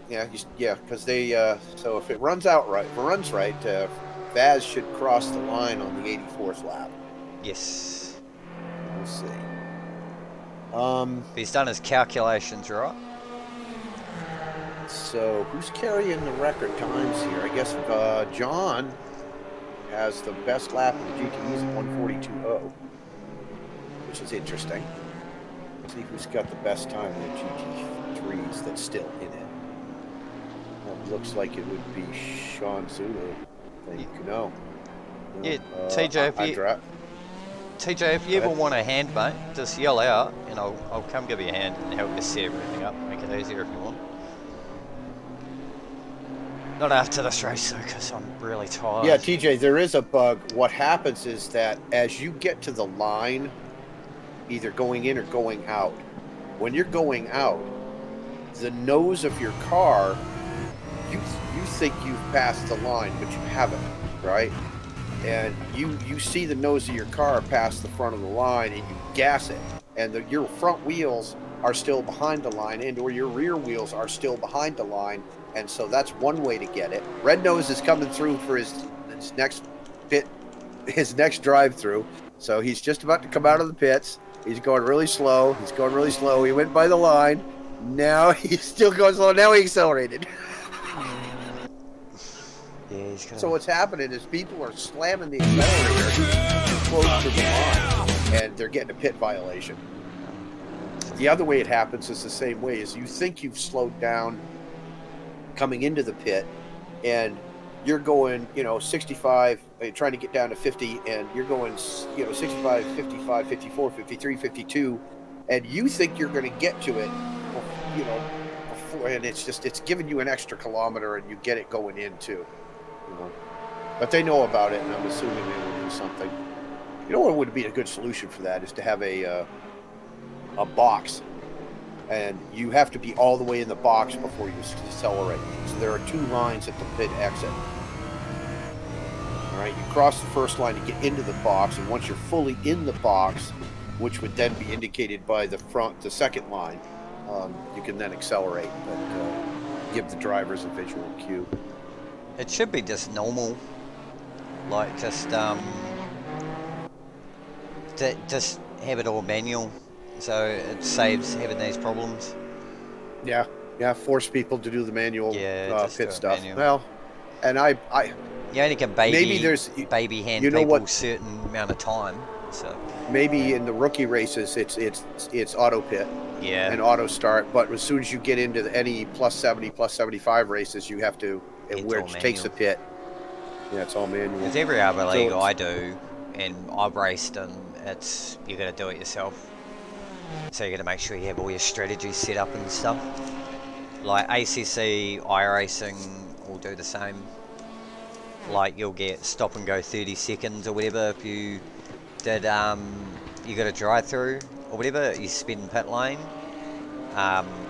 Yeah, because they. So if it runs right, Vaz should cross the line on the 84th lap. Yes. We'll see. He's done his calculations right. So who's carrying the record times here? I guess John has the best lap of the GTEs at 142.0, which is interesting. Let's see who's got the best time in the GT3s that's still in it. It looks like it would be Sean Zulu. I think. No. Yeah, TJ, TJ, if you ever want a hand, mate, just yell out, and I'll come give you a hand and help you set everything up, make it easier if you want. Not after this race, though, because I'm really tired. Yeah, TJ, there is a bug. What happens is that as you get to the line, either going in or going out, when you're going out, the nose of your car, you think you've passed the line, but you haven't, right? And you see the nose of your car past the front of the line, and you gas it, and your front wheels are still behind the line, and or your rear wheels are still behind the line, and so that's one way to get it. Red Nose is coming through for his next pit, his next drive-through, so he's just about to come out of the pits. He's going really slow. He went by the line. Now he's still going slow. Now he accelerated. Yeah, So what's happening is people are slamming the accelerator close to the line, and they're getting a pit violation. The other way it happens is the same way, is you think you've slowed down coming into the pit, and you're going, 65, trying to get down to 50, and you're going, 65, 55, 54, 53, 52, and you think you're going to get to it, before, and it's giving you an extra kilometer, and you get it going in too. But they know about it, and I'm assuming they will do something. What would be a good solution for that is to have a box, and you have to be all the way in the box before you accelerate. So there are 2 lines at the pit exit. All right, you cross the first line to get into the box, and once you're fully in the box, which would then be indicated by the second line, you can then accelerate and give the drivers a visual cue. It should be just normal, like just have it all manual, so it saves having these problems. Yeah, force people to do the manual pit stuff. Manual. Well, and I you only can baby hand people a certain amount of time. So maybe in the rookie races it's auto pit, and auto start, but as soon as you get into any plus 70, plus 75 races, you have to. Which takes a pit. Yeah, it's all manual. Because every other league I do, and I've raced, and you got to do it yourself. So you got to make sure you have all your strategies set up and stuff. Like ACC, iRacing will do the same. Like you'll get stop and go 30 seconds or whatever if you did. You got a drive through or whatever. You spin pit lane.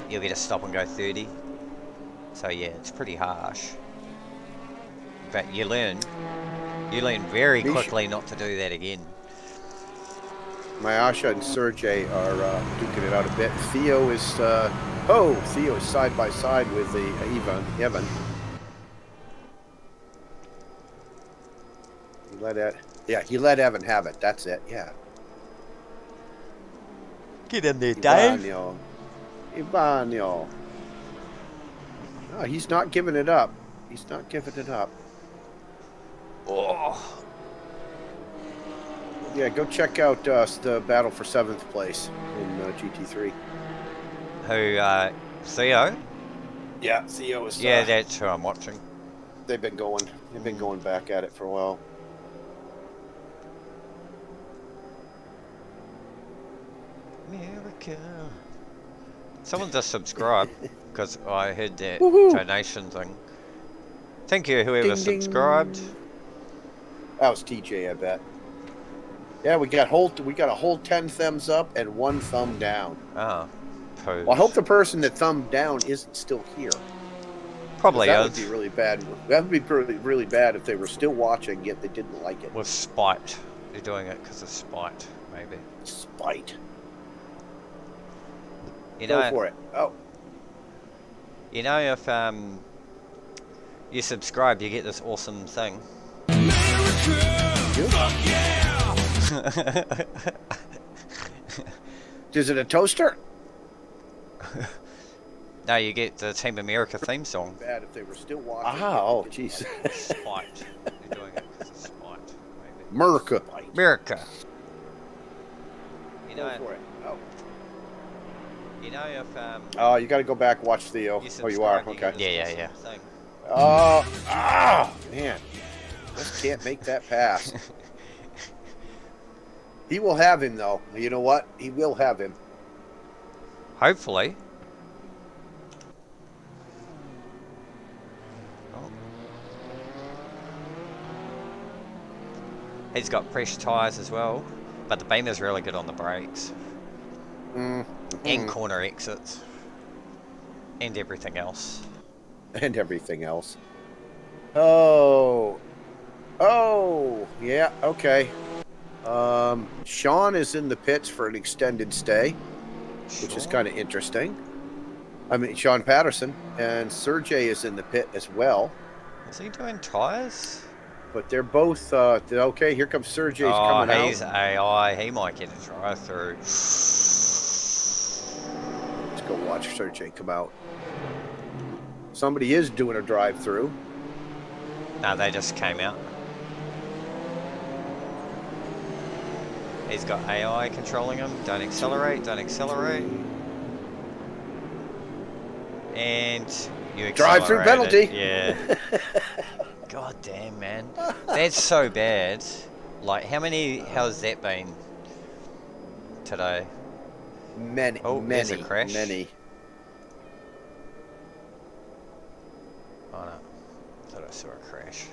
You'll get a stop and go 30. So yeah, it's pretty harsh. But you learn very quickly not to do that again. Mayasha and Sergey are duking it out a bit. Theo is side by side with Evan. He let Evan have it. That's it. Yeah. Get in there, Dave. Ivanio. No, he's not giving it up. Oh. Yeah, go check out the battle for 7th place in GT3. Who, Theo? Yeah, Theo is. Yeah, that's who I'm watching. They've been going back at it for a while. America. Someone just subscribed because I heard that donation thing. Thank you, whoever subscribed. That was TJ, I bet. Yeah, we got a whole 10 thumbs up and 1 thumb down. Oh, well, I hope the person that thumbed down isn't still here. Probably that is. Would be really bad. That would be really bad if they were still watching yet they didn't like it. With spite. They're doing it because of spite, maybe. Spite. Go for it. Oh. You know, if you subscribe, you get this awesome thing. Is it a toaster? No, you get the Team America theme song. Bad if they were still watching. Oh, jeez. Spite. They're doing it because of spite, maybe. America. You know. Go for it. Oh. You know if oh, you got to go back watch Theo. You are. Okay. Yeah. Man, just can't make that pass. He will have him, though. You know what? He will have him. Hopefully. Oh. He's got pressure tyres as well, but the Beamer's really good on the brakes. And corner exits. And everything else. And everything else. Oh. Oh, yeah, okay. Sean is in the pits for an extended stay, which is kind of interesting. I mean, Sean Patterson, and Sergey is in the pit as well. Is he doing tyres? But they're both, okay, here comes Sergey's coming out. Oh, he's AI. He might get a drive-through. Let's go watch Sergey come out. Somebody is doing a drive-through. No, they just came out. He's got AI controlling him. Don't accelerate, don't accelerate. And you accelerated. Drive-through penalty. Yeah. God damn, man. That's so bad. Like, how's that been today? Many, there's a many, crash. many. Oh no. Thought I saw a crash.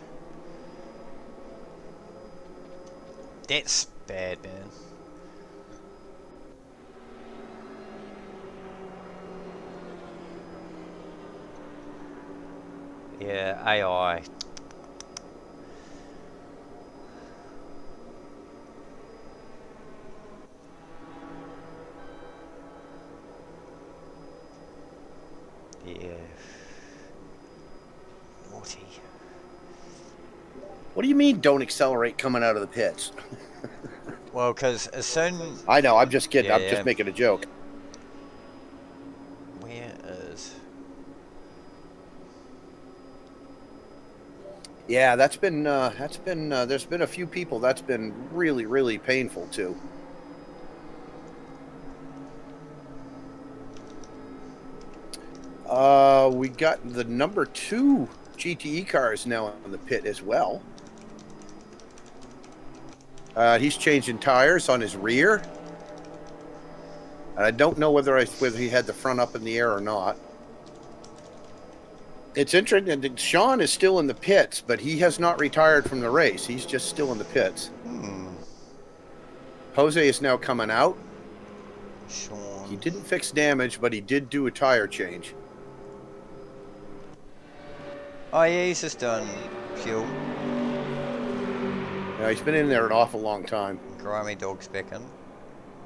That's bad, man. Yeah, AI. Yeah. Naughty. What do you mean don't accelerate coming out of the pits? Well, because as soon... I know, I'm just kidding. Yeah, I'm just making a joke. Where is... Yeah, there's been a few people that's been really, really painful too. We got the number 2 GTE cars now in the pit as well. He's changing tires on his rear. And I don't know whether he had the front up in the air or not. It's interesting that Sean is still in the pits, but he has not retired from the race. He's just still in the pits. Jose is now coming out. Sean. He didn't fix damage, but he did do a tire change. Oh yeah, he's just done fuel. Yeah, he's been in there an awful long time. Grimy dog's back in.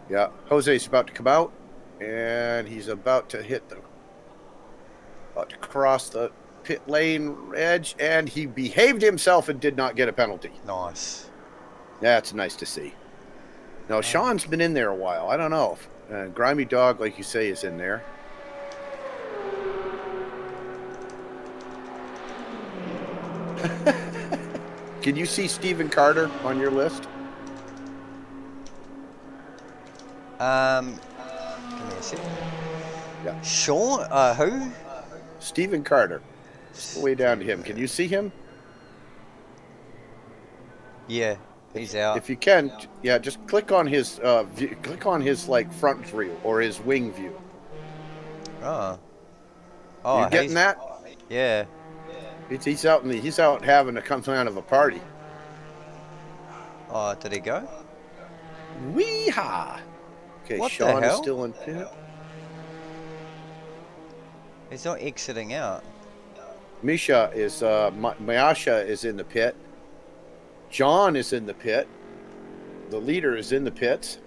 Yeah, Jose's about to come out, and he's about to cross the pit lane edge, and he behaved himself and did not get a penalty. Nice. That's nice to see. Now, Sean's been in there a while. I don't know. Grimy Dog, like you say, is in there. Can you see Stephen Carter on your list? Give me a second. Yeah. Sean? Who? Stephen Carter. Just way down to him. Can you see him? Yeah, he's out. If you can, yeah, just click on his click on his like front view or his wing view. Oh. You getting that? Yeah. He's out having some kind of a party. Oh, did he go? Wee-ha! Okay, What the Sean is hell? still in pit. He's not exiting out. Misha is Mayasha is in the pit. John is in the pit. The leader is in the pits.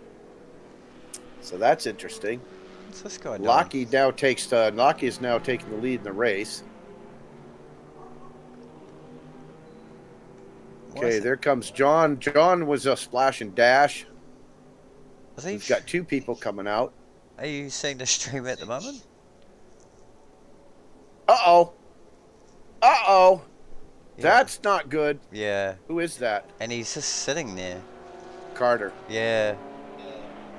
So that's interesting. What's this guy doing? Lockie is now taking the lead in the race. Okay, there comes John. John was a splash and dash. We've got 2 people coming out. Are you seeing the stream at the moment? Uh-oh. Uh-oh. Yeah. That's not good. Yeah. Who is that? And he's just sitting there. Carter. Yeah.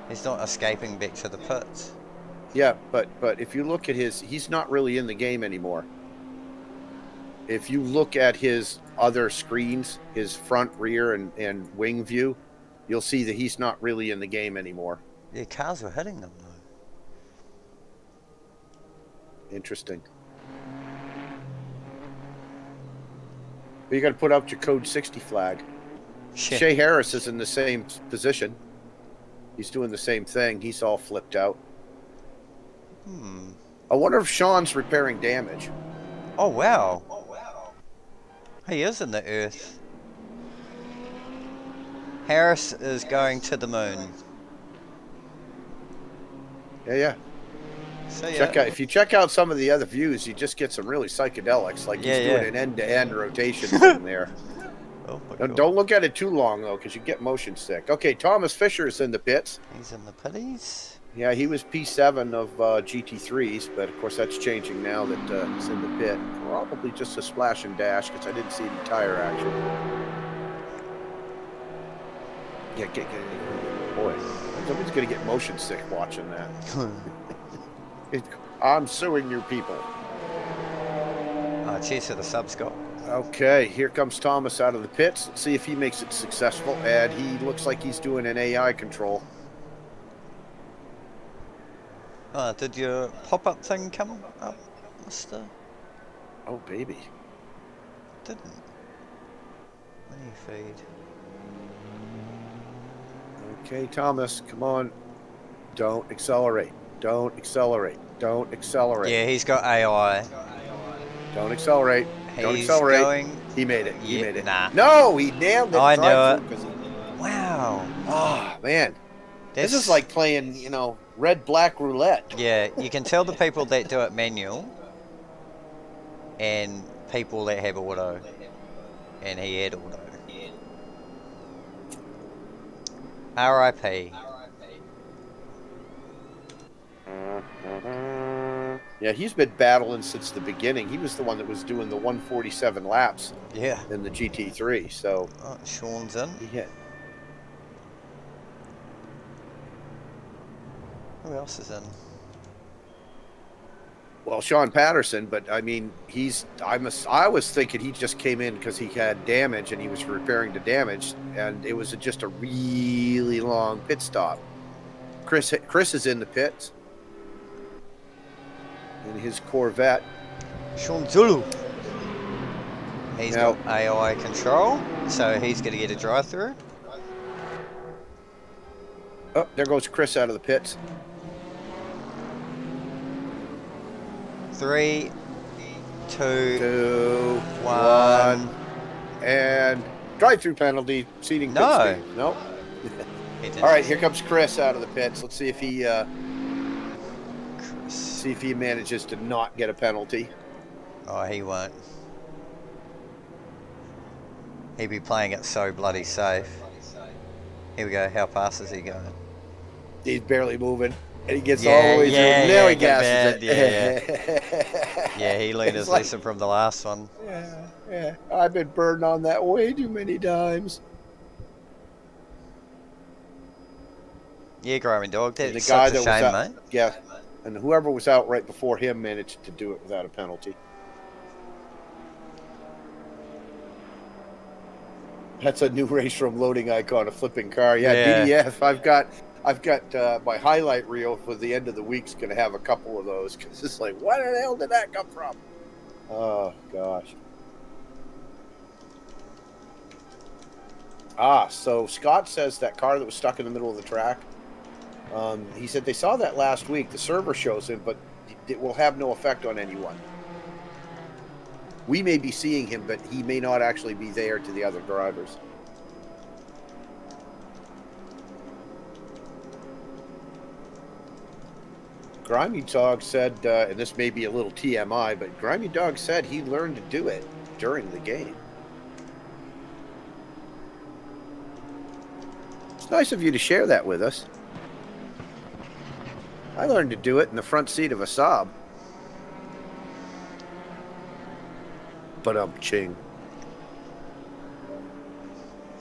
He's not escaping back to the pits. Yeah, but if you look at he's not really in the game anymore. If you look at his other screens, his front, rear, and wing view, you'll see that he's not really in the game anymore. Yeah, cars were hitting them though. Interesting. But you got to put up your code 60 flag. Shit. Shea Harris is in the same position. He's doing the same thing. He's all flipped out. I wonder if Sean's repairing damage. Oh wow. He is in the Earth. Harris is going to the moon. Yeah. So yeah. Check out, if you check out some of the other views, you just get some really psychedelics. Like he's doing an end-to-end rotation thing there. Oh my God. Don't look at it too long though, because you get motion sick. Okay, Thomas Fisher is in the pits. He's in the pitties. Yeah, he was P7 of GT3s, but of course that's changing now that he's in the pit. Probably just a splash and dash because I didn't see any tire action. Yeah, boy, somebody's gonna get motion sick watching that. I'm suing your people. Cheers for the sub, Scott. Okay, here comes Thomas out of the pits. Let's see if he makes it successful. And he looks like he's doing an AI control. Did your pop-up thing come up, mister? Oh, baby. Didn't. Menu feed. Okay, Thomas, come on. Don't accelerate. Don't accelerate. Don't accelerate. Yeah, he's got AI. Don't accelerate. Don't accelerate. Going... He made it. He Yeah, made it. nah. No, he nailed it. I knew it. He... Wow. Oh, man. That's... This is like playing, you know, red-black roulette. Yeah, you can tell the people that do it manual and people that have auto. And he had auto. RIP. Yeah, he's been battling since the beginning. He was the one that was doing the 147 laps in the GT3. So Sean's in. Yeah. Who else is in? Well, Sean Patterson, but I mean, I was thinking he just came in because he had damage and he was repairing the damage, and it was just a really long pit stop. Chris is in the pits in his Corvette. Sean Zulu. He's got AI control, so he's going to get a drive-through. Oh, there goes Chris out of the pits. 3, 2, 1. And drive-through penalty, seating pit stop. Nope. All right, here comes Chris out of the pits. Let's see if he manages to not get a penalty. Oh, he won't. He'd be playing it so bloody safe. Here we go. How fast is he going? He's barely moving. And he gets all the way through. Now he gasses it. Yeah, he learned his lesson from the last one. Yeah. I've been burned on that way too many times. Yeah, Growing Dog. That's the guy such a that shame, was out, mate. Yeah, and whoever was out right before him managed to do it without a penalty. That's a new RaceRoom loading icon, a flipping car. Yeah, DDF. I've got my highlight reel for the end of the week's going to have a couple of those because it's like, where the hell did that come from? Oh gosh. So Scott says that car that was stuck in the middle of the track. He said they saw that last week. The server shows him, but it will have no effect on anyone. We may be seeing him, but he may not actually be there to the other drivers. Grimy Dog said, and this may be a little TMI, but Grimy Dog said he learned to do it during the game. It's nice of you to share that with us. I learned to do it in the front seat of a Saab. But ching.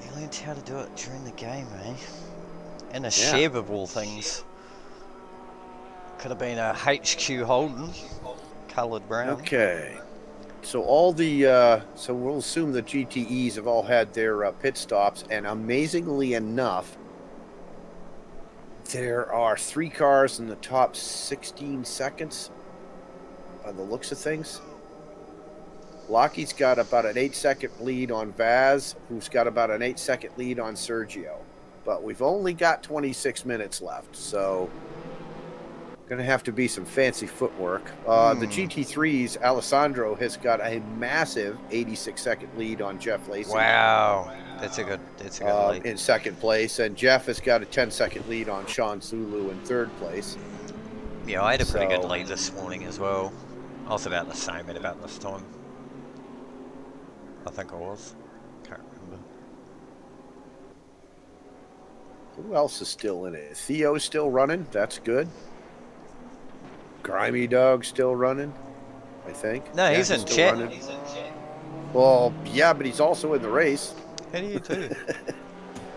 You learned how to do it during the game, eh? In a Chevy of all things. Could have been a HQ Holden, coloured brown. Okay. So all the so we'll assume the GTEs have all had their pit stops, and amazingly enough, there are 3 cars in the top 16 seconds by the looks of things. Lockie's got about an 8-second lead on Vaz, who's got about an 8-second lead on Sergio. But we've only got 26 minutes left, so going to have to be some fancy footwork. The GT3s, Alessandro has got a massive 86-second lead on Jeff Lacey. Wow, that's a good lead. In second place, and Jeff has got a 10-second lead on Sean Zulu in third place. Yeah, I had a pretty good lead this morning as well. I was about the same at about this time. I think I was. Can't remember. Who else is still in it? Theo's still running. That's good. Grimy Dog still running, I think. No, he's in chat. Well, yeah, but he's also in the race. How do you do?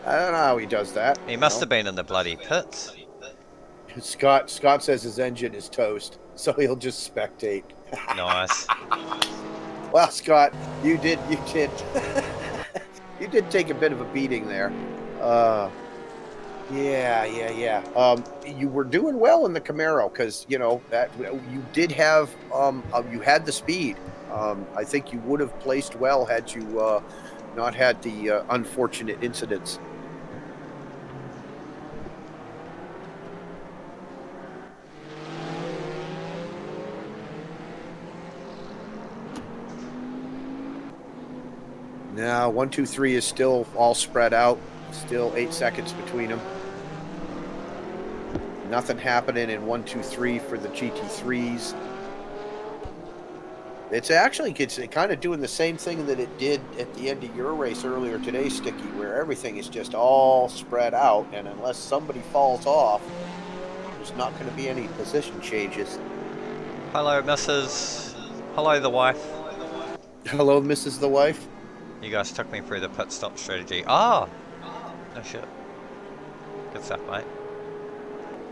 I don't know how he does that. He must have been in the bloody pits. Scott says his engine is toast, so he'll just spectate. Nice. Well, Scott, you did you did take a bit of a beating there. Yeah. You were doing well in the Camaro because that you did have you had the speed. I think you would have placed well had you not had the unfortunate incidents. Now 1, 2, 3 is still all spread out. Still 8 seconds between them. Nothing happening in 1, 2, 3 for the GT3s. It's kind of doing the same thing that it did at the end of your race earlier today, Sticky, where everything is just all spread out, and unless somebody falls off, there's not going to be any position changes. Hello, Mrs. Hello, the wife. Hello, Mrs. the wife. You guys took me through the pit stop strategy. Ah! No shit. Good stuff, mate.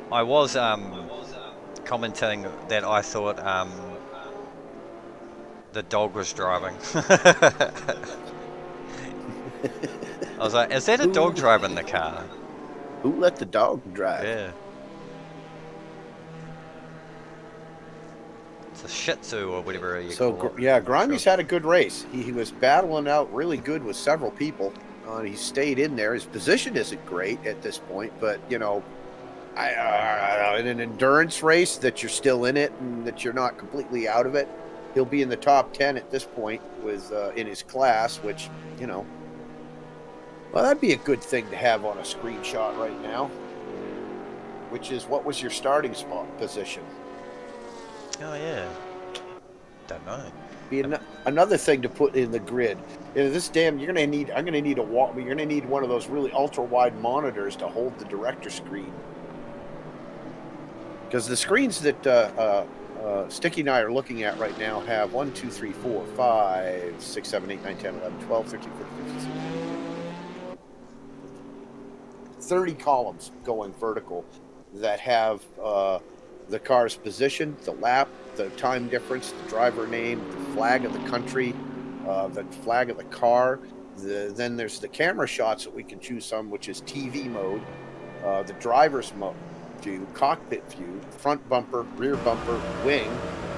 I was commenting that I thought the dog was driving. I was like, is that a dog driving the car? Who let the dog drive? Yeah. It's a Shih Tzu or whatever you call it. Yeah, Grimey's had a good race. He was battling out really good with several people. He stayed in there. His position isn't great at this point, but in an endurance race that you're still in it and that you're not completely out of it, he'll be in the top 10 at this point with in his class, which well, that'd be a good thing to have on a screenshot right now. Which is, what was your starting spot position? Oh yeah. Don't know. Be another thing to put in the grid. This damn, you're gonna need one of those really ultra wide monitors to hold the director screen. Because the screens that Sticky and I are looking at right now have 1, 2, 3, 4, 5, 6, 7, 8, 9, 10, 11, 12, 13, 14, 15, 16. 30 columns going vertical that have the car's position, the lap, the time difference, the driver name, the flag of the country, the flag of the car. Then there's the camera shots that we can choose from, which is TV mode, the driver's mode view, cockpit view, front bumper, rear bumper, wing.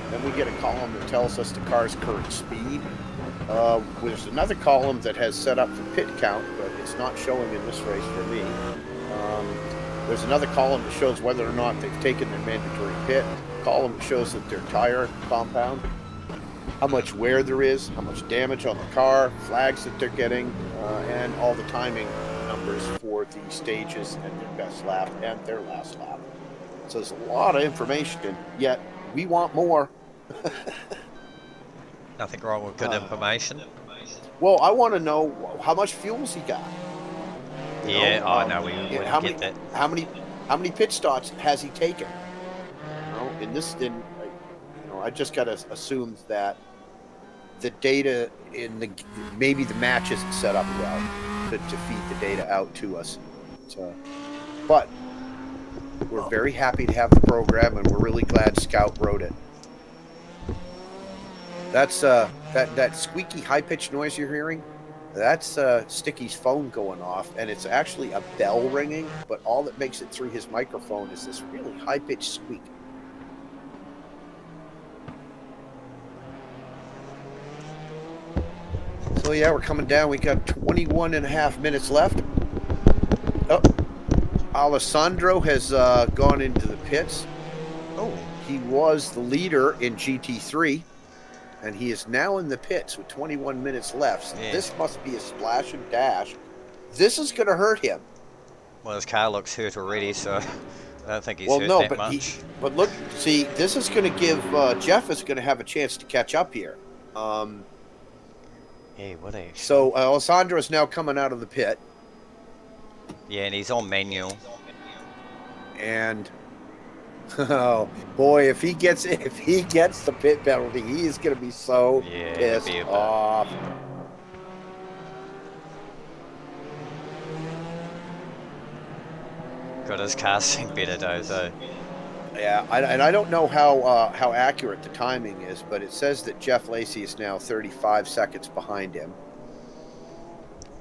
Then we get a column that tells us the car's current speed. There's another column that has set up for pit count, but it's not showing in this race for me. There's another column that shows whether or not they've taken their mandatory pit. Column that shows that their tire compound, how much wear there is, how much damage on the car, flags that they're getting, and all the timing numbers for the stages and their best lap and their last lap. So there's a lot of information, and yet we want more. Nothing wrong with good information. Well, I want to know how much fuel's he got. We wouldn't get that. How many pit stops has he taken? I just got to assume that the data maybe the match isn't set up well to feed the data out to us. But we're very happy to have the program, and we're really glad Scout wrote it. That's that squeaky high-pitched noise you're hearing, that's Sticky's phone going off, and it's actually a bell ringing, but all that makes it through his microphone is this really high-pitched squeak. So yeah, we're coming down. We got 21 and a half minutes left. Oh, Alessandro has gone into the pits. Oh, He was the leader in GT3, and he is now in the pits with 21 minutes left. So Yeah. this must be a splash and dash. This is going to hurt him. well, his car looks hurt already, so I don't think he's Well, hurt no, that but much. but look, see, this is going to give Jeff is going to have a chance to catch up here. Yeah, what a... So Alessandro is now coming out of the pit, Yeah, and he's on manual. and oh boy, if he gets the pit penalty, he is going to be so Yeah, pissed it'll be a bit. off. God, his car's seen better days, though. Yeah, and I don't know how accurate the timing is, but it says that Jeff Lacey is now 35 seconds behind him.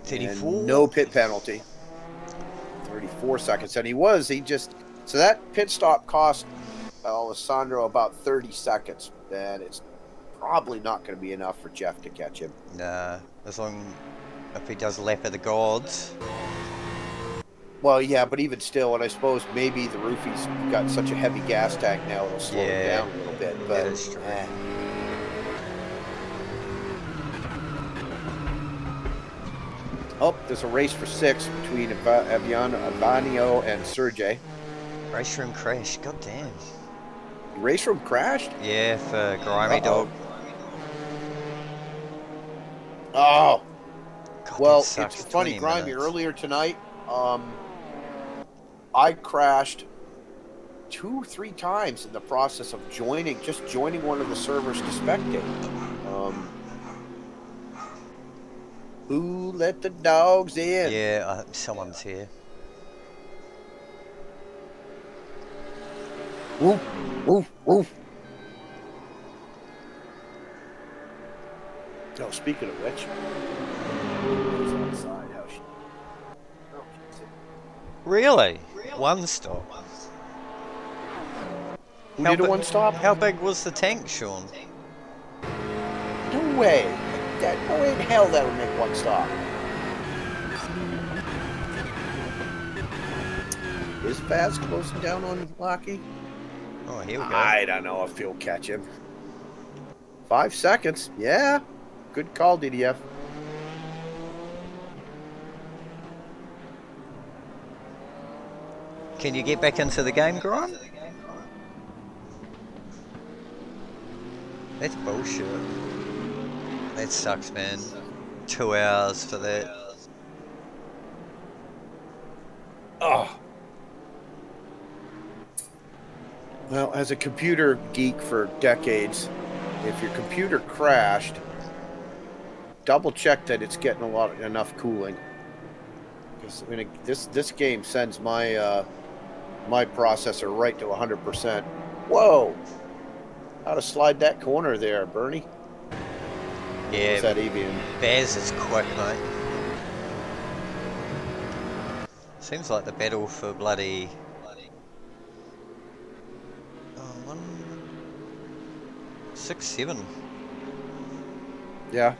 34? And no pit penalty. 34 seconds, and so that pit stop cost Alessandro about 30 seconds, and it's probably not going to be enough for Jeff to catch him. Nah, as long if he does lap of the gods. Well, yeah, but even still, and I suppose maybe the roofie's got such a heavy gas tank now it'll slow it Yeah, down a little bit. But that is true. Oh, there's a race for 6 between Avanio and Sergey. RaceRoom crash, god damn. RaceRoom crashed? Yeah, for Grimy Uh-oh. Dog. Oh, God, well, that sucks. it's funny, 20 Grimy. minutes. Earlier tonight, I crashed 2-3 times in the process of joining one of the servers to spectate. Who let the dogs in? Yeah, someone's here. Woof, woof, woof. Oh, speaking of which, who's on the side? How's she? Oh, she's in. Really? One stop. Who How did a bi- one stop? How big was the tank, Sean? No way. No way in hell that would make one stop. Is Vaz closing down on Locky? Oh, here we go. I don't know if he'll catch him. 5 seconds. Yeah. Good call, DDF. Can you get back into the game, Grant? That's bullshit. That sucks, man. 2 hours for that. Oh. Well, as a computer geek for decades, if your computer crashed, double check that it's getting enough cooling. Because this game sends my my processor right to 100%. Whoa! How to slide that corner there, Bernie? Yeah, What's that avian? Baz is quick, mate. Seems like the battle for bloody... 6-7. Yeah,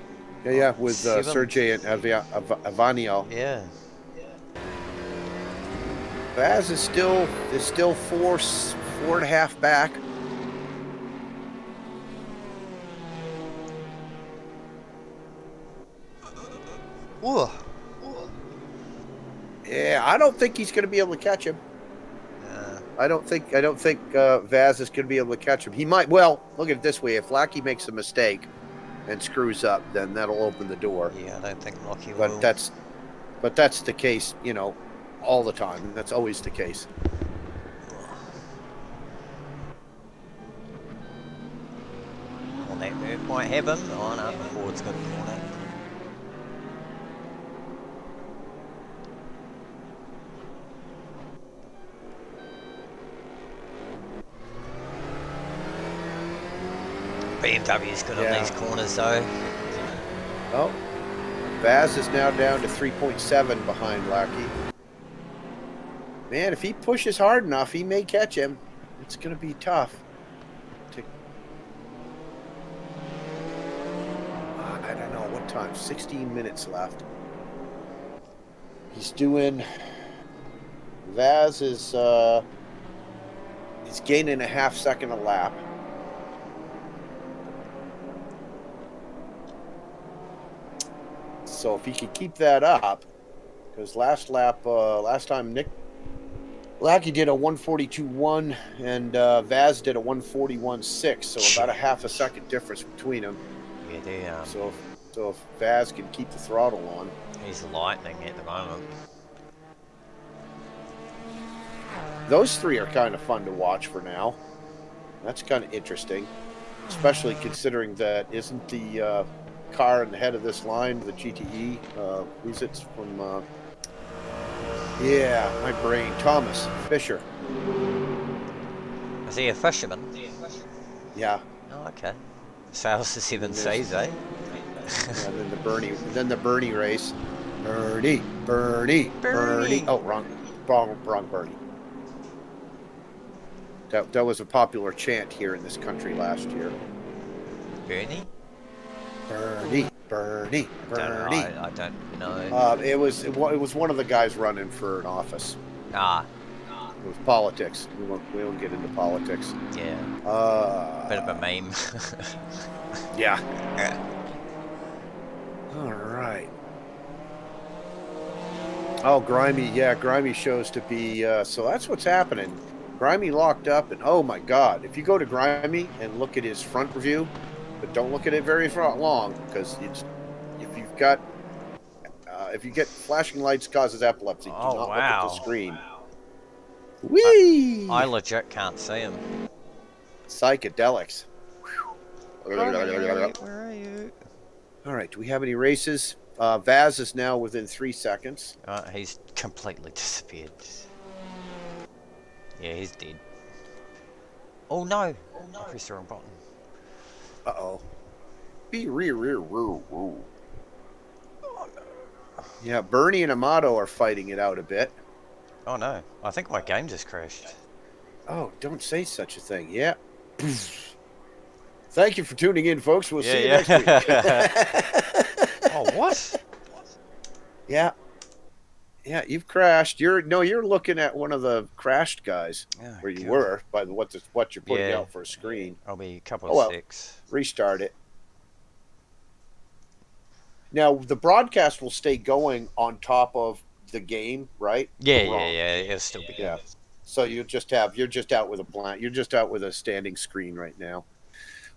with Seven. Sergey and Avanio. Yeah. Baz is still 4.5 back. Ooh. Yeah, I don't think he's going to be able to catch him. I don't think Vaz is going to be able to catch him. He might. Well, look at it this way: if Lackey makes a mistake and screws up, then that'll open the door. Yeah, I don't think Lockie But will. that's the case, all the time. That's always the case. Well, that move might happen. Oh no, the Ford's got a corner. BMW's good Yeah. on these corners though. Oh, Vaz is now down to 3.7 behind Lackey. Man, if he pushes hard enough, he may catch him. It's going to be tough. I don't know what time. 16 minutes left. He's doing. Vaz is he's gaining a half second a lap. So if he could keep that up, because last time Nick Lackey did a 142.1 and Vaz did a 141.6, so about a half a second difference between them. Yeah, they, So if Vaz can keep the throttle on, he's lightning at the moment. those three are kind of fun to watch for now. That's kind of interesting, especially considering that isn't the car in the head of this line, the GTE, who's it from? Yeah, my brain. Thomas Fisher. Is he a fisherman? Yeah. Oh, okay. Sales to 7Cs, eh? And then the Bernie race. Bernie. Oh, wrong Bernie. That was a popular chant here in this country last year. Bernie? Bernie. I don't know. It was one of the guys running for an office. Ah, It was politics. We won't get into politics. yeah. Bit of a meme. Yeah. All right. Oh, Grimy. Yeah, Grimy shows to be. So that's what's happening. Grimy locked up, and oh my God! If you go to Grimy and look at his front review, but don't look at it very long, because if you get flashing lights causes epilepsy. Do not look at the screen. Whee! I legit can't see him. Psychedelics. Where are you? All right, do we have any races? Vaz is now within 3 seconds. He's completely disappeared. Yeah, he's dead. Oh no! I pressed the wrong button. Uh-oh. Yeah, Bernie and Amato are fighting it out a bit. Oh no, I think my game just crashed. Oh, don't say such a thing. Yeah. Thank you for tuning in, folks. We'll see you next week. Oh, what? Yeah. Yeah, you've crashed. You're looking at one of the crashed guys where you were by what you're putting out for a screen. I'll be a couple of six. Restart it. Now the broadcast will stay going on top of the game, right? Yeah. It'll still be. Yeah. So you're just out with a standing screen right now.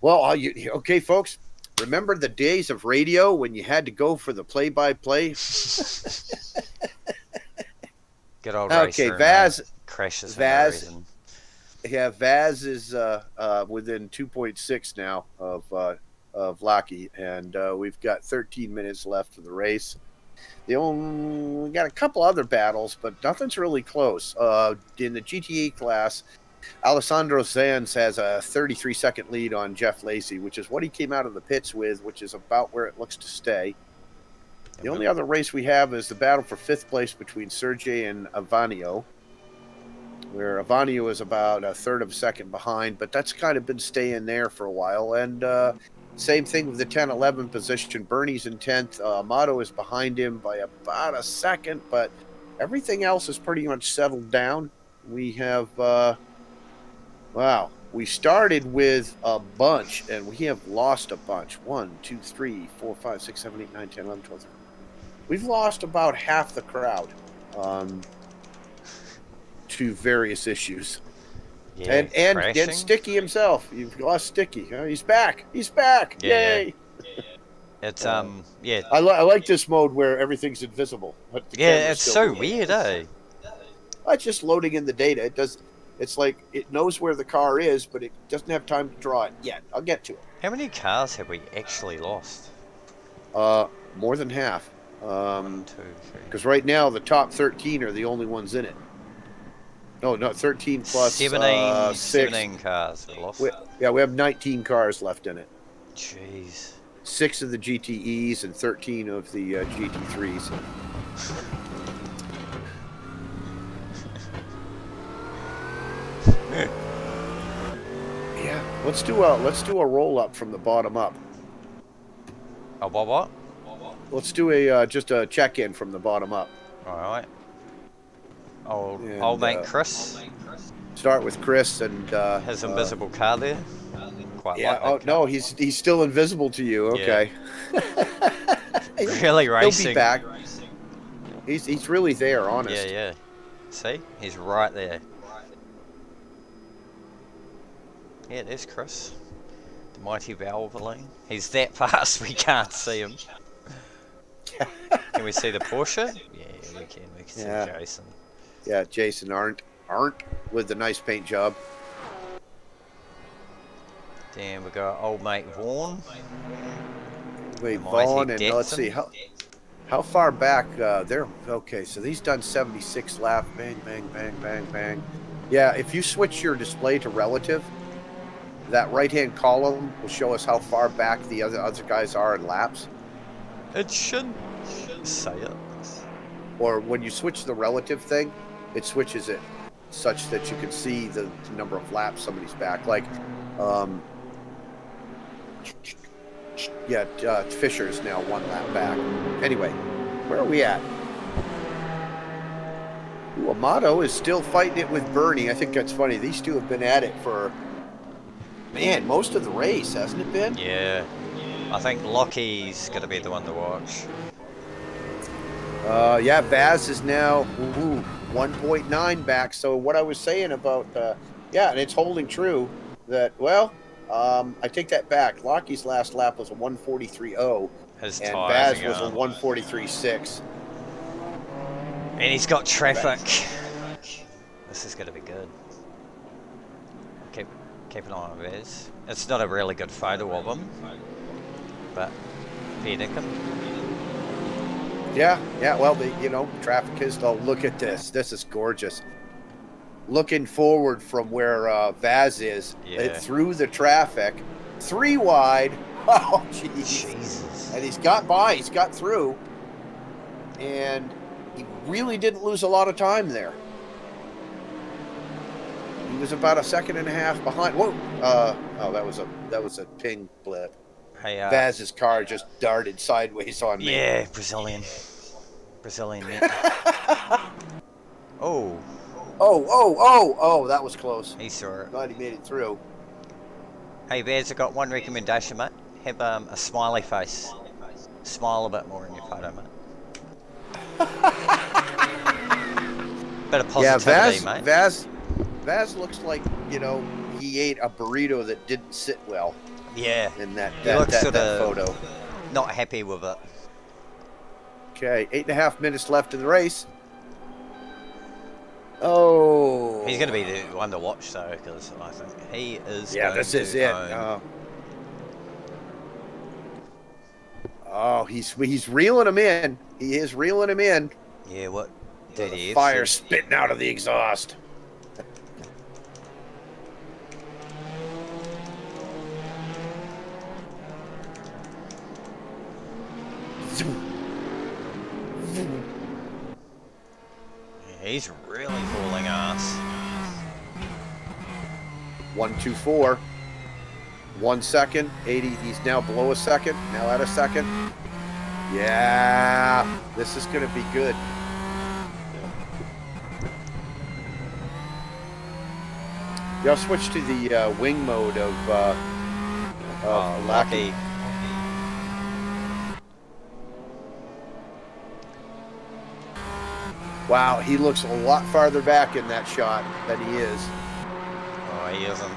Well, okay, folks. Remember the days of radio when you had to go for the play-by-play? Good old okay, RaceRoom, Vaz crashes. Yeah, Vaz is within 2.6 now of Lackey, and we've got 13 minutes left for the race. We got a couple other battles, but nothing's really close. In the GTE class, Alessandro Sanz has a 33-second lead on Jeff Lacey, which is what he came out of the pits with, which is about where it looks to stay. The only other race we have is the battle for 5th place between Sergey and Avanio, where Avanio is about a third of a second behind, but that's kind of been staying there for a while. And same thing with the 10-11 position. Bernie's in 10th. Amato is behind him by about a second, but everything else is pretty much settled down. We have... Wow, we started with a bunch, and we have lost a bunch. 1, 2, 3, 4, 5, 6, 7, 8, 9, 10, 11, 12, 13. We've lost about half the crowd to various issues. Yeah, and Sticky himself. You've lost Sticky. He's back. He's back. Yeah, Yay. It's yeah. I like this mode where everything's invisible. But the Yeah, it's so moving. weird, eh? It's just loading in the data. It's like it knows where the car is, but it doesn't have time to draw it yet. I'll get to it. How many cars have we actually lost? More than half. 1, 2, 3. Because right now the top 13 are the only ones in it. No, 13 plus 17 6. 17 cars we lost. We have 19 cars left in it. Jeez. 6 of the GTEs and 13 of the GT3s. Yeah, let's do a roll up from the bottom up. Oh, what? Let's do a just a check in from the bottom up. All right. And, Old mate Chris. Start with Chris and His invisible car there. Quite yeah. like that Oh car. no, he's still invisible to you. Okay. Really racing. He'll be back. He's really there, honest. Yeah. See, he's right there. Yeah, there's Chris. The mighty Valvoline. He's that fast we can't see him. Can we see the Porsche? Yeah, we can. We can see Jason. Yeah, Jason Arndt with the nice paint job. Then we got old mate Vaughan. Wait, Vaughn, and let's see how far back they're. Okay, so he's done 76 laps. Bang, bang, bang, bang, bang. Yeah, if you switch your display to relative, that right-hand column will show us how far back the other guys are in laps. It should say it. Or when you switch the relative thing, it switches it such that you can see the number of laps somebody's back. Like, Fisher's now 1 lap back. Anyway, where are we at? Ooh, Amato is still fighting it with Bernie. I think that's funny. These two have been at it for, man, most of the race, hasn't it been? Yeah. I think Lockie's going to be the one to watch. Yeah, Vaz is now 1.9 back. So what I was saying about, and it's holding true that, well, I take that back. Lockie's last lap was a 1:43.0, and Vaz was a 1:43.6. And he's got traffic. This is going to be good. Keep an eye on Vaz. It's not a really good photo of him, but fair dinkum. Yeah. Well, traffic is. Oh, look at this. This is gorgeous. Looking forward from where Vaz is, through the traffic, 3 wide. Oh, Jesus! And he's got by. He's got through, and he really didn't lose a lot of time there. He was about 1.5 seconds behind. Whoa! That was a ping blip. Hey, Vaz's car just darted sideways on me. Yeah, Brazilian mate. Oh, that was close. He saw it. Glad he made it through. Hey, Vaz, I got one recommendation, mate. Have a smiley face. Smile a bit more in your photo, mate. Bit of positivity, mate. Vaz looks like, he ate a burrito that didn't sit well. Yeah. In that photo. Not happy with it. Okay, 8.5 minutes left in the race. Oh. He's going to be the one to watch, though, because I think he is. Yeah, this is it. He's reeling him in. He is reeling him in. Yeah, what? Did he? Fire spitting out of the exhaust. He's really fooling us. 1:24. 1 second. 80. He's now below a second. Now at a second. Yeah, this is going to be good. Y'all switch to the wing mode of Lucky. Wow, he looks a lot farther back in that shot than he is. Oh, he isn't.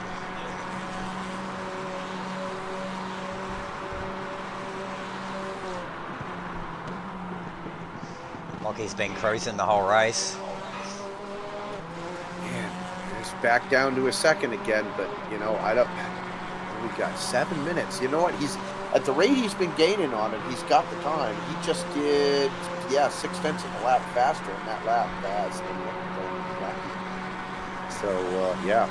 Lockie's been cruising the whole race. Man, he's back down to a second again, but I don't. We got 7 minutes. You know what? He's at the rate he's been gaining on it. He's got the time. He just did. Yeah, 0.6 of a lap faster in that lap fast than Lucky. So, yeah.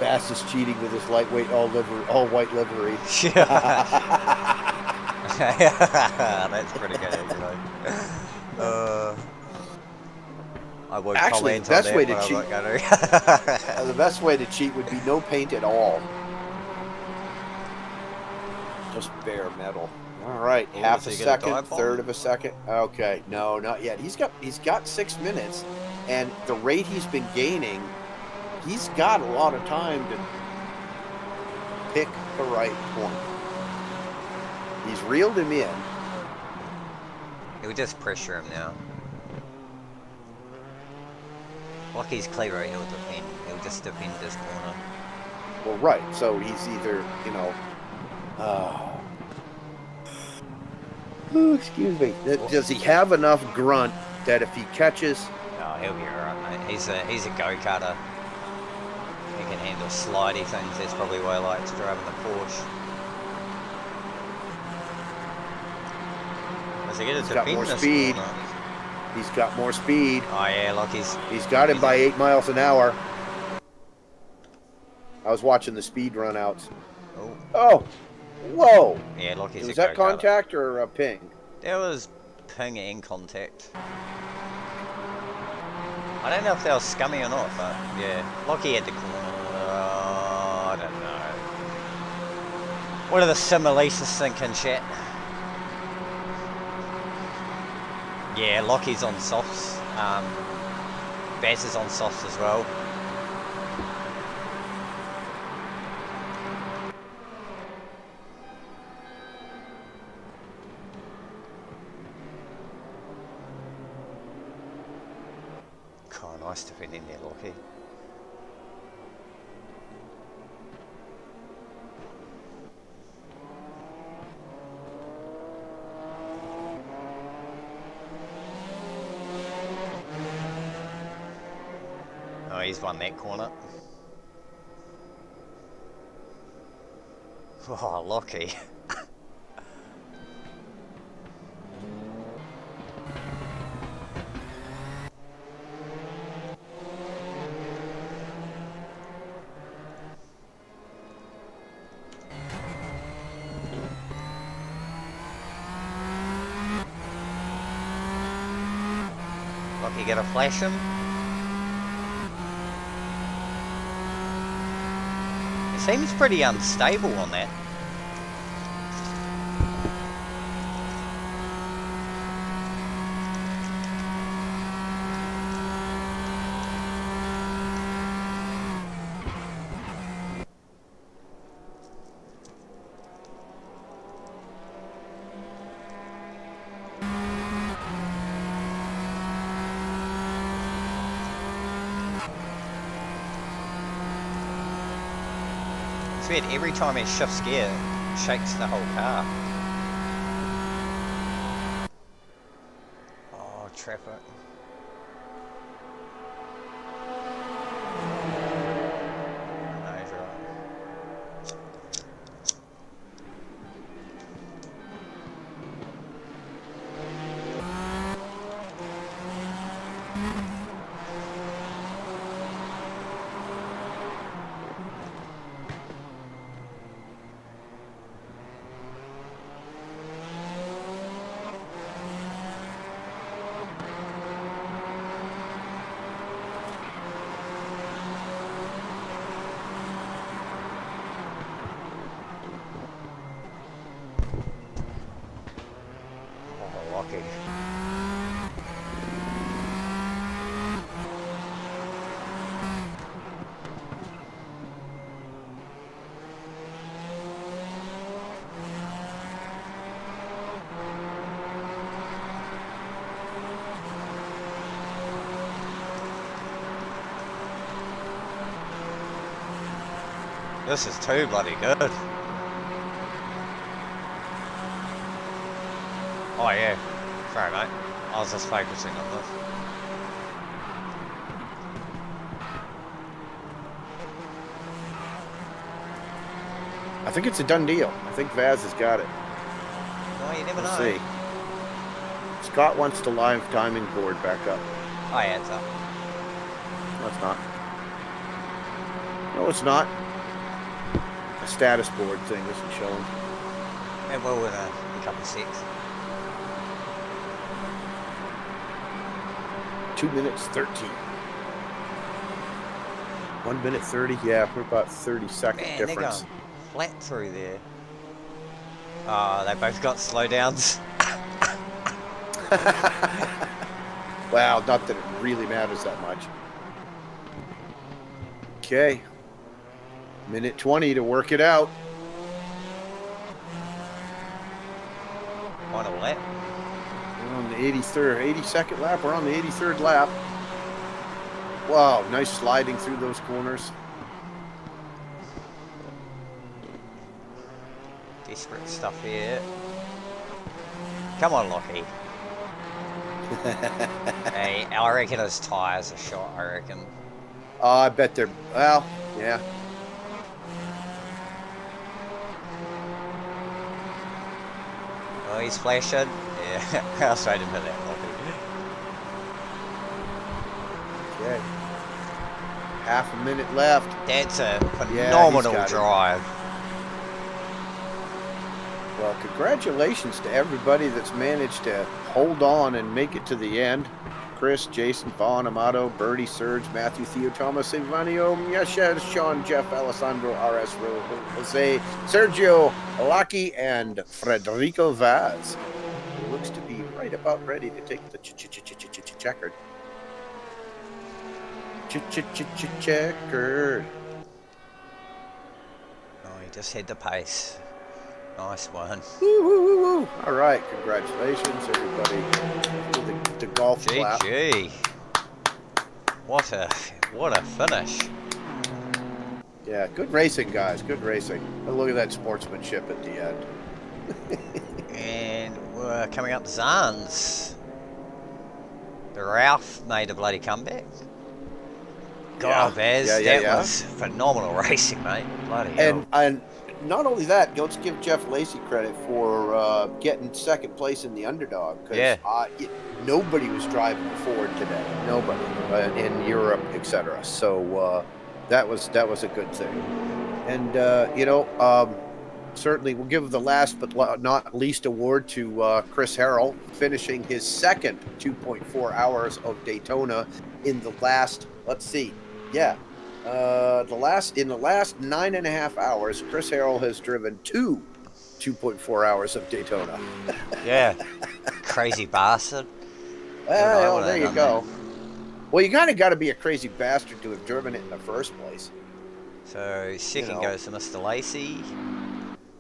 Bass is cheating with his lightweight all white livery. That's pretty good, actually. I would Actually, the comment on best that, way to but I'm cheat. not going to. The best way to cheat would be no paint at all. Just bare metal. All right, Oh, half is a he gonna second, dive bomb? third of a second. Okay, no, not yet. He's got 6 minutes, and the rate he's been gaining, he's got a lot of time to pick the right point. He's reeled him in. He'll just pressure him now. Like he's clever, he'll defend. He'll just defend this corner. Well, right. So he's either, excuse me. Does he have enough grunt that if he catches? Oh, he'll be alright, mate. He's a go-karter. He can handle slidey things. That's probably why I like to drive in the Porsche. Is he going to got defend more this speed. corner? He's got more speed. Oh yeah, look, he's got him by 8 miles an hour. I was watching the speed runouts. Oh, whoa! Yeah, look, he's Was a that go-karter. contact or a ping? There was ping and contact. I don't know if they were scummy or not, but yeah, Lockie had the corner. I don't know. What are the simulators thinking, chat? Yeah, Lockie's on softs. Bass is on softs as well. God, nice defending there, Lockie. Oh, he's won that corner. Oh, Lockie. Lockie gonna flash him. It seems pretty unstable on that. It's weird, every time he shifts gear, it shakes the whole car. Oh, traffic. No, he's right. Oh, lucky. This is too bloody good. Oh yeah, sorry mate. I was just focusing on this. I think it's a done deal. I think Vaz has got it. No, you never Let's know. see. Scott wants the live timing board back up. Oh yeah, it's up. No, it's not. No, it's not. A status board thing isn't showing. And we'll win a couple of sets. 2 minutes 13. 1 minute 30. Yeah, we're about 30-second Man, difference. they're going flat through there. Oh, they both got slowdowns. Wow, not that it really matters that much. Okay. Minute 20 to work it out. Final lap. We're on the 82nd lap. We're on the 83rd lap. Wow, nice sliding through those corners. Desperate stuff here. Come on, Lockie. Hey, I reckon his tyres are shot, I reckon. Oh, I bet they're, well, yeah. Oh, he's flashing. Yeah, I was waiting for that, Lockie. Okay. Half a minute left. That's a Yeah, phenomenal he's got it. drive. Well, congratulations to everybody that's managed to hold on and make it to the end. Chris, Jason, Vaughn, Amato, Bertie, Serge, Matthew, Theo, Thomas, Ivanio, Yasha, Sean, Jeff, Alessandro, RS, Jose, Sergio, Lucky, and Frederico Vaz, who looks to be right about ready to take the checkered. Checkered. Oh, he just had the pace. Nice one. Woo, woo, woo, woo. All right, congratulations, everybody. The golf clap. GG. What a finish. Yeah, good racing, guys. Good racing. Oh, look at that sportsmanship at the end. And we're coming up Zans. The Ralph made a bloody comeback. God, Baz, that was phenomenal racing, mate. Bloody hell. And not only that, let's give Jeff Lacey credit for getting second place in the underdog. Because nobody was driving the Ford today. Nobody in Europe, etc. So that was a good thing. And certainly we'll give the last but not least award to Chris Harrell, finishing his second 2.4 hours of Daytona in the last. Let's see. Yeah. In the last 9.5 hours, Chris Harrell has driven 2.4 hours of Daytona. Yeah. Crazy bastard. Well, there you go. Well, you kind of got to be a crazy bastard to have driven it in the first place. So, second goes to Mr. Lacey.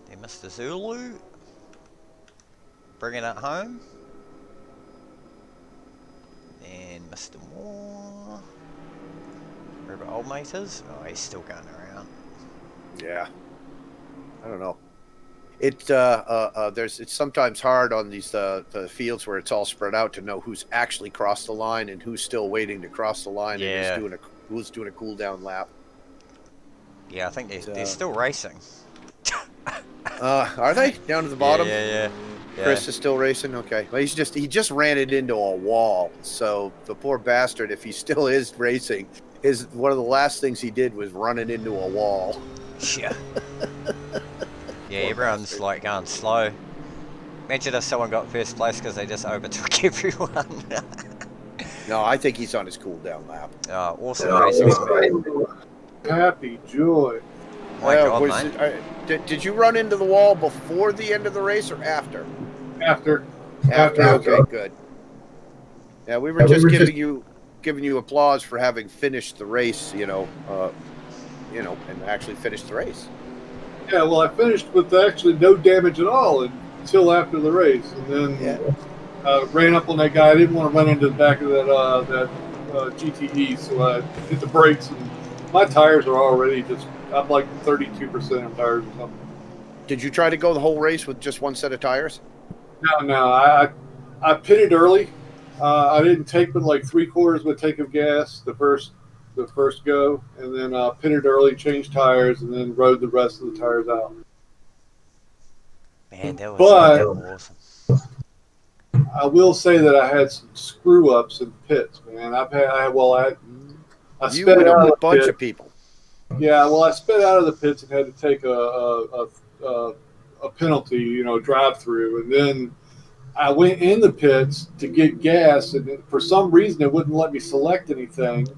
Then Mr. Zulu. Bringing it home. And Mr. Moore. Wherever old mate is. Oh, he's still going around. Yeah. I don't know. It's sometimes hard on these the fields where it's all spread out to know who's actually crossed the line and who's still waiting to cross the line and who's doing a cool down lap. Yeah, I think they're still racing. Are they down to the bottom? Yeah. Chris is still racing. Okay. Well, he just ran it into a wall. So the poor bastard, if he still is racing, one of the last things he did was run it into a wall. Yeah. Yeah, everyone's like going slow. Imagine if someone got first place because they just overtook everyone. No, I think he's on his cool down lap. Awesome racing. Happy joy. My God, mate. Did you run into the wall before the end of the race or after? After. Okay, good. Yeah, we were just giving you applause for having finished the race, and actually finished the race. Yeah, well, I finished with actually no damage at all until after the race, and then ran up on that guy. I didn't want to run into the back of that GTE, so I hit the brakes, and my tires are already I'm like 32% of tires or something. Did you try to go the whole race with just one set of tires? No. I pitted early. I didn't take but like 3/4 would take of gas the first go, and then pitted early, changed tires, and then rode the rest of the tires out. Man, that was awesome. I will say that I had some screw ups in pits, man. I sped out a bunch of people. Yeah, well, I sped out of the pits and had to take a penalty, drive through, and then I went in the pits to get gas, and for some reason it wouldn't let me select anything,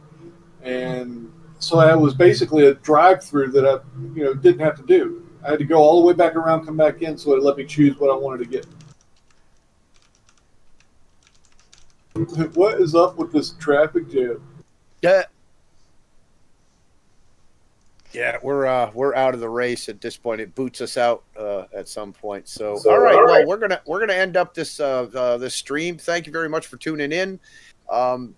and so I was basically a drive through that I, didn't have to do. I had to go all the way back around, come back in, so it let me choose what I wanted to get. What is up with this traffic jam? Yeah. Yeah, we're out of the race at this point. It boots us out at some point. So all right, well, we're gonna end up this this stream. Thank you very much for tuning in.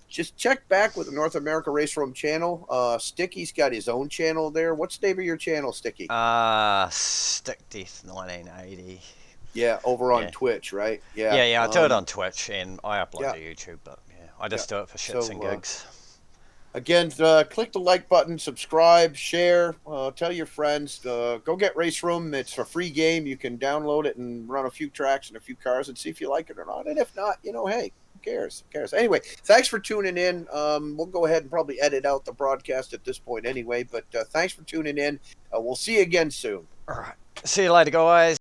Just check back with the North America RaceRoom channel. Sticky's got his own channel there. What's the name of your channel, Sticky? Stick Death 1980. Yeah, over on Twitch, right? Yeah. Yeah, I do it on Twitch and I upload to yeah. YouTube, but I just do it for shits and gigs. Again, click the like button, subscribe, share, tell your friends. Go get RaceRoom. It's a free game. You can download it and run a few tracks and a few cars and see if you like it or not. And if not, hey, who cares? Who cares? Anyway, thanks for tuning in. We'll go ahead and probably edit out the broadcast at this point anyway. But thanks for tuning in. We'll see you again soon. All right. See you later, guys.